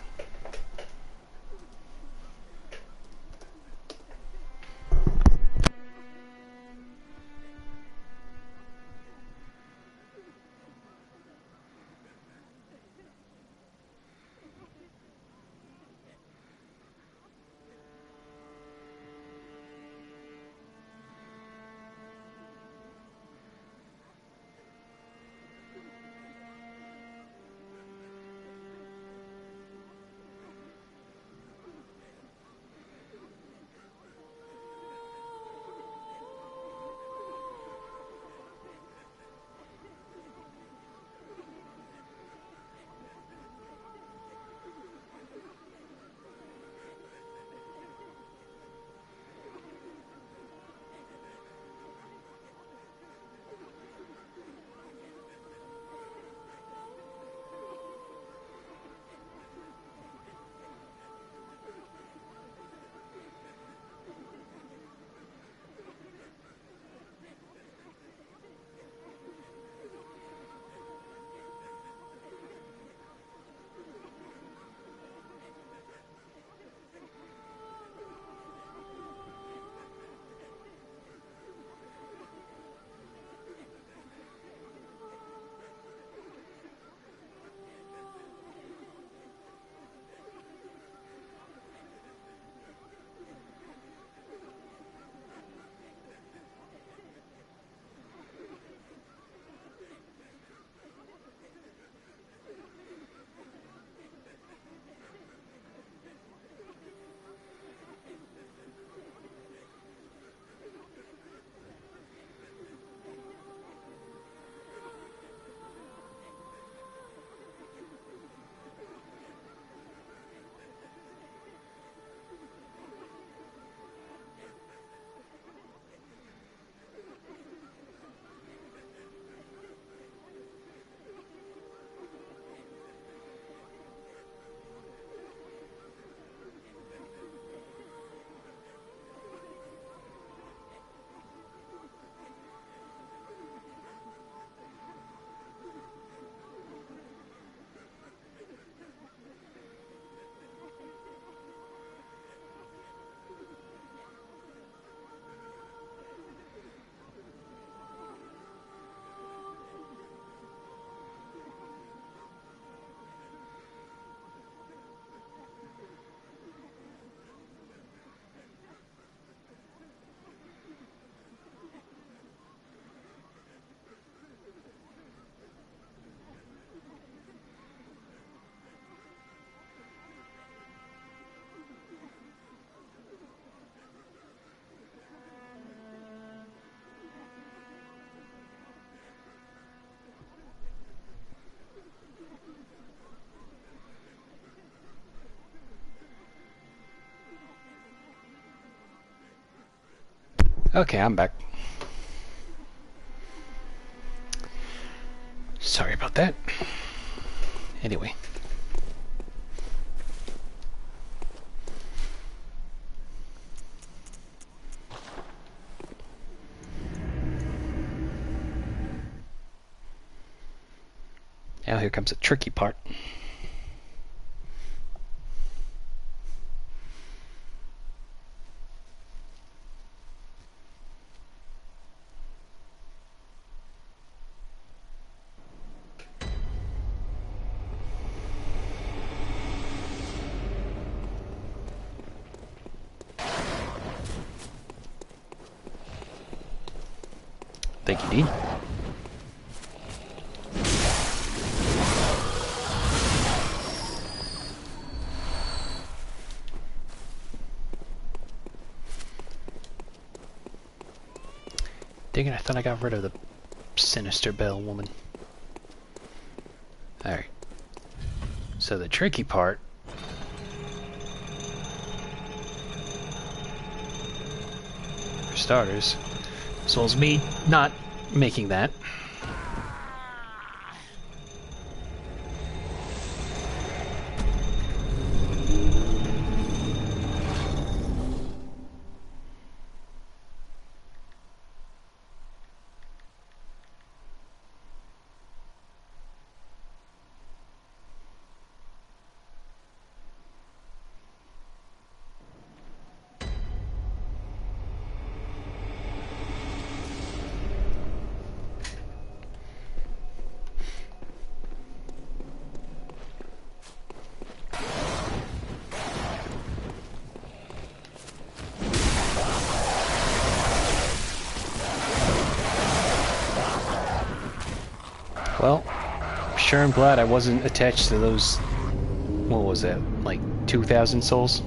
Okay, I'm back. Sorry about that. Anyway. Now here comes the tricky part. Thank you, Dean. Dang it, I thought I got rid of the sinister bell woman. Alright. So the tricky part for starters, as well as me not making that. Well, sure I'm glad I wasn't attached to those, what was that, like 2,000 souls?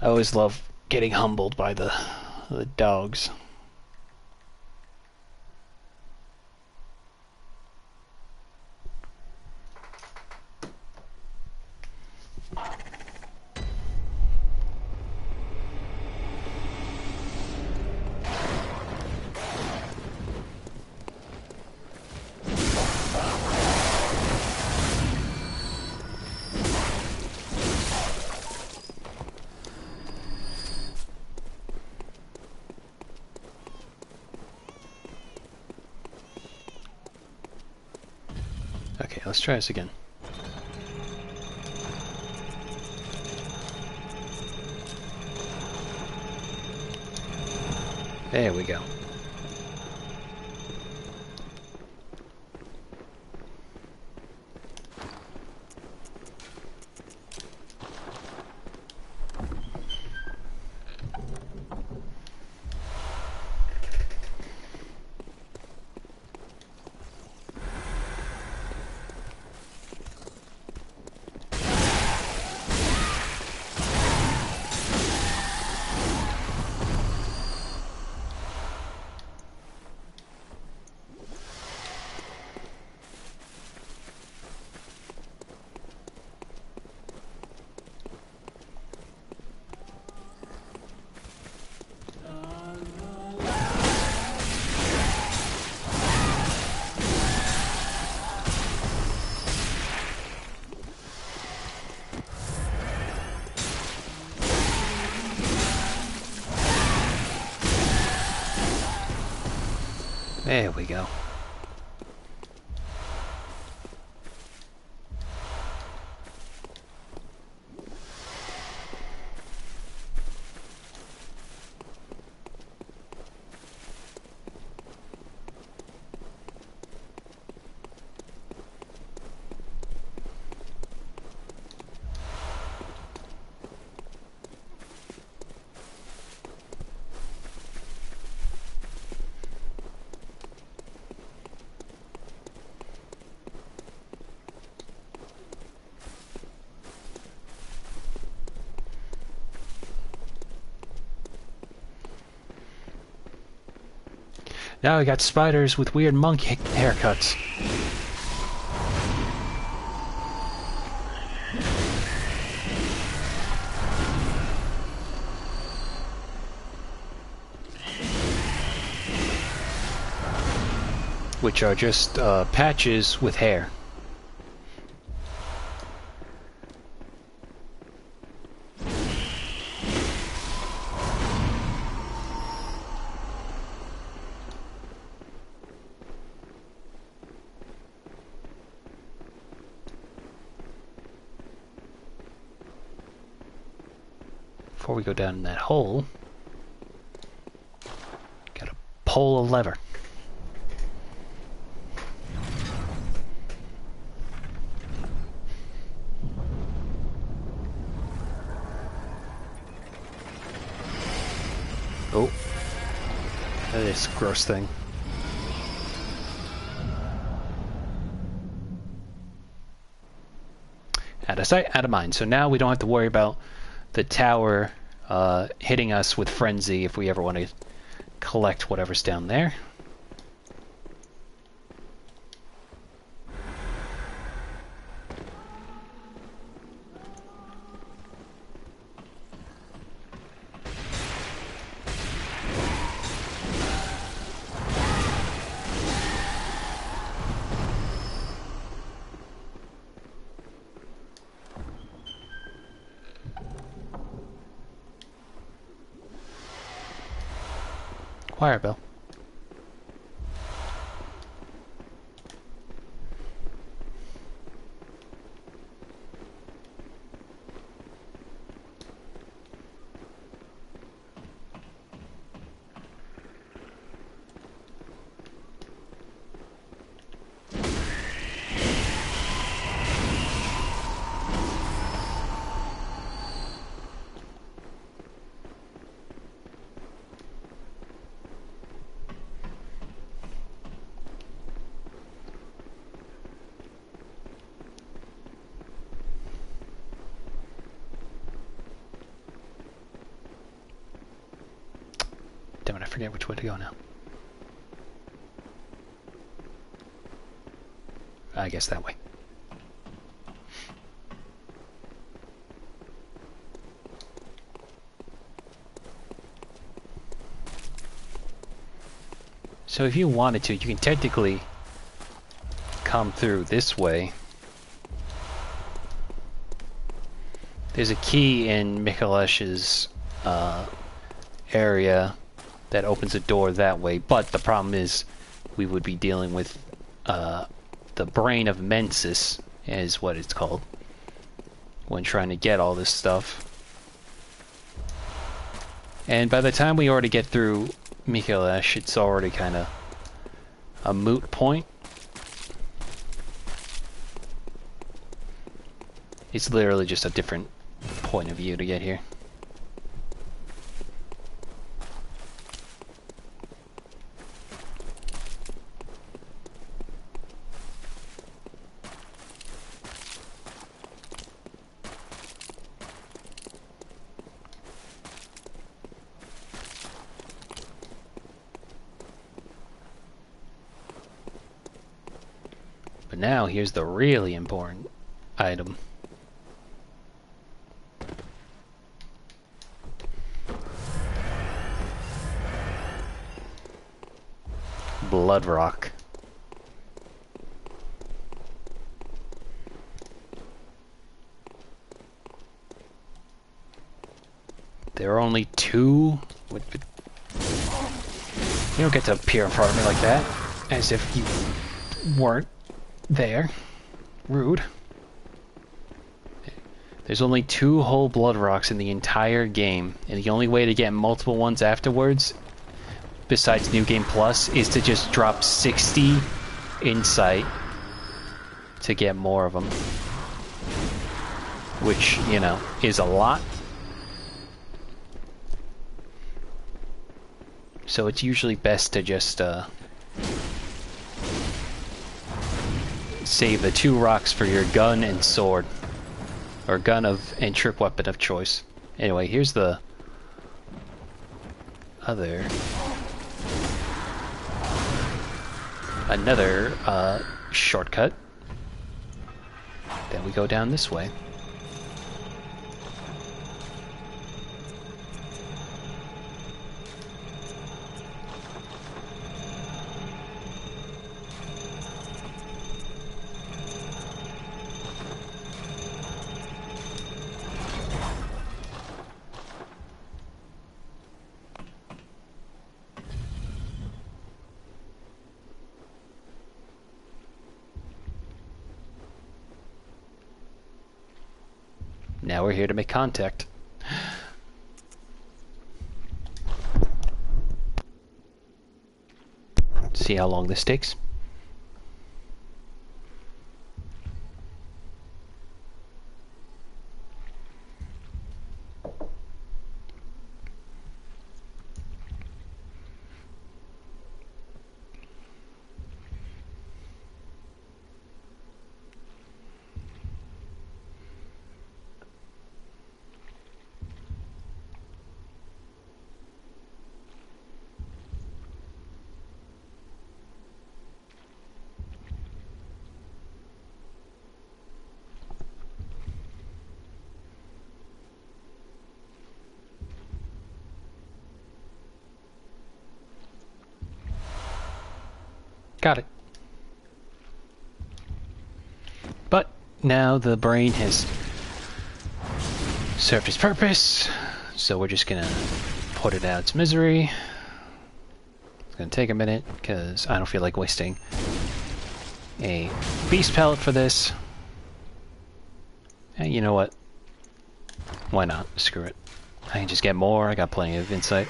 I always love getting humbled by the dogs. Okay, let's try this again. There we go. There we go. Now we got spiders with weird monk haircuts. which are just patches with hair. Before we go down that hole, gotta pull a lever. Oh, this gross thing. Out of sight, out of mind. So now we don't have to worry about the tower hitting us with frenzy if we ever want to collect whatever's down there. Choir bell. Damn it, I forget which way to go now. I guess that way. So if you wanted to, you can technically come through this way. There's a key in Mikalesh's area that opens a door that way, but the problem is we would be dealing with the brain of Mensis, is what it's called, when trying to get all this stuff. And by the time we already get through Mikalesh, it's already kind of a moot point. It's literally just a different point of view to get here. But now here's the really important item. Blood rock. There are only two. You don't get to appear in front of me like that, as if you weren't there. Rude. There's only 2 whole blood rocks in the entire game, and the only way to get multiple ones afterwards, besides New Game Plus, is to just drop 60 insight to get more of them. Which, you know, is a lot. So it's usually best to just save the 2 rocks for your gun and sword. Or gun and trip weapon of choice. Anyway, here's the other... another shortcut. Then we go down this way. Now we're here to make contact. See how long this takes. Got it. But now the brain has served its purpose, so we're just gonna put it out its misery. It's gonna take a minute because I don't feel like wasting a beast pellet for this. And you know what? Why not? Screw it. I can just get more. I got plenty of insight.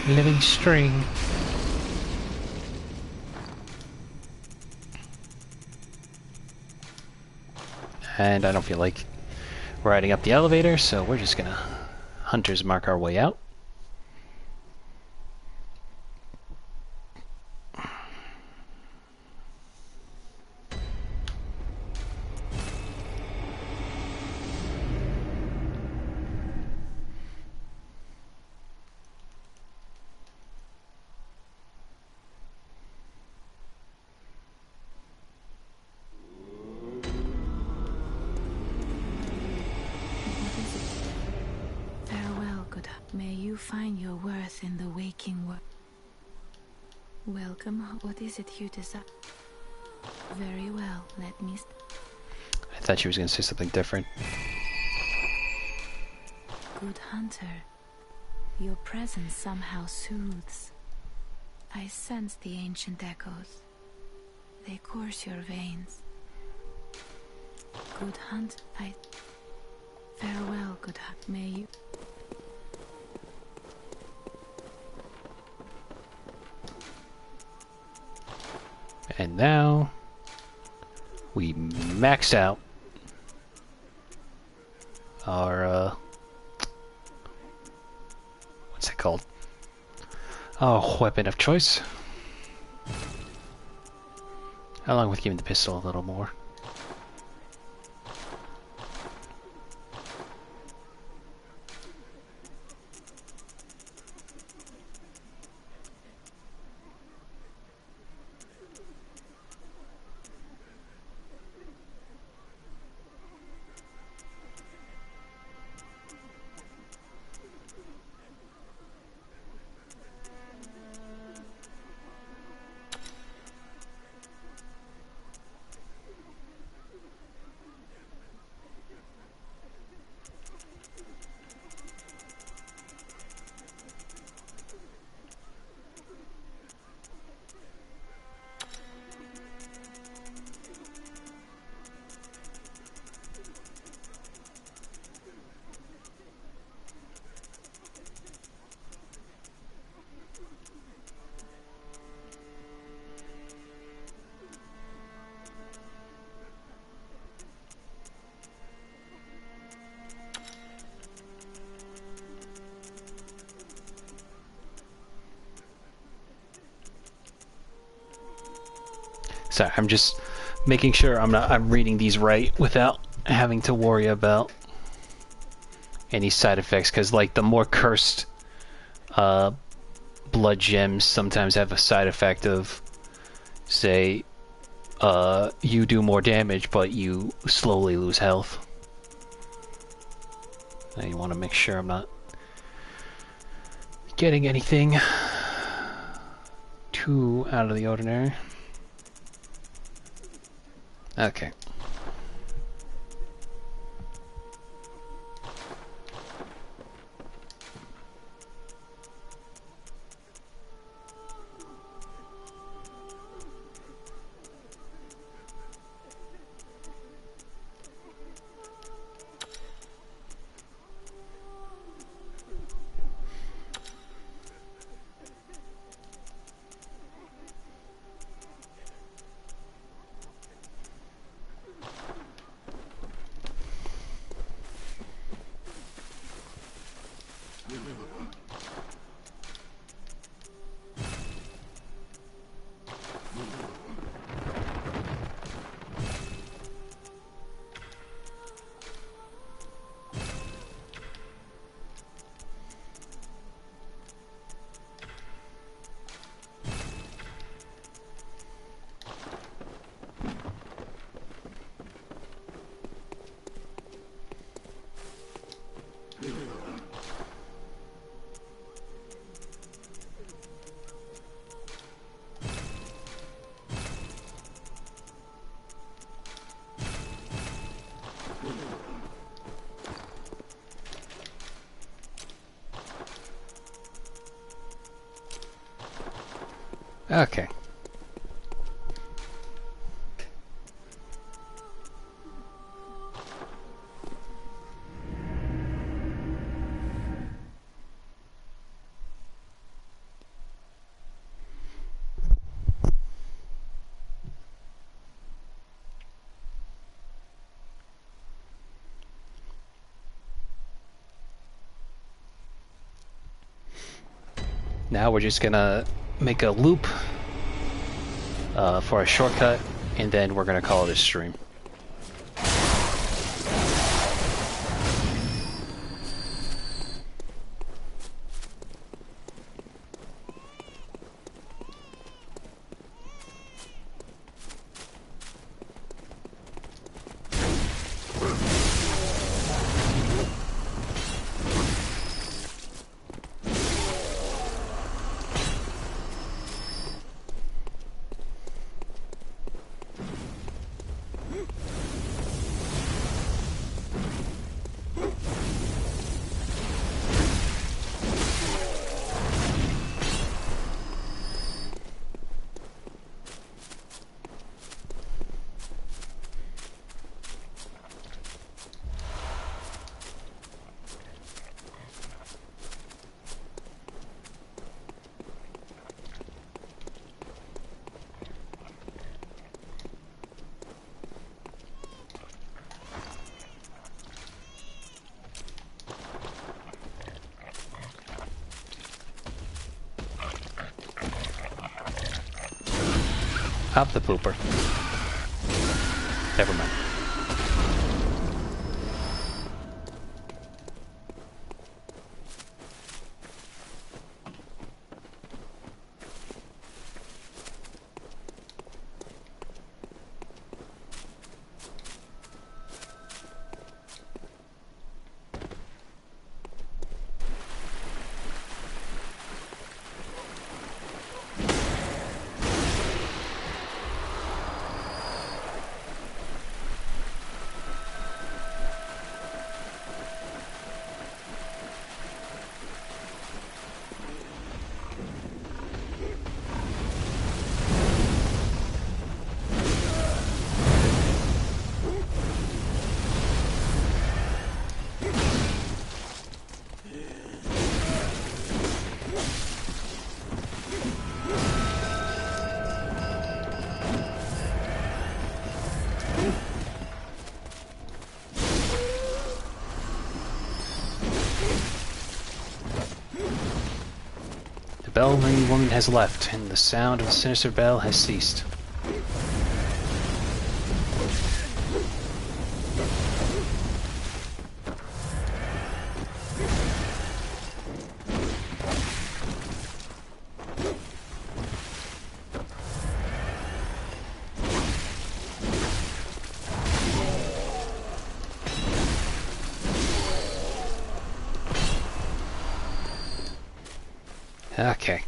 Living string. And I don't feel like riding up the elevator, so we're just gonna hunter's mark our way out. May you find your worth in the waking world. Welcome. What is it you desire? Very well. Let me. I thought she was going to say something different. Good hunter, your presence somehow soothes. I sense the ancient echoes. They course your veins. Good hunt. Farewell, good hunt. May you. And now we maxed out our what's it called? Our weapon of choice. Along with giving the pistol a little more. Sorry, I'm just making sure I'm reading these right without having to worry about any side effects, because like the more cursed blood gems sometimes have a side effect of, say, you do more damage but you slowly lose health. And you want to make sure I'm not getting anything too out of the ordinary. Okay. Okay. Now we're just gonna make a loop for a shortcut, and then we're gonna call it a stream. Up the pooper. Never mind. The bell-ringing woman has left, and the sound of the sinister bell has ceased. Okay.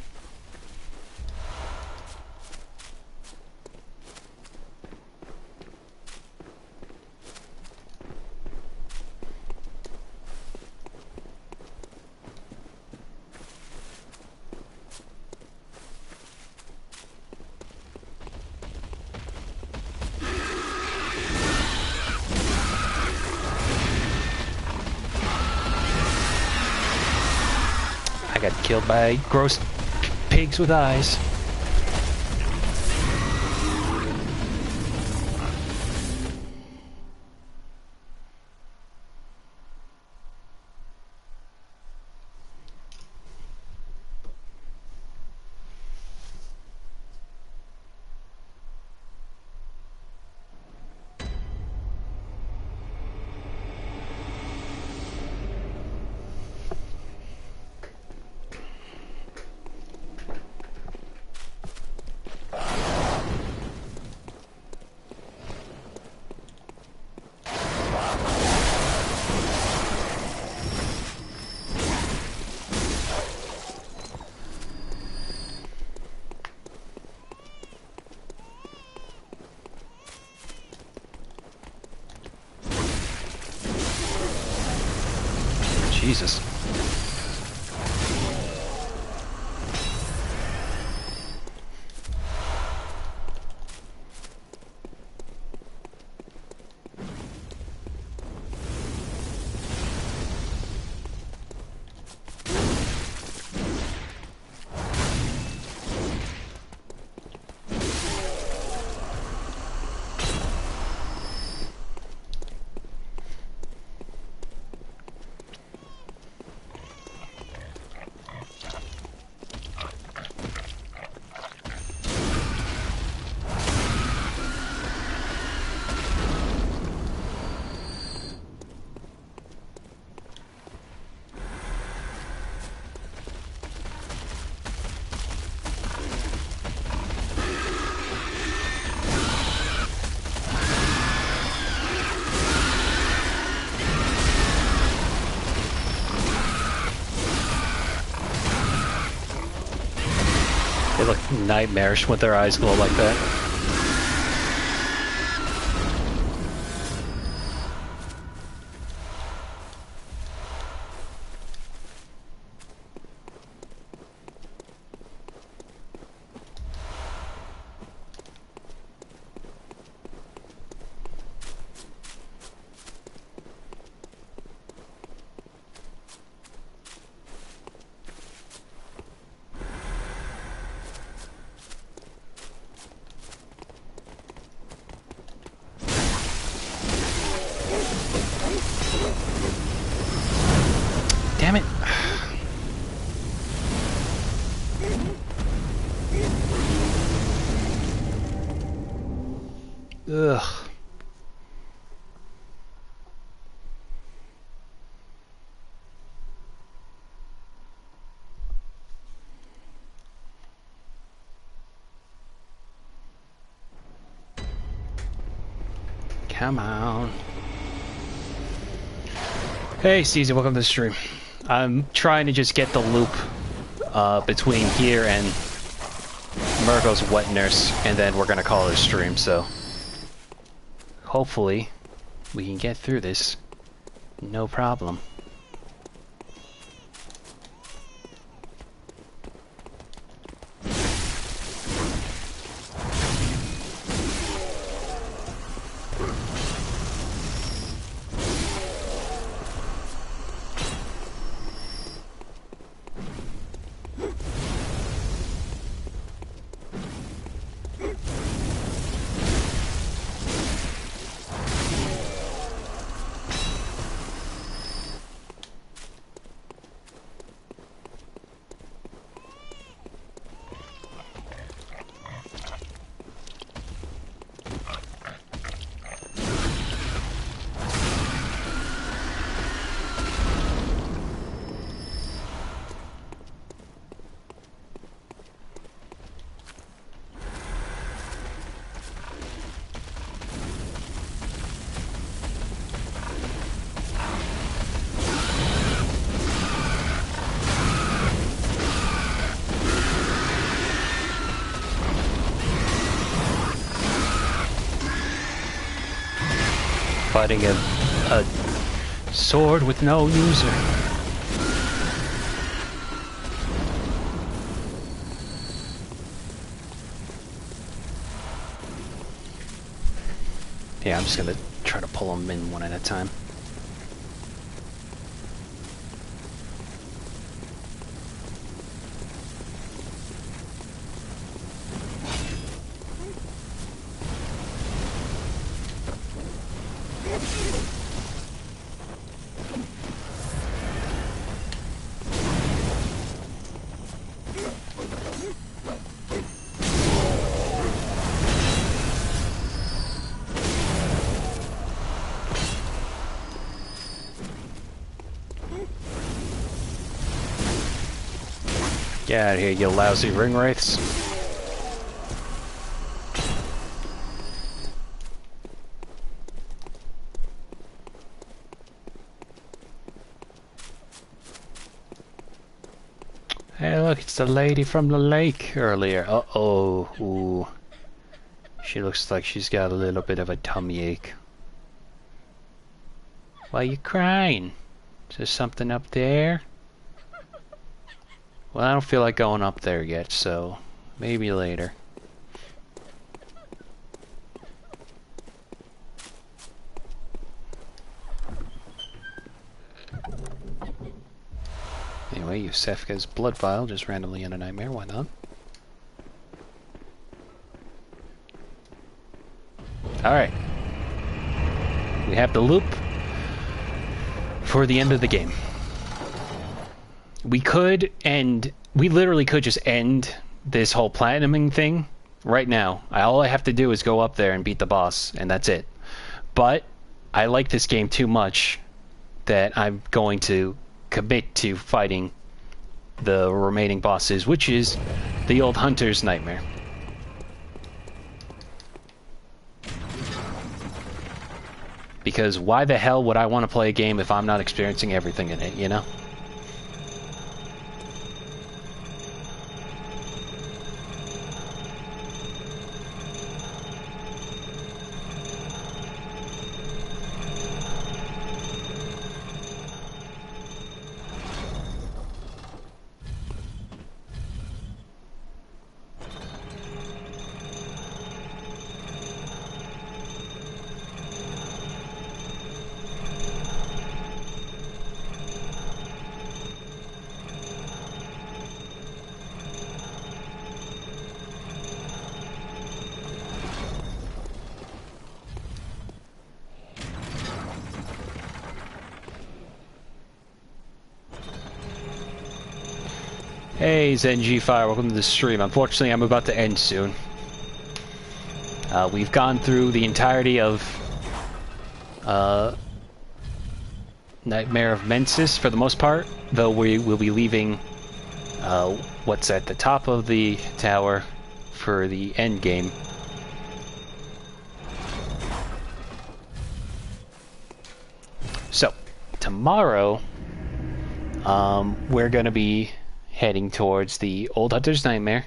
got killed by gross pigs with eyes. Jesus. They look nightmarish with their eyes glow like that. Damn it. Ugh. Come on. Hey, Caesar, welcome to the stream. I'm trying to just get the loop between here and Murgo's wet nurse, and then we're gonna call it a stream, so hopefully we can get through this. No problem. Fighting a sword with no user. Yeah, I'm just gonna try to pull them in one at a time. Get out of here, you lousy ring wraiths. Hey, look, it's the lady from the lake earlier. Uh-oh. Ooh. She looks like she's got a little bit of a tummy ache. Why are you crying? Is there something up there? Well, I don't feel like going up there yet, so maybe later. Anyway, Yusefka's blood vial just randomly in a nightmare, why not? Alright. We have the loop for the end of the game. We literally could just end this whole platinuming thing right now. All I have to do is go up there and beat the boss, and that's it. But I like this game too much that I'm going to commit to fighting the remaining bosses, which is the old hunter's nightmare. Because why the hell would I want to play a game if I'm not experiencing everything in it, you know? Hey ZenG Fire, welcome to the stream. Unfortunately, I'm about to end soon. We've gone through the entirety of Nightmare of Mensis for the most part, though we will be leaving what's at the top of the tower for the end game. So, tomorrow, we're going to be heading towards the Old Hunter's Nightmare.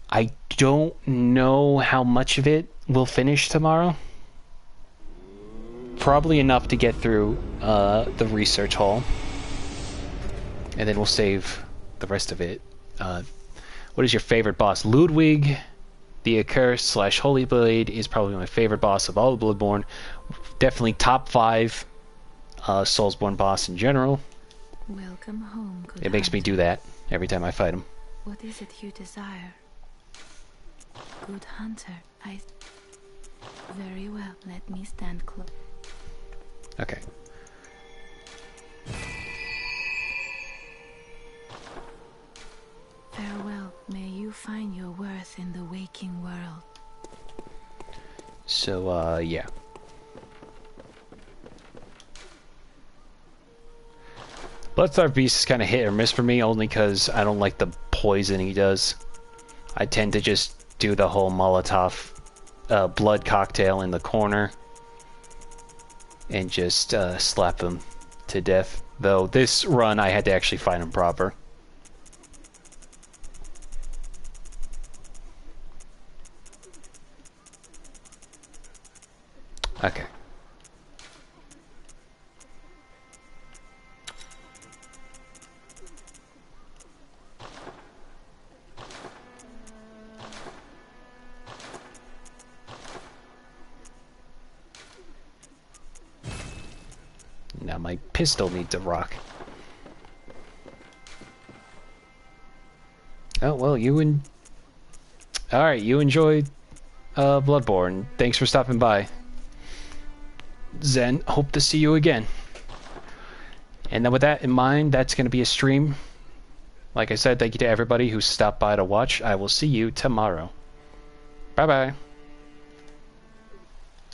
I don't know how much of it will finish tomorrow. Probably enough to get through the research hall. And then we'll save the rest of it. What is your favorite boss? Ludwig, the Accursed / Holy Blade is probably my favorite boss of all of Bloodborne. Definitely top 5 Soulsborne boss in general. Welcome home, good It makes me do that every time I fight him. What is it you desire? Good hunter, Very well, let me stand close. Okay. Farewell, may you find your worth in the waking world. So, yeah. Bloodstarved Beast is kind of hit or miss for me, only because I don't like the poison he does. I tend to just do the whole Molotov blood cocktail in the corner and just slap him to death. Though this run, I had to actually fight him proper. Okay. Now my pistol needs a rock. Oh, well, Alright, you enjoyed Bloodborne. Thanks for stopping by. Zen, hope to see you again. And then with that in mind, that's going to be a stream. Like I said, thank you to everybody who stopped by to watch. I will see you tomorrow. Bye-bye.